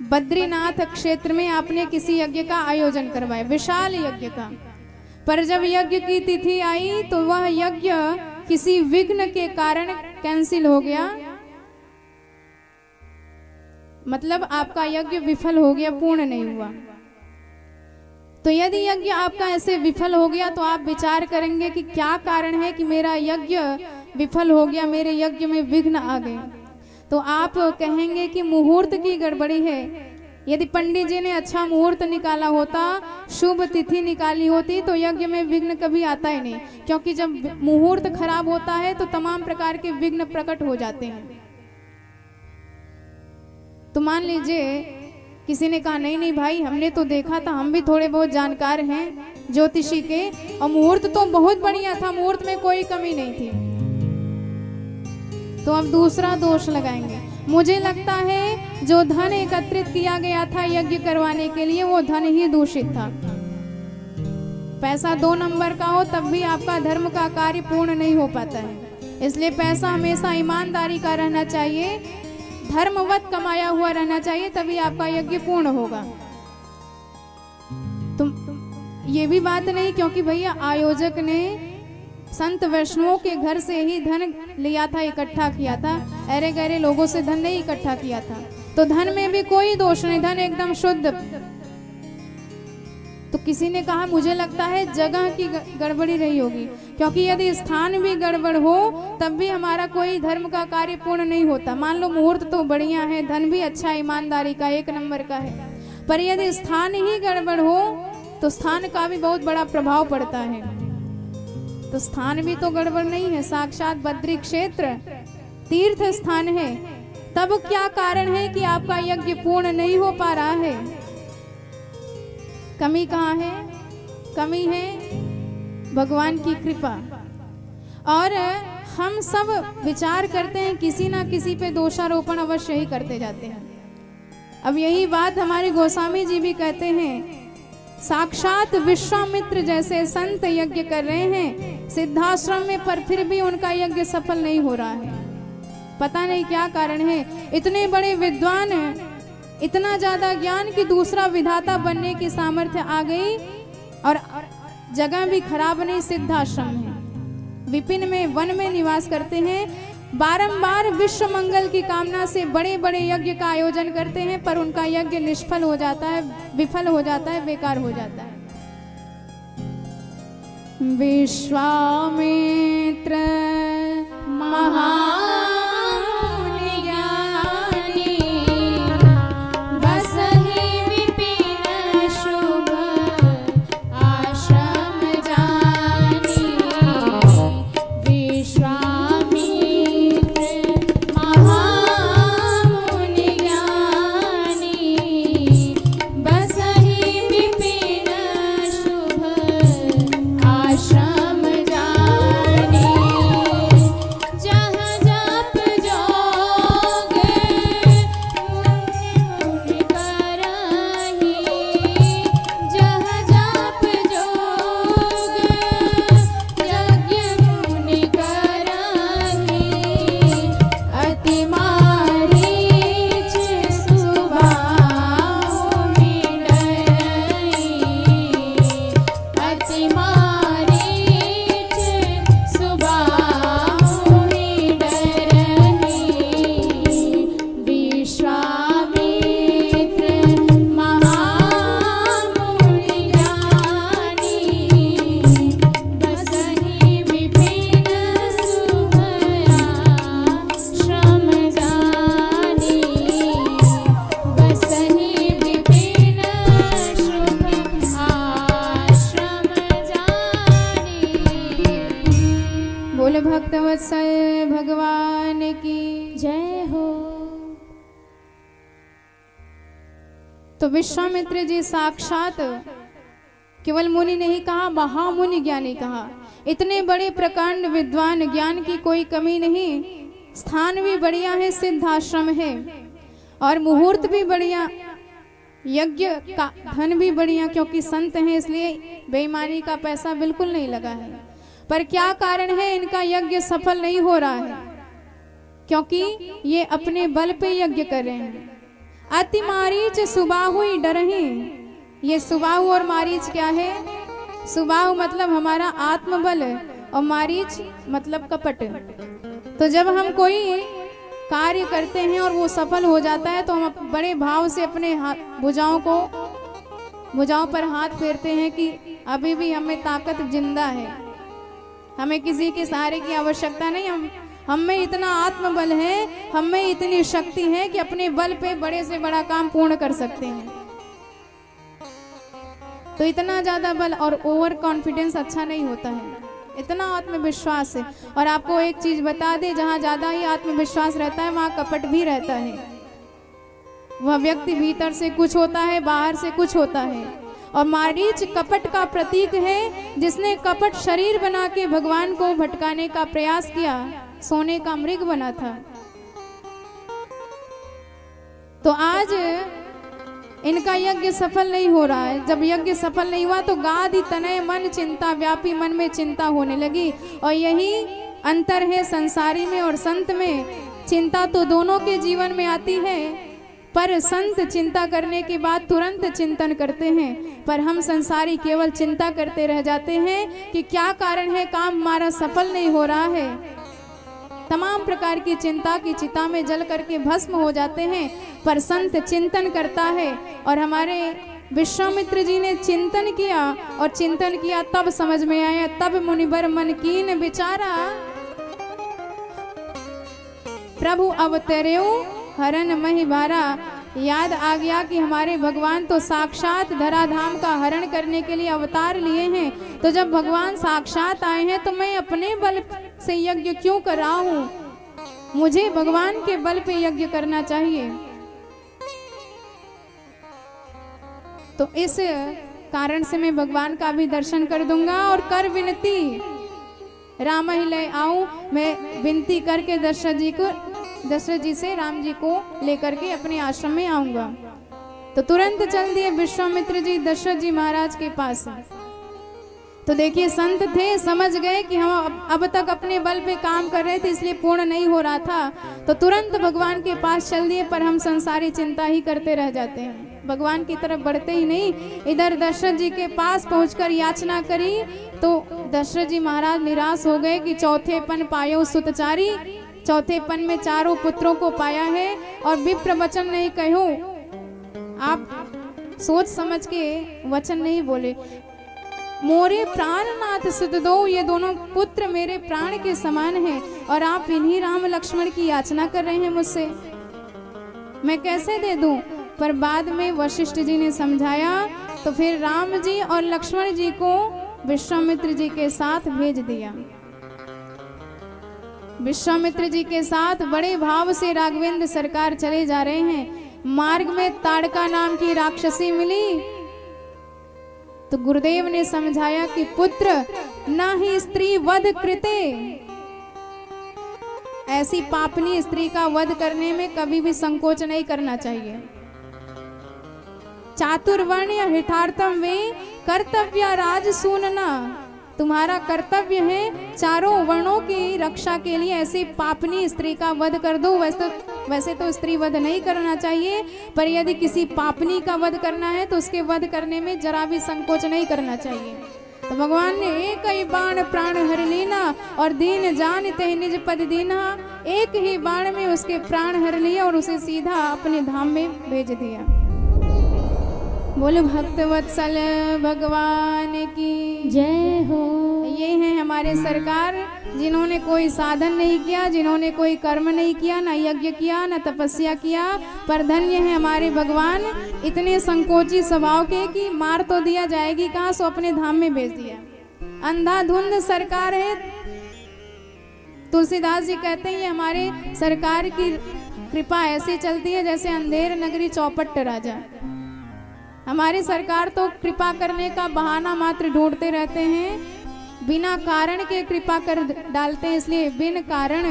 बद्रीनाथ क्षेत्र में आपने किसी यज्ञ का आयोजन करवाया, विशाल यज्ञ का। पर जब यज्ञ की तिथि आई तो वह यज्ञ किसी विघ्न के कारण कैंसिल हो गया, मतलब आपका यज्ञ विफल हो गया, पूर्ण नहीं हुआ। तो यदि यज्ञ आपका ऐसे विफल हो गया तो आप विचार करेंगे कि क्या कारण है कि मेरा यज्ञ विफल हो गया, मेरे यज्ञ में विघ्न आ गए। तो आप कहेंगे कि मुहूर्त की गड़बड़ी है। यदि पंडित जी ने अच्छा मुहूर्त निकाला होता, शुभ तिथि निकाली होती, तो यज्ञ में विघ्न कभी आता ही नहीं, क्योंकि जब मुहूर्त खराब होता है तो तमाम प्रकार के विघ्न प्रकट हो जाते हैं। तो मान लीजिए किसी ने कहा नहीं नहीं भाई, हमने तो देखा था, हम भी थोड़े बहुत जानकार हैं ज्योतिषी के, और मुहूर्त तो बहुत बढ़िया था, मुहूर्त में कोई कमी नहीं थी। तो अब दूसरा दोष लगाएंगे, मुझे लगता है जो धन एकत्रित किया गया था यज्ञ करवाने के लिए वो धन ही दूषित था। पैसा 2 नंबर का हो तब भी आपका धर्म का कार्य पूर्ण नहीं हो पाता है। इसलिए पैसा हमेशा ईमानदारी का रहना चाहिए, धर्मवत कमाया हुआ रहना चाहिए, तभी आपका यज्ञ पूर्ण होगा। तुम ये भी बात नहीं क्योंकि भैया आयोजक ने संत वैष्णवों के घर से ही धन लिया था, इकट्ठा किया था, अरे गहरे लोगों से धन नहीं इकट्ठा किया था, तो धन में भी कोई दोष नहीं, धन एकदम शुद्ध। तो किसी ने कहा मुझे लगता है जगह की गड़बड़ी रही होगी, क्योंकि यदि स्थान भी गड़बड़ हो तब भी हमारा कोई धर्म का कार्य पूर्ण नहीं होता। मान लो मुहूर्त तो बढ़िया है, धन भी अच्छा ईमानदारी का 1 नंबर का है, पर यदि स्थान ही गड़बड़ हो तो स्थान का भी बहुत बड़ा प्रभाव पड़ता है। तो स्थान भी तो गड़बड़ नहीं है, साक्षात बद्री क्षेत्र तीर्थ स्थान है, तब क्या कारण है कि आपका यज्ञ पूर्ण नहीं हो पा रहा है? कमी कहाँ है? कमी है भगवान की कृपा। और हम सब विचार करते हैं, किसी ना किसी पे दोषारोपण अवश्य ही करते जाते हैं। अब यही बात हमारे गोस्वामी जी भी कहते हैं, साक्षात विश्वामित्र जैसे संत यज्ञ कर रहे हैं सिद्धाश्रम में, पर फिर भी उनका यज्ञ सफल नहीं हो रहा है। पता नहीं क्या कारण है। इतने बड़े विद्वान, इतना ज्यादा ज्ञान कि दूसरा विधाता बनने की सामर्थ्य आ गई, और जगह भी खराब नहीं, सिद्धाश्रम है, विपिन में वन में निवास करते हैं, बारंबार विश्व मंगल की कामना से बड़े बड़े यज्ञ का आयोजन करते हैं, पर उनका यज्ञ निष्फल हो जाता है, विफल हो जाता है, बेकार हो जाता है। विश्वामित्र महामुनि ज्ञानी, बसहि विपिन शुभ आश्रम जानी। विश्वामित्र महामुनि ज्ञानी, बसहि विपिन शुभ आश्रम जानी। वत्सल भगवान की जय हो। तो विश्वामित्र जी साक्षात केवल मुनि नहीं कहा, महामुनि ज्ञानी कहा। इतने बड़े प्रकांड विद्वान, ज्ञान की कोई कमी नहीं, स्थान भी बढ़िया है, सिद्ध आश्रम है और मुहूर्त भी बढ़िया, यज्ञ का धन भी बढ़िया, क्योंकि संत हैं इसलिए बेईमानी का पैसा बिल्कुल नहीं लगा है। पर क्या कारण है इनका यज्ञ सफल नहीं हो रहा है? क्योंकि ये अपने बल पे यज्ञ कर रहे हैं। अति मारीच सुबाहु डरहि। ये सुबाहु और मारीच क्या है? सुबाहु मतलब हमारा आत्मबल और मारीच मतलब कपट। तो जब हम कोई कार्य करते हैं और वो सफल हो जाता है तो हम बड़े भाव से अपने भुजाओं पर हाथ फेरते हैं कि अभी भी हमें ताकत जिंदा है, हमें किसी के सहारे की आवश्यकता नहीं, हम में इतना आत्मबल है, हम में इतनी शक्ति है कि अपने बल पे बड़े से बड़ा काम पूर्ण कर सकते हैं। तो इतना ज्यादा बल और ओवर कॉन्फिडेंस अच्छा नहीं होता है, इतना आत्मविश्वास है। और आपको एक चीज बता दे, जहाँ ज्यादा ही आत्मविश्वास रहता है वहाँ कपट भी रहता है। वह व्यक्ति भीतर से कुछ होता है, बाहर से कुछ होता है। और मारीच कपट का प्रतीक है, जिसने कपट शरीर बना के भगवान को भटकाने का प्रयास किया, सोने का मृग बना था। तो आज इनका यज्ञ सफल नहीं हो रहा है। जब यज्ञ सफल नहीं हुआ तो गादि तनय मन चिंता व्यापी, मन में चिंता होने लगी। और यही अंतर है संसारी में और संत में। चिंता तो दोनों के जीवन में आती है, पर संत चिंता करने के बाद तुरंत चिंतन करते हैं, पर हम संसारी केवल चिंता करते रह जाते हैं कि क्या कारण है, काम हमारा सफल नहीं हो रहा है। तमाम प्रकार की चिंता की चिता में जल करके भस्म हो जाते हैं, पर संत चिंतन करता है। और हमारे विश्वामित्र जी ने चिंतन किया और चिंतन किया तब समझ में आया, तब मुनिबर मन कीन विचारा, प्रभु अवतर्यो हरण मही भारा। याद आ गया कि हमारे भगवान तो साक्षात धराधाम का हरण करने के लिए अवतार लिए हैं। तो जब भगवान साक्षात आए हैं तो मैं अपने बल से यज्ञ क्यों कर रहा हूँ? मुझे भगवान के बल पे यज्ञ करना चाहिए। तो इस कारण से मैं भगवान का भी दर्शन कर दूंगा और कर विनती राम ही ले आऊं। मैं विनती करके दशरथ जी से राम जी को लेकर के अपने आश्रम में आऊंगा। तो तुरंत चल दिए विश्वामित्र जी दशरथ जी महाराज के पास। तो देखिए संत थे, समझ गए कि हम अब तक अपने बल पे काम कर रहे थे इसलिए पूर्ण नहीं हो रहा था। तो तुरंत भगवान के पास चल दिए, पर हम संसारी चिंता ही करते रह जाते हैं, भगवान की तरफ बढ़ते ही नहीं। इधर दशरथ जी के पास पहुंचकर याचना करी तो दशरथ जी महाराज निराश हो गए कि चौथेपन पायो सुतचारी, चौथेपन में चारों पुत्रों को पाया है और विप्र वचन नहीं कहो। आप सोच समझ के वचन नहीं बोले। मोरे प्राणनाथ सुत दो, ये दोनों पुत्र मेरे प्राण के समान हैं और आप इन्हीं राम लक्ष्मण की याचना कर रहे हैं मुझसे, मैं कैसे दे दूं? पर बाद में वशिष्ठ जी ने समझाया तो फिर राम जी और लक्ष्मण जी को विश्वामित्र जी के साथ भेज दिया। विश्वामित्र जी के साथ बड़े भाव से राघवेंद्र सरकार चले जा रहे हैं। मार्ग में ताड़का नाम की राक्षसी मिली तो गुरुदेव ने समझाया कि पुत्र ना ही स्त्री वध कृते, ऐसी पापनी स्त्री का वध करने में कभी भी संकोच नहीं करना चाहिए। चातुर्वर्ण हितार्थम वे कर्तव्य राज सुनना, तुम्हारा कर्तव्य है चारों वर्णों की रक्षा के लिए ऐसी पापनी स्त्री का वध कर दो। वैसे तो स्त्री वध नहीं करना चाहिए, पर यदि किसी पापनी का वध करना है तो उसके वध करने में जरा भी संकोच नहीं करना चाहिए। तो भगवान ने एक ही बाण प्राण हर लीना और दीन जान ते निज पद दीना, एक ही बाण में उसके प्राण हर लिया और उसे सीधा अपने धाम में भेज दिया। बोल भक्त वत्सल भगवान की जय हो। ये हैं हमारे सरकार, जिन्होंने कोई साधन नहीं किया, जिन्होंने कोई कर्म नहीं किया, ना यज्ञ किया, ना तपस्या किया, पर धन्य है हमारे भगवान, इतने संकोची स्वभाव के कि मार तो दिया जाएगी कहाँ, सो अपने धाम में भेज दिया। अंधाधुंध सरकार है, तुलसीदास जी कहते हैं ये हमारे सरकार की कृपा ऐसी चलती है जैसे अंधेर नगरी चौपट राजा। हमारी सरकार तो कृपा करने का बहाना मात्र ढूंढते रहते हैं, बिना कारण के कृपा कर डालते हैं। इसलिए बिन कारण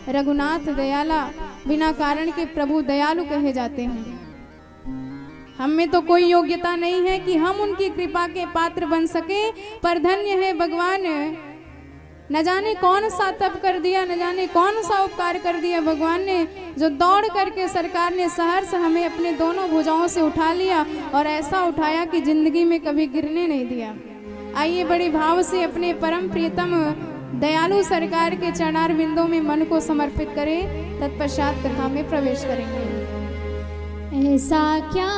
रघुनाथ दयाला, बिना कारण के प्रभु दयालु कहे जाते हैं। हम में तो कोई योग्यता नहीं है कि हम उनकी कृपा के पात्र बन सके, पर धन्य है भगवान, न जाने कौन सा तप कर दिया, न जाने कौन सा उपकार कर दिया भगवान ने, जो दौड़ करके सरकार ने सहर्ष हमें अपने दोनों भुजाओं से उठा लिया और ऐसा उठाया कि जिंदगी में कभी गिरने नहीं दिया। आइए बड़े भाव से अपने परम प्रियतम दयालु सरकार के चरणार बिंदों में मन को समर्पित करें, तत्पश्चात कथा में प्रवेश करेंगे। ऐसा क्या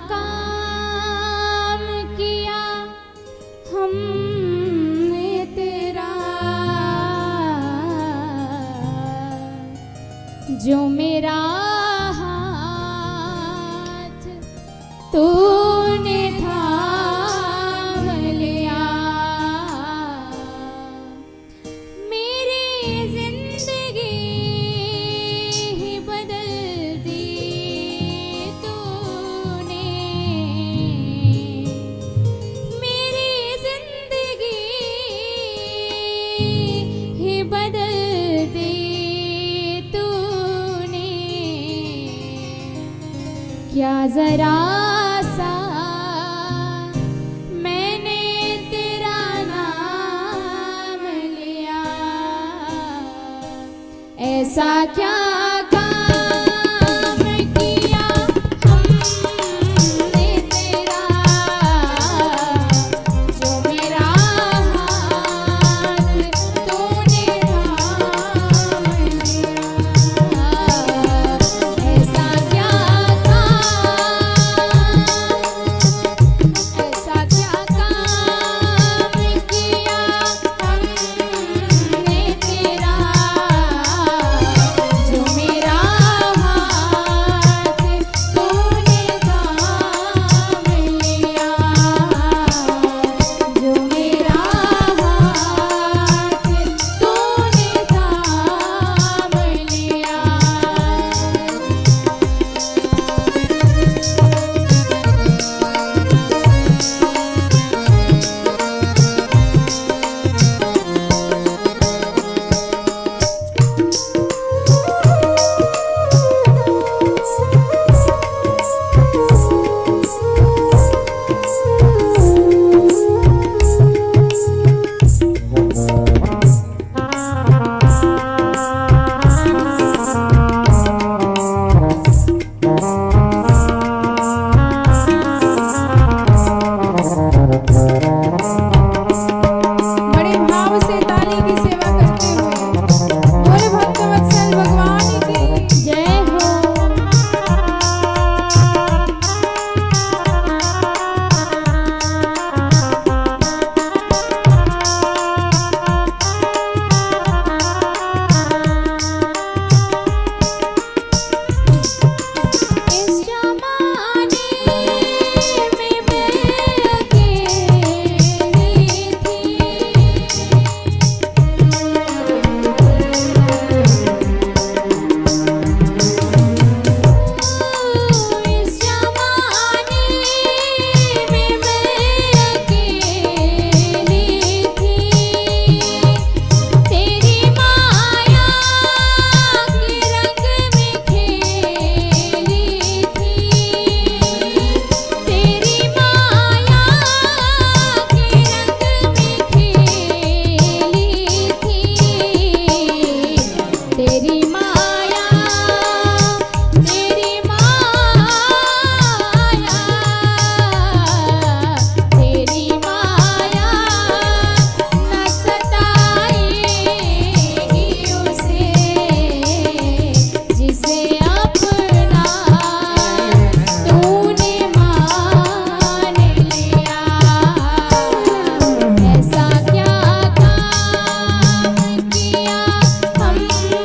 काम किया हमने तेरा, जो मेरा हाथ तूने थाम लिया, मेरी जिंदगी ही बदल दी तूने, मेरी जिंदगी ही बदल दी तूने, क्या जरा सा मैंने तेरा नाम लिया, ऐसा क्या काम किया हमने तेरा, जो मेरा हाथ तूने थाम लिया, ऐसा क्या किया हमने तेरा, जो मेरा हाथ तूने थाम लिया, जो मेरा हाथ तूने थाम लिया। बड़े भाव से ताली की सेवा करते हुए बोले भक्तवत्सल भगवान की जय हो। इस जमाने में मैं अकेली थी, इस जमाने में मैं अकेली थी, तेरी माया के रंग में खेली थी, तेरी माया के रंग में खेली थी, तेरी माया, तेरी माया, तेरी माया न सताएगी उसे, जिसे अपना तूने मान लिया, ऐसा क्या काम किया हमने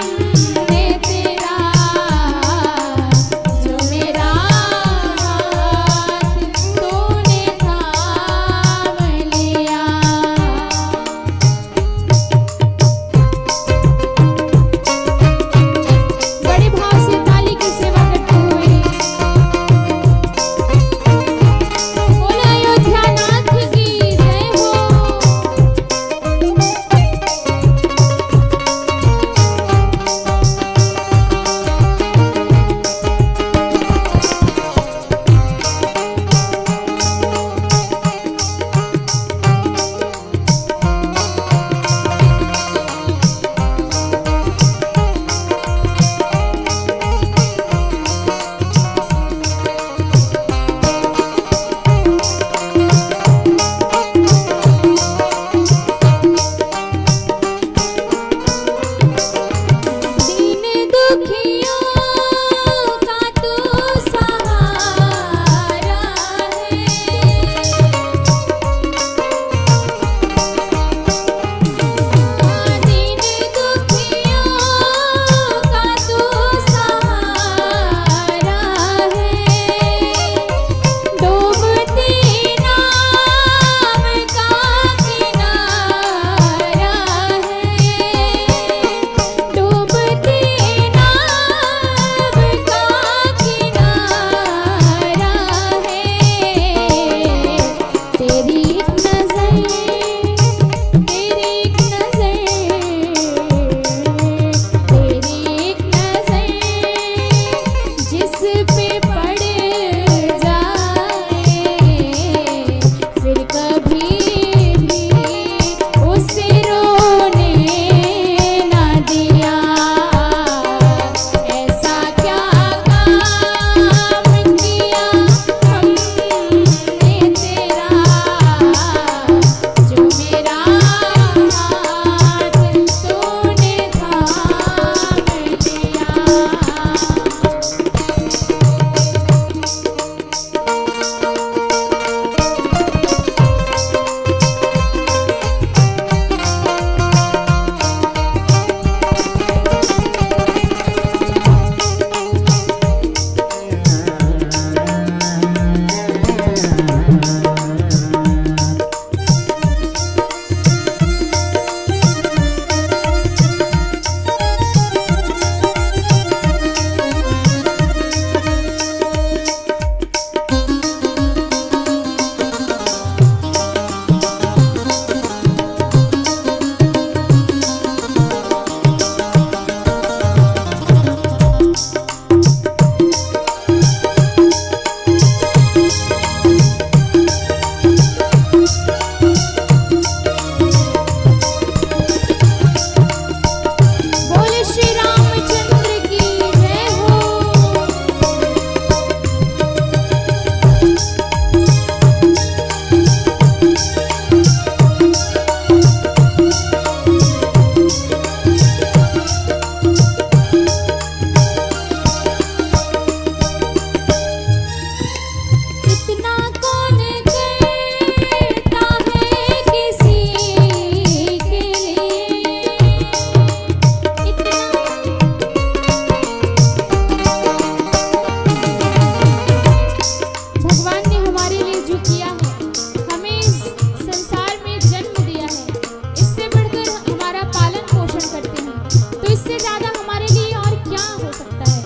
ज्यादा हमारे लिए और क्या हो सकता है।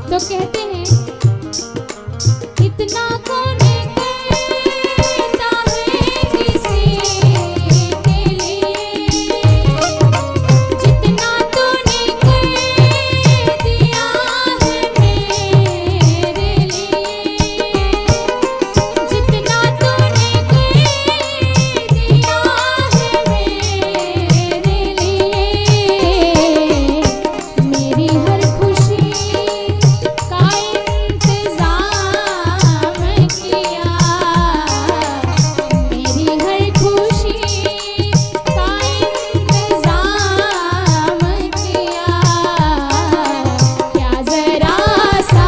तो कहते हैं इतना कौन करता है किसी के लिए, जितना तूने कर दिया है मेरे लिए, जितना तूने कर दिया है मेरे लिए, मेरी हर खुशी का इंतजाम किया, मेरी हर खुशी का इंतजाम किया। क्या जरा सा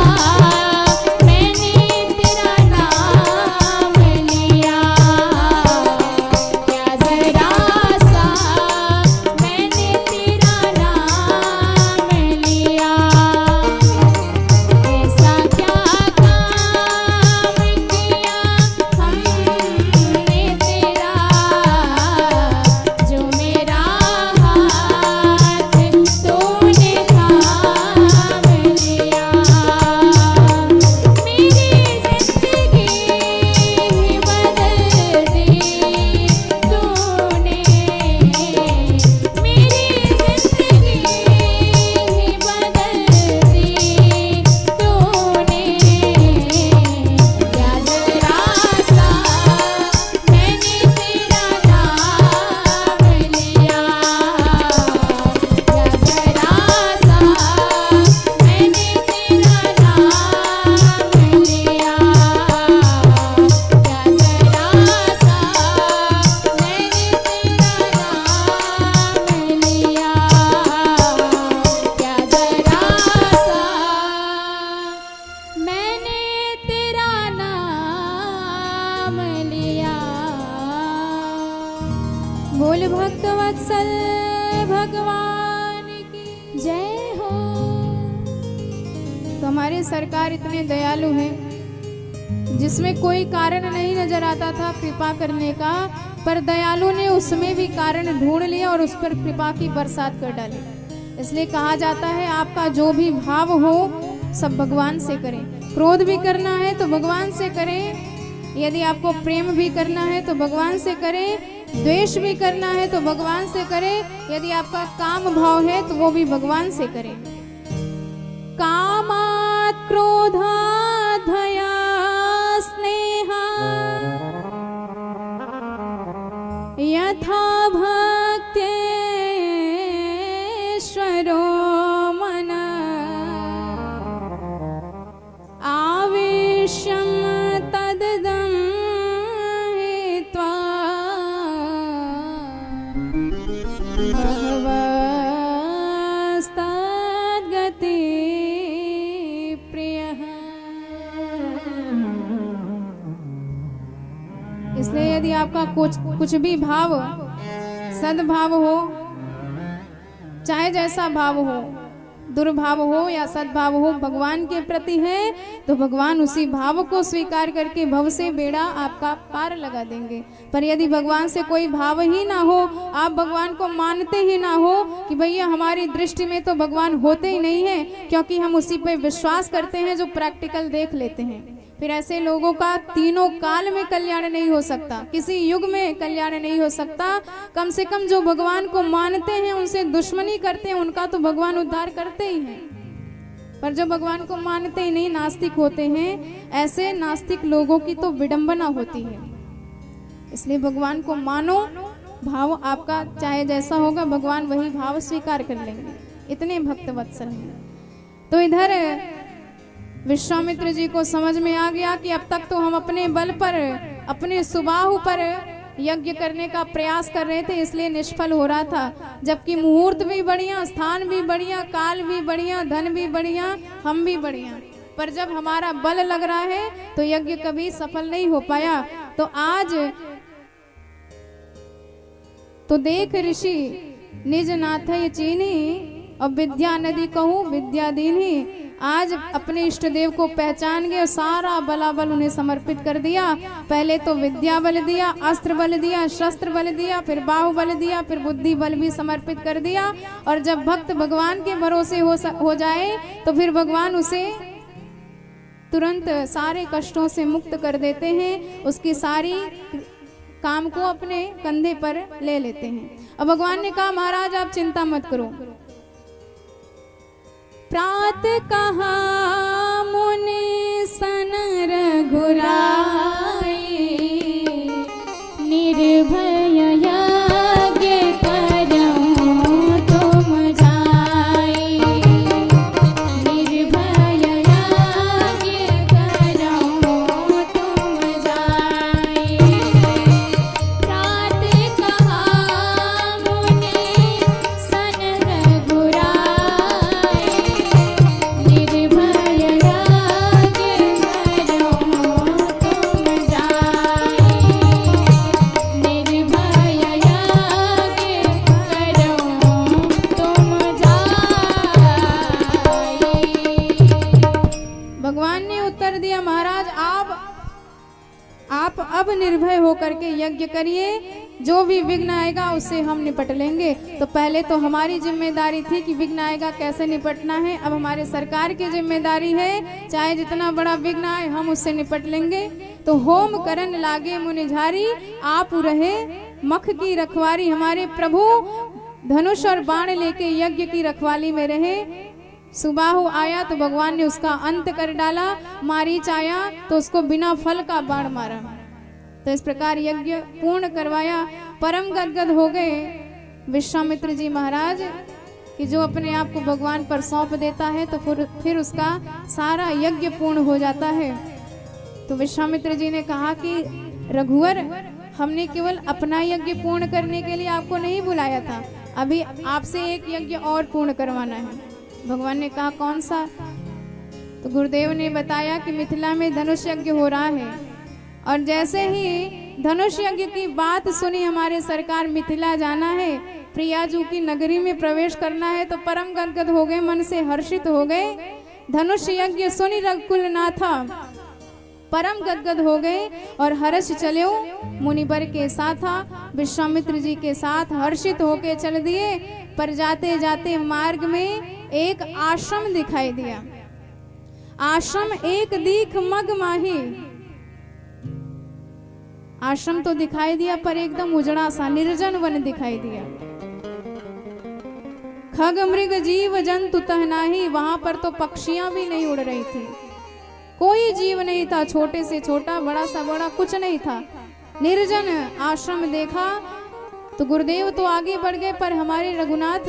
मैंने तेरा नाम लिया, क्या जरा सा मैंने तेरा नाम लिया। ऐसा क्या काम किया हमने तेरा, जो मेरा हाथ तूने थाम लिया। मेरी जिंदगी बदल दी तूने, मेरी जिंदगी बदल दी तूने। क्या जरा सा मैंने तेरा नाम लिया, क्या जरा सा मैंने तेरा नाम लिया, क्या जरा सा मैंने तेरा नाम लिया, क्या जरा सा मैंने तेरा नाम लिया। बोल भक्त वत्सल भगवान की जय हो। तो हमारे सरकार इतने दयालु हैं, जिसमें कोई कारण नहीं नजर आता था कृपा करने का, पर दयालु ने उसमें भी कारण ढूंढ लिया और उस पर कृपा की बरसात कर डाली। इसलिए कहा जाता है आपका जो भी भाव हो सब भगवान से करें। क्रोध भी करना है तो भगवान से करें, यदि आपको प्रेम भी करना है तो भगवान से करें, द्वेष भी करना है तो भगवान से करें, यदि आपका काम भाव है तो वो भी भगवान से करें। कामात् क्रोधात् भयात् स्नेहात् यथा भक्तेश्वरो मनः आवेशं तददं हित्वा भगवस्तद्गति प्रियः। इसलिए यदि आपका कुछ भी भाव सद्भाव हो, चाहे जैसा भाव हो, दुर्भाव हो या सद्भाव हो, भगवान के प्रति है तो भगवान उसी भाव को स्वीकार करके भव से बेड़ा आपका पार लगा देंगे। पर यदि भगवान से कोई भाव ही ना हो, आप भगवान को मानते ही ना हो कि भैया हमारी दृष्टि में तो भगवान होते ही नहीं है, क्योंकि हम उसी पे विश्वास करते हैं जो प्रैक्टिकल देख लेते हैं, फिर ऐसे लोगों का तीनों काल में कल्याण नहीं हो सकता, किसी युग में कल्याण नहीं हो सकता। कम से कम जो भगवान को मानते हैं, उनसे दुश्मनी करते हैं, उनका तो भगवान उद्धार करते ही हैं। पर जो भगवान को मानते ही नहीं, नास्तिक होते हैं, ऐसे नास्तिक लोगों की तो विडंबना होती है। इसलिए भगवान को मानो, भाव आपका चाहे जैसा होगा भगवान वही भाव स्वीकार कर लेंगे, इतने भक्त वत्सल हैं। तो इधर विश्वामित्र जी को समझ में आ गया कि अब तक तो हम अपने बल पर, अपने सुबाहु पर यज्ञ करने का प्रयास कर रहे थे, इसलिए निष्फल हो रहा था। जबकि मुहूर्त भी बढ़िया, स्थान भी बढ़िया, काल भी बढ़िया, धन भी बढ़िया, हम भी बढ़िया, पर जब हमारा बल लग रहा है तो यज्ञ कभी सफल नहीं हो पाया। तो आज तो देख ऋषि निज नाथ ये चीनी, और विद्या नदी कहूँ विद्या दीनी, आज अपने इष्ट देव को पहचान गए और सारा बलाबल उन्हें समर्पित कर दिया। पहले तो विद्या बल दिया, अस्त्र बल दिया, शस्त्र बल दिया, फिर बाहुबल दिया, फिर बुद्धि बल भी समर्पित कर दिया। और जब भक्त भगवान के भरोसे हो जाए तो फिर भगवान उसे तुरंत सारे कष्टों से मुक्त कर देते हैं, उसकी सारी काम को अपने कंधे पर ले लेते हैं। अब भगवान ने कहा महाराज आप चिंता मत करो। प्रात कहा मुनि सन रघुराई, निर्भय यज्ञ करऊं तुम जाई, निर्भय यज्ञ करऊं तुम जाई। प्रात कहा मुनि सन रघुराई, भगवान ने उत्तर दिया महाराज आप अब निर्भय होकर के यज्ञ करिए, जो भी विघ्न आएगा उससे हम निपट लेंगे। तो पहले तो हमारी जिम्मेदारी थी कि विघ्न आएगा कैसे निपटना है, अब हमारे सरकार की जिम्मेदारी है चाहे जितना बड़ा विघ्न आए हम उससे निपट लेंगे। तो होम करन लागे मुनिझारी, आप रहे मख की रखवारी। हमारे प्रभु धनुष और बाण लेके यज्ञ की रखवाली में रहे। सुबाहु आया तो भगवान ने उसका अंत कर डाला, मारीच आया तो उसको बिना फल का बाण मारा। तो इस प्रकार यज्ञ पूर्ण करवाया। परम गदगद हो गए विश्वामित्र जी महाराज कि जो अपने आप को भगवान पर सौंप देता है तो फिर उसका सारा यज्ञ पूर्ण हो जाता है। तो विश्वामित्र जी ने कहा कि रघुवर हमने केवल अपना यज्ञ पूर्ण करने के लिए आपको नहीं बुलाया था, अभी आपसे एक यज्ञ और पूर्ण करवाना है। भगवान ने कहा कौन सा? तो गुरुदेव ने बताया कि मिथिला में धनुष यज्ञ हो रहा है। और जैसे ही धनुष यज्ञ की बात सुनी हमारे सरकार मिथिला जाना है, प्रियाजू की नगरी में प्रवेश करना है, तो परम गदगद हो गए, मन से हर्षित हो गए। धनुष यज्ञ सुनी रघुकुल नाथा परम गदगद हो गए और हर्ष चले मुनिवर के साथ विश्वामित्र जी के साथ हर्षित होके चल दिए। पर जाते जाते मार्ग में एक आश्रम दिखाई दिया। आश्रम एक दीख मग माही, आश्रम तो दिखाई दिया पर एकदम उजड़ा सा निर्जन वन दिखाई दिया। खग मृग जीव जंतु तह नाही, वहां पर तो पक्षियां भी नहीं उड़ रही थी, कोई जीव नहीं था, छोटे से छोटा बड़ा सा बड़ा कुछ नहीं था, निर्जन आश्रम देखा। तो गुरुदेव तो आगे बढ़ गए पर हमारे रघुनाथ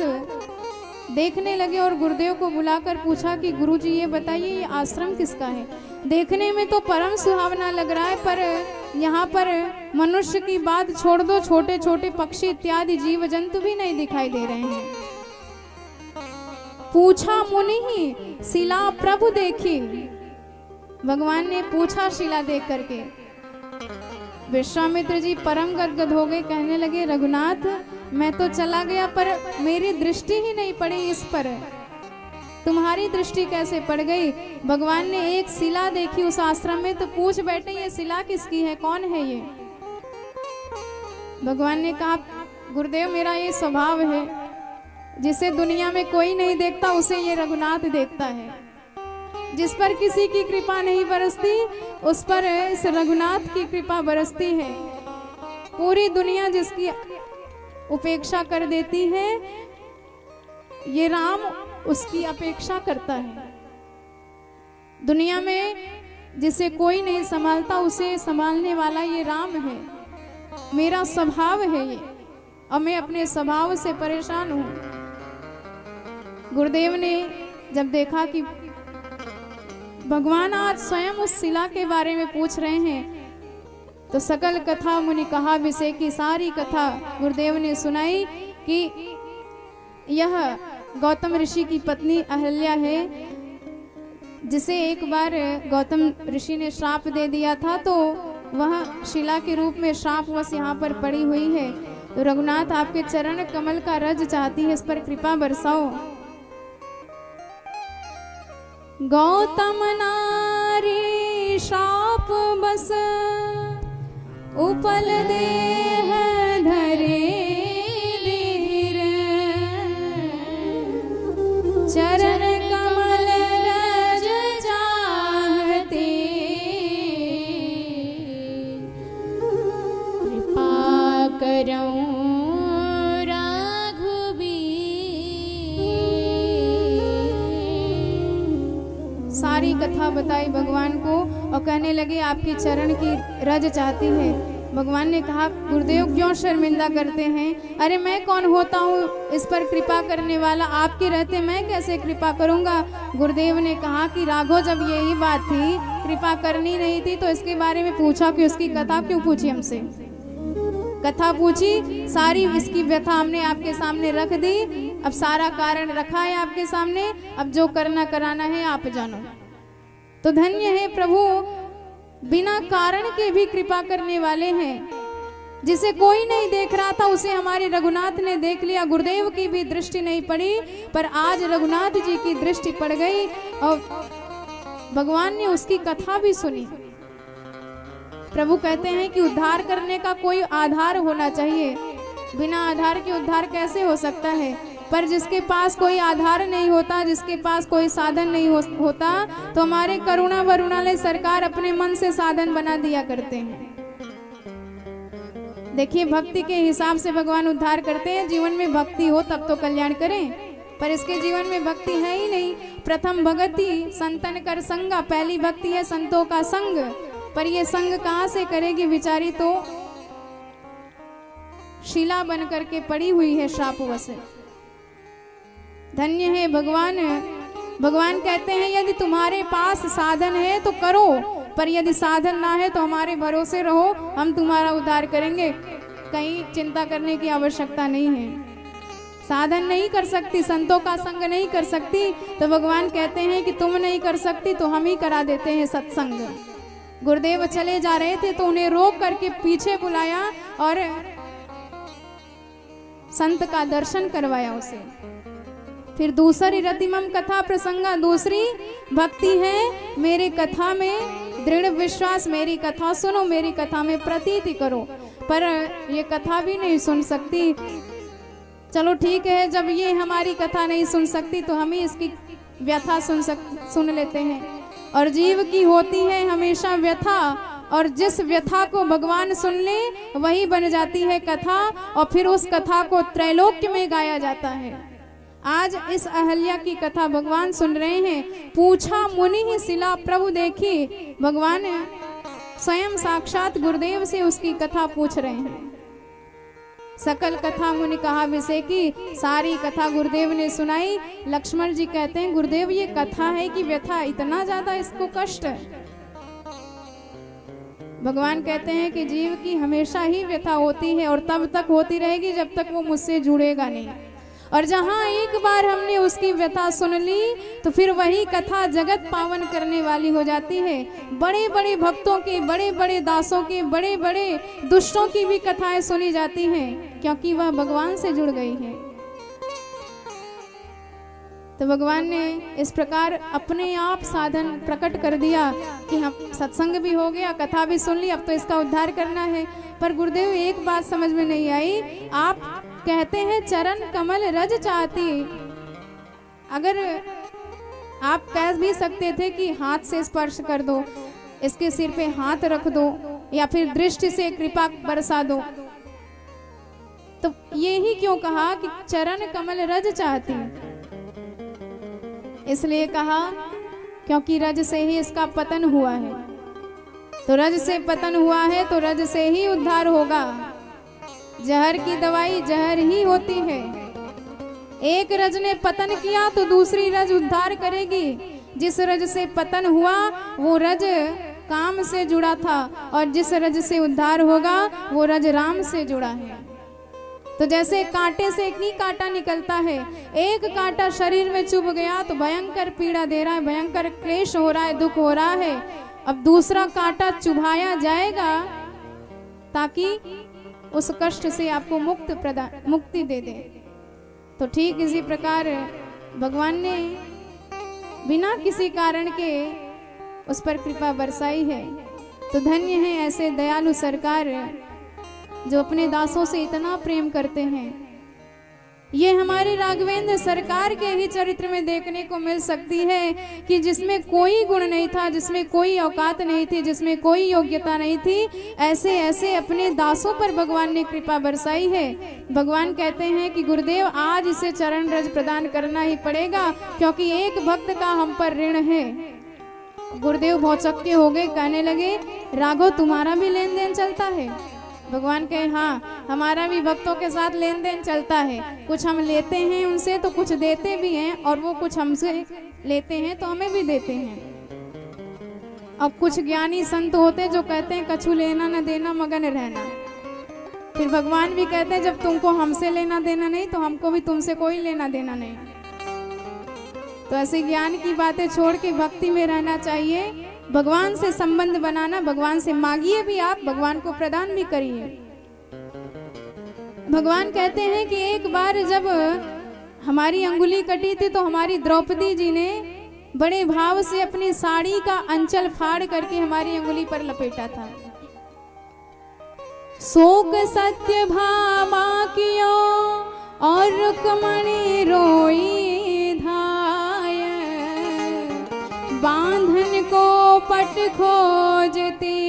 देखने लगे और गुरुदेव को बुलाकर पूछा कि गुरुजी ये बताइए ये आश्रम किसका है? देखने में तो परम सुहावना लग रहा है पर यहाँ पर मनुष्य की बात छोड़ दो, छोटे छोटे पक्षी इत्यादि जीव जंतु भी नहीं दिखाई दे रहे हैं। पूछा मुनि ही शिला प्रभु देखी, भगवान ने पूछा शिला देख करके। विश्वामित्र जी परम गदगद हो गए, कहने लगे रघुनाथ मैं तो चला गया पर मेरी दृष्टि ही नहीं पड़ी इस पर, तुम्हारी दृष्टि कैसे पड़ गई? भगवान ने एक शिला देखी उस आश्रम में तो पूछ बैठे ये शिला किसकी है, कौन है ये? भगवान ने कहा गुरुदेव मेरा ये स्वभाव है, जिसे दुनिया में कोई नहीं देखता उसे ये रघुनाथ देखता है। जिस पर किसी की कृपा नहीं बरसती उस पर इस रघुनाथ की कृपा बरसती है। पूरी दुनिया जिसकी उपेक्षा कर देती है ये राम उसकी अपेक्षा करता है। दुनिया में जिसे कोई नहीं संभालता उसे संभालने वाला ये राम है। मेरा स्वभाव है ये और मैं अपने स्वभाव से परेशान हूं। गुरुदेव ने जब देखा कि भगवान आज स्वयं उस शिला के बारे में पूछ रहे हैं तो सकल कथा मुनि कहा विषय की सारी कथा गुरुदेव ने सुनाई कि यह गौतम ऋषि की पत्नी अहल्या है, जिसे एक बार गौतम ऋषि ने श्राप दे दिया था तो वह शिला के रूप में श्रापवश यहाँ पर पड़ी हुई है। तो रघुनाथ आपके चरण कमल का रज चाहती है, इस पर कृपा बरसाओ। गौतम नारी शाप बस उपल देह धरे धीर, चरण कमल रज चाहते, कृपा करऊं सारी कथा बताई भगवान को और कहने लगे आपकी चरण की रज चाहती है। भगवान ने कहा गुरुदेव क्यों शर्मिंदा करते हैं? अरे मैं कौन होता हूँ इस पर कृपा करने वाला? आपके रहते मैं कैसे कृपा करूँगा? गुरुदेव ने कहा कि राघव जब यही बात थी, कृपा करनी नहीं थी तो इसके बारे में पूछा कि उसकी कथा क्यों पूछी हमसे? कथा पूछी, सारी इसकी व्यथा हमने आपके सामने रख दी। अब सारा कारण रखा है आपके सामने, अब जो करना कराना है आप जानो। तो धन्य है प्रभु, बिना कारण के भी कृपा करने वाले हैं। जिसे कोई नहीं देख रहा था उसे हमारे रघुनाथ ने देख लिया। गुरुदेव की भी दृष्टि नहीं पड़ी, पर आज रघुनाथ जी की दृष्टि पड़ गई और भगवान ने उसकी कथा भी सुनी। प्रभु कहते हैं कि उद्धार करने का कोई आधार होना चाहिए, बिना आधार के उद्धार कैसे हो सकता है? पर जिसके पास कोई आधार नहीं होता, जिसके पास कोई साधन नहीं होता, तो हमारे करुणा वरुणालय सरकार अपने मन से साधन बना दिया करते हैं। देखिए भक्ति के हिसाब से भगवान उद्धार करते हैं। जीवन में भक्ति हो तब तो कल्याण करें, पर इसके जीवन में भक्ति है ही नहीं। प्रथम भगति संतन कर संगा, पहली भक्ति है संतों का संग, पर ये संग कहाँ से करेगी? बेचारी तो शिला बन करके पड़ी हुई है श्रापवश। धन्य है भगवान। भगवान कहते हैं यदि तुम्हारे पास साधन है तो करो, पर यदि साधन ना है तो हमारे भरोसे रहो, हम तुम्हारा उद्धार करेंगे। कहीं चिंता करने की आवश्यकता नहीं है। साधन नहीं कर सकती, संतों का संग नहीं कर सकती, तो भगवान कहते हैं कि तुम नहीं कर सकती तो हम ही करा देते हैं सत्संग। गुरुदेव चले जा रहे थे तो उन्हें रोक करके पीछे बुलाया और संत का दर्शन करवाया उसे। फिर दूसरी रतिमम कथा प्रसंगा, दूसरी भक्ति है मेरे कथा में दृढ़ विश्वास, मेरी कथा सुनो, मेरी कथा में प्रतीति करो। पर ये कथा भी नहीं सुन सकती। चलो ठीक है, जब ये हमारी कथा नहीं सुन सकती तो हम ही इसकी व्यथा सुन लेते हैं। और जीव की होती है हमेशा व्यथा, और जिस व्यथा को भगवान सुन ले वही बन जाती है कथा, और फिर उस कथा को त्रैलोक्य में गाया जाता है। आज इस अहल्या की कथा भगवान सुन रहे हैं। पूछा मुनि ही सिला प्रभु देखी, भगवान स्वयं साक्षात गुरुदेव से उसकी कथा पूछ रहे हैं। सकल कथा मुनि कहा विषय की, सारी कथा गुरुदेव ने सुनाई। लक्ष्मण जी कहते हैं गुरुदेव ये कथा है कि व्यथा? इतना ज्यादा इसको कष्ट? भगवान कहते हैं कि जीव की हमेशा ही व्यथा होती है और तब तक होती रहेगी जब तक वो मुझसे जुड़ेगा नहीं। और जहाँ एक बार हमने उसकी व्यथा सुन ली तो फिर वही कथा जगत पावन करने वाली हो जाती है। बड़े बड़े भक्तों के, बड़े बड़े दासों के, बड़े बड़े दुष्टों की भी कथाएं सुनी जाती हैं, क्योंकि वह भगवान से जुड़ गई है। तो भगवान ने इस प्रकार अपने आप साधन प्रकट कर दिया कि हम सत्संग भी हो गया, कथा भी सुन ली, अब तो इसका उद्धार करना है। पर गुरुदेव एक बात समझ में नहीं आई, आप कहते हैं चरण कमल रज चाहती। अगर आप कह भी सकते थे कि हाथ से स्पर्श कर दो, इसके सिर पे हाथ रख दो, या फिर दृष्टि से कृपा बरसा दो, तो ये ही क्यों कहा कि चरण कमल रज चाहती? इसलिए कहा क्योंकि रज से ही इसका पतन हुआ है। तो रज से पतन हुआ है तो रज से ही उद्धार होगा। जहर की दवाई जहर ही होती है। एक रज ने पतन किया तो दूसरी रज उद्धार करेगी। जिस रज से पतन हुआ वो रज काम से जुड़ा था, और जिस रज से उद्धार होगा वो रज राम से जुड़ा है। तो जैसे कांटे से एक ही कांटा निकलता है, एक कांटा शरीर में चुभ गया तो भयंकर पीड़ा दे रहा है, भयंकर क्लेश हो रहा है, दुख हो रहा है। अब दूसरा कांटा चुभाया जाएगा ताकि उस कष्ट से आपको मुक्ति दे दे। तो ठीक इसी प्रकार भगवान ने बिना किसी कारण के उस पर कृपा बरसाई है। तो धन्य है ऐसे दयालु सरकार जो अपने दासों से इतना प्रेम करते हैं। ये हमारे राघवेंद्र सरकार के ही चरित्र में देखने को मिल सकती है कि जिसमें कोई गुण नहीं था, जिसमें कोई औकात नहीं थी, जिसमें कोई योग्यता नहीं थी, ऐसे ऐसे अपने दासों पर भगवान ने कृपा बरसाई है। भगवान कहते हैं कि गुरुदेव आज इसे चरण रज प्रदान करना ही पड़ेगा, क्योंकि एक भक्त का हम पर ऋण है। गुरुदेव भौचक्के हो गए, कहने लगे राघव तुम्हारा भी लेन देन चलता है? भगवान कहे हाँ, हमारा भी भक्तों के साथ लेन देन चलता है। कुछ हम लेते हैं उनसे तो कुछ देते भी हैं, और वो कुछ हमसे लेते हैं तो हमें भी देते हैं। अब कुछ ज्ञानी संत होते जो कहते हैं कछु लेना न देना मगन रहना। फिर भगवान भी कहते हैं जब तुमको हमसे लेना देना नहीं तो हमको भी तुमसे कोई लेना देना नहीं। तो ऐसे ज्ञान की बातें छोड़ के भक्ति में रहना चाहिए। भगवान से संबंध बनाना, भगवान से मांगिए भी आप, भगवान को प्रदान भी करिए। भगवान कहते हैं कि एक बार जब हमारी अंगुली कटी थी तो हमारी द्रौपदी जी ने बड़े भाव से अपनी साड़ी का अंचल फाड़ करके हमारी अंगुली पर लपेटा था। शोक सत्य भामा कियो और रुक्मणी रोई धाय, बांधन को पट खोजती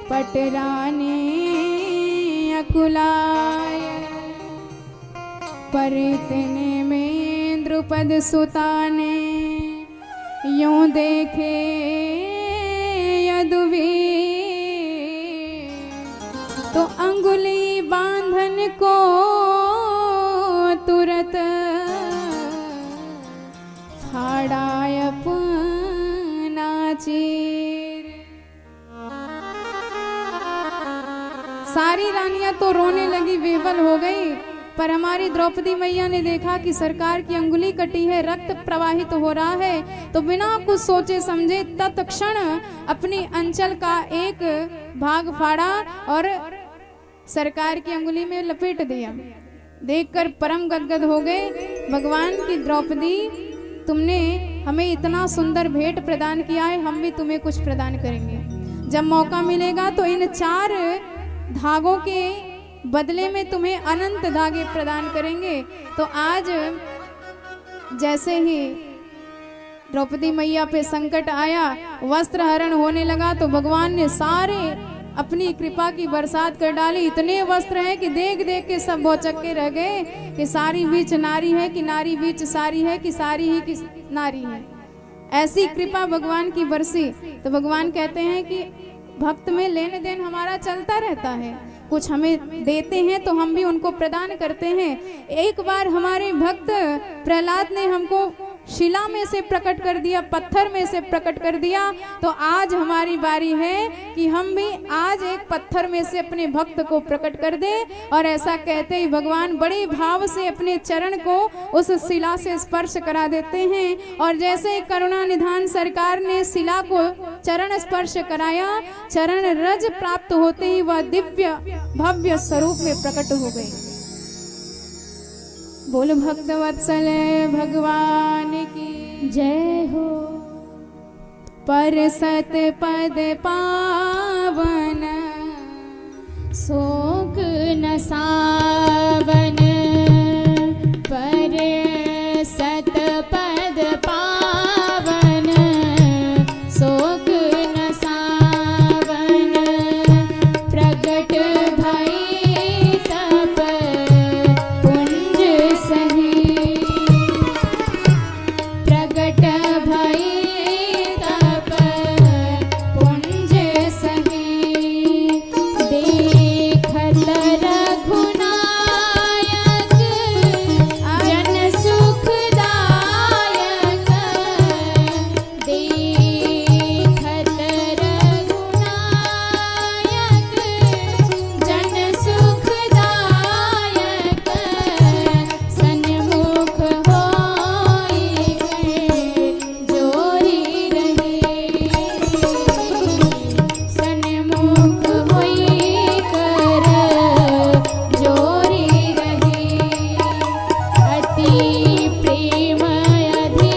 पटरानी अकुलाय, पर इतने में द्रुपद सुता ने यूं देखे यदुवीर, तो अंगुली बांधन को तुरंत फाड़ाय अपना चीर। सारी रानियां तो रोने लगी, बेबल हो गई, पर हमारी द्रौपदी मैया ने देखा कि सरकार की अंगुली कटी है, रक्त प्रवाहित हो रहा है, तो बिना कुछ सोचे समझे तत्क्षण अपनी अंचल का एक भाग फाड़ा और सरकार की अंगुली में लपेट दिया। देखकर परम गदगद हो गए। भगवान की द्रौपदी, तुमने हमें इतना सुंदर भेंट प्रदान किया है, हम भी तुम्हें कुछ प्रदान करेंगे। जब मौका मिलेगा तो इन 4 धागों के बदले में तुम्हें अनंत धागे प्रदान करेंगे। तो आज जैसे ही द्रौपदी मैया पे संकट आया, वस्त्र हरण होने लगा, तो भगवान ने सारे अपनी कृपा की बरसात कर डाली। इतने वस्त्र हैं कि देख देख के सब भौचक्के रह गए कि सारी बीच नारी है कि नारी बीच सारी है कि सारी ही की नारी है। ऐसी कृपा भगवान की बरसी। तो भगवान कहते हैं कि भक्त में लेन देन हमारा चलता रहता है, कुछ हमें देते हैं तो हम भी उनको प्रदान करते हैं। एक बार हमारे भक्त प्रहलाद ने हमको शिला में से प्रकट कर दिया, पत्थर में से प्रकट कर दिया, तो आज हमारी बारी है कि हम भी आज एक पत्थर में से अपने भक्त को प्रकट कर दे। और ऐसा कहते ही भगवान बड़े भाव से अपने चरण को उस शिला से स्पर्श करा देते हैं। और जैसे करुणा निधान सरकार ने शिला को चरण स्पर्श कराया, चरण रज प्राप्त होते ही वह दिव्य भव्य स्वरूप में प्रकट हो गई। बोल भक्त वत्सल भगवान की जय हो। पर सत पद पावन शोक न सावन, पर सत पद पावन शोक न सावन, प्रगट भई तप पुंज सही, प्रगट भई तप पुंज सही, देखत रघुनायक जन सुखदायक, देखत रघुनायक जन सुखदायक, सन्मुख होई जोरी रही, सन्मुख होई कर जोरी रही, अति प्रेम अधीर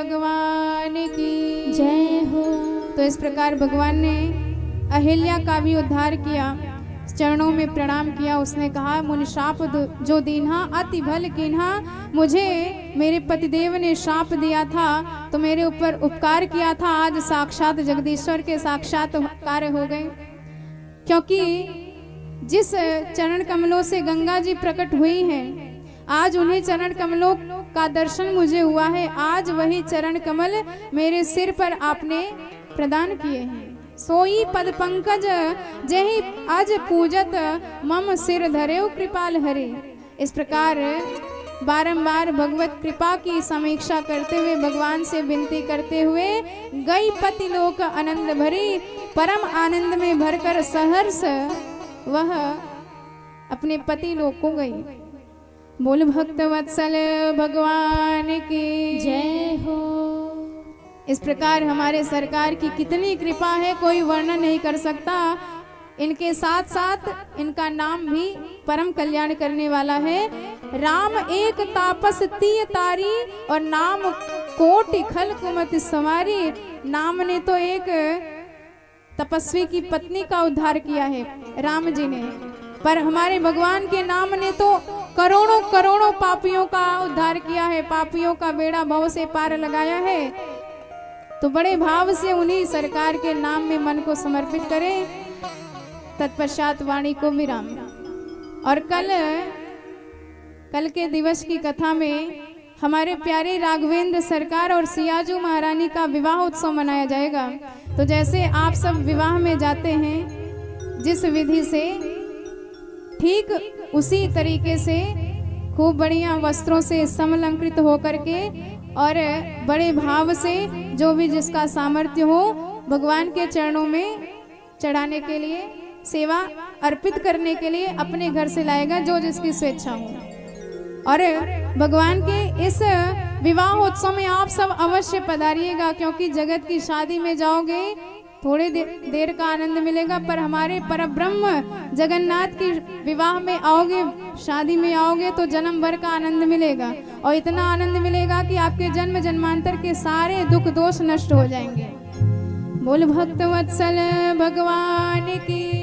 भगवान की जय हो। तो इस प्रकार भगवान ने अहिल्या का भी उद्धार किया, चरणों में प्रणाम किया। उसने कहा, मुनि शाप जो दीन्हा अति भल कीन्हा, मुझे मेरे पतिदेव ने शाप दिया था तो मेरे ऊपर उपकार किया था, आज साक्षात जगदीश्वर के साक्षात्कार हो गए। क्योंकि जिस चरण कमलों से गंगा जी प्रकट हुई हैं, आज उन्हीं चरण कमलों का दर्शन मुझे हुआ है। आज वही चरण कमल मेरे सिर पर आपने प्रदान किए हैं। सोई पद पंकज जही आज पूजत, मम सिर धरेउ कृपाल हरे। इस प्रकार बारंबार भगवत कृपा की समीक्षा करते हुए, भगवान से विनती करते हुए, गई पति लोक आनंद भरी, परम आनंद में भरकर सहर्ष वह अपने पति लोक को गई। बोल भक्त वत्सल भगवान की जय हो। इस प्रकार हमारे सरकार की कितनी कृपा है, कोई वर्णन नहीं कर सकता। इनके साथ साथ इनका नाम भी परम कल्याण करने वाला है। राम एक तापस तीय तारी, और नाम कोटि खल कुमति सवारी। नाम ने तो एक तपस्वी की पत्नी का उद्धार किया है, राम जी ने, पर हमारे भगवान के नाम ने तो करोड़ों करोड़ों पापियों का उद्धार किया है, पापियों का बेड़ा भव से पार लगाया है। तो बड़े भाव से उन्हीं सरकार के नाम में मन को समर्पित करें। तत्पश्चात वाणी को विराम। और कल के दिवस की कथा में हमारे प्यारे राघवेंद्र सरकार और सियाजू महारानी का विवाह उत्सव मनाया जाएगा। तो जैसे आप सब विवाह में जाते हैं जिस विधि से, ठीक उसी तरीके से खूब बढ़िया वस्त्रों से समलंकृत होकर के और बड़े भाव से जो भी जिसका सामर्थ्य हो, भगवान के चरणों में चढ़ाने के लिए, सेवा अर्पित करने के लिए अपने घर से लाएगा, जो जिसकी स्वेच्छा हो। और भगवान के इस विवाह उत्सव में आप सब अवश्य पधारिएगा, क्योंकि जगत की शादी में जाओगे थोड़े देर का आनंद मिलेगा, पर हमारे परब्रह्म जगन्नाथ की विवाह में आओगे, शादी में आओगे तो जन्म भर का आनंद मिलेगा। और इतना आनंद मिलेगा कि आपके जन्म जन्मांतर के सारे दुख दोष नष्ट हो जाएंगे। बोल भक्त वत्सल भगवान की।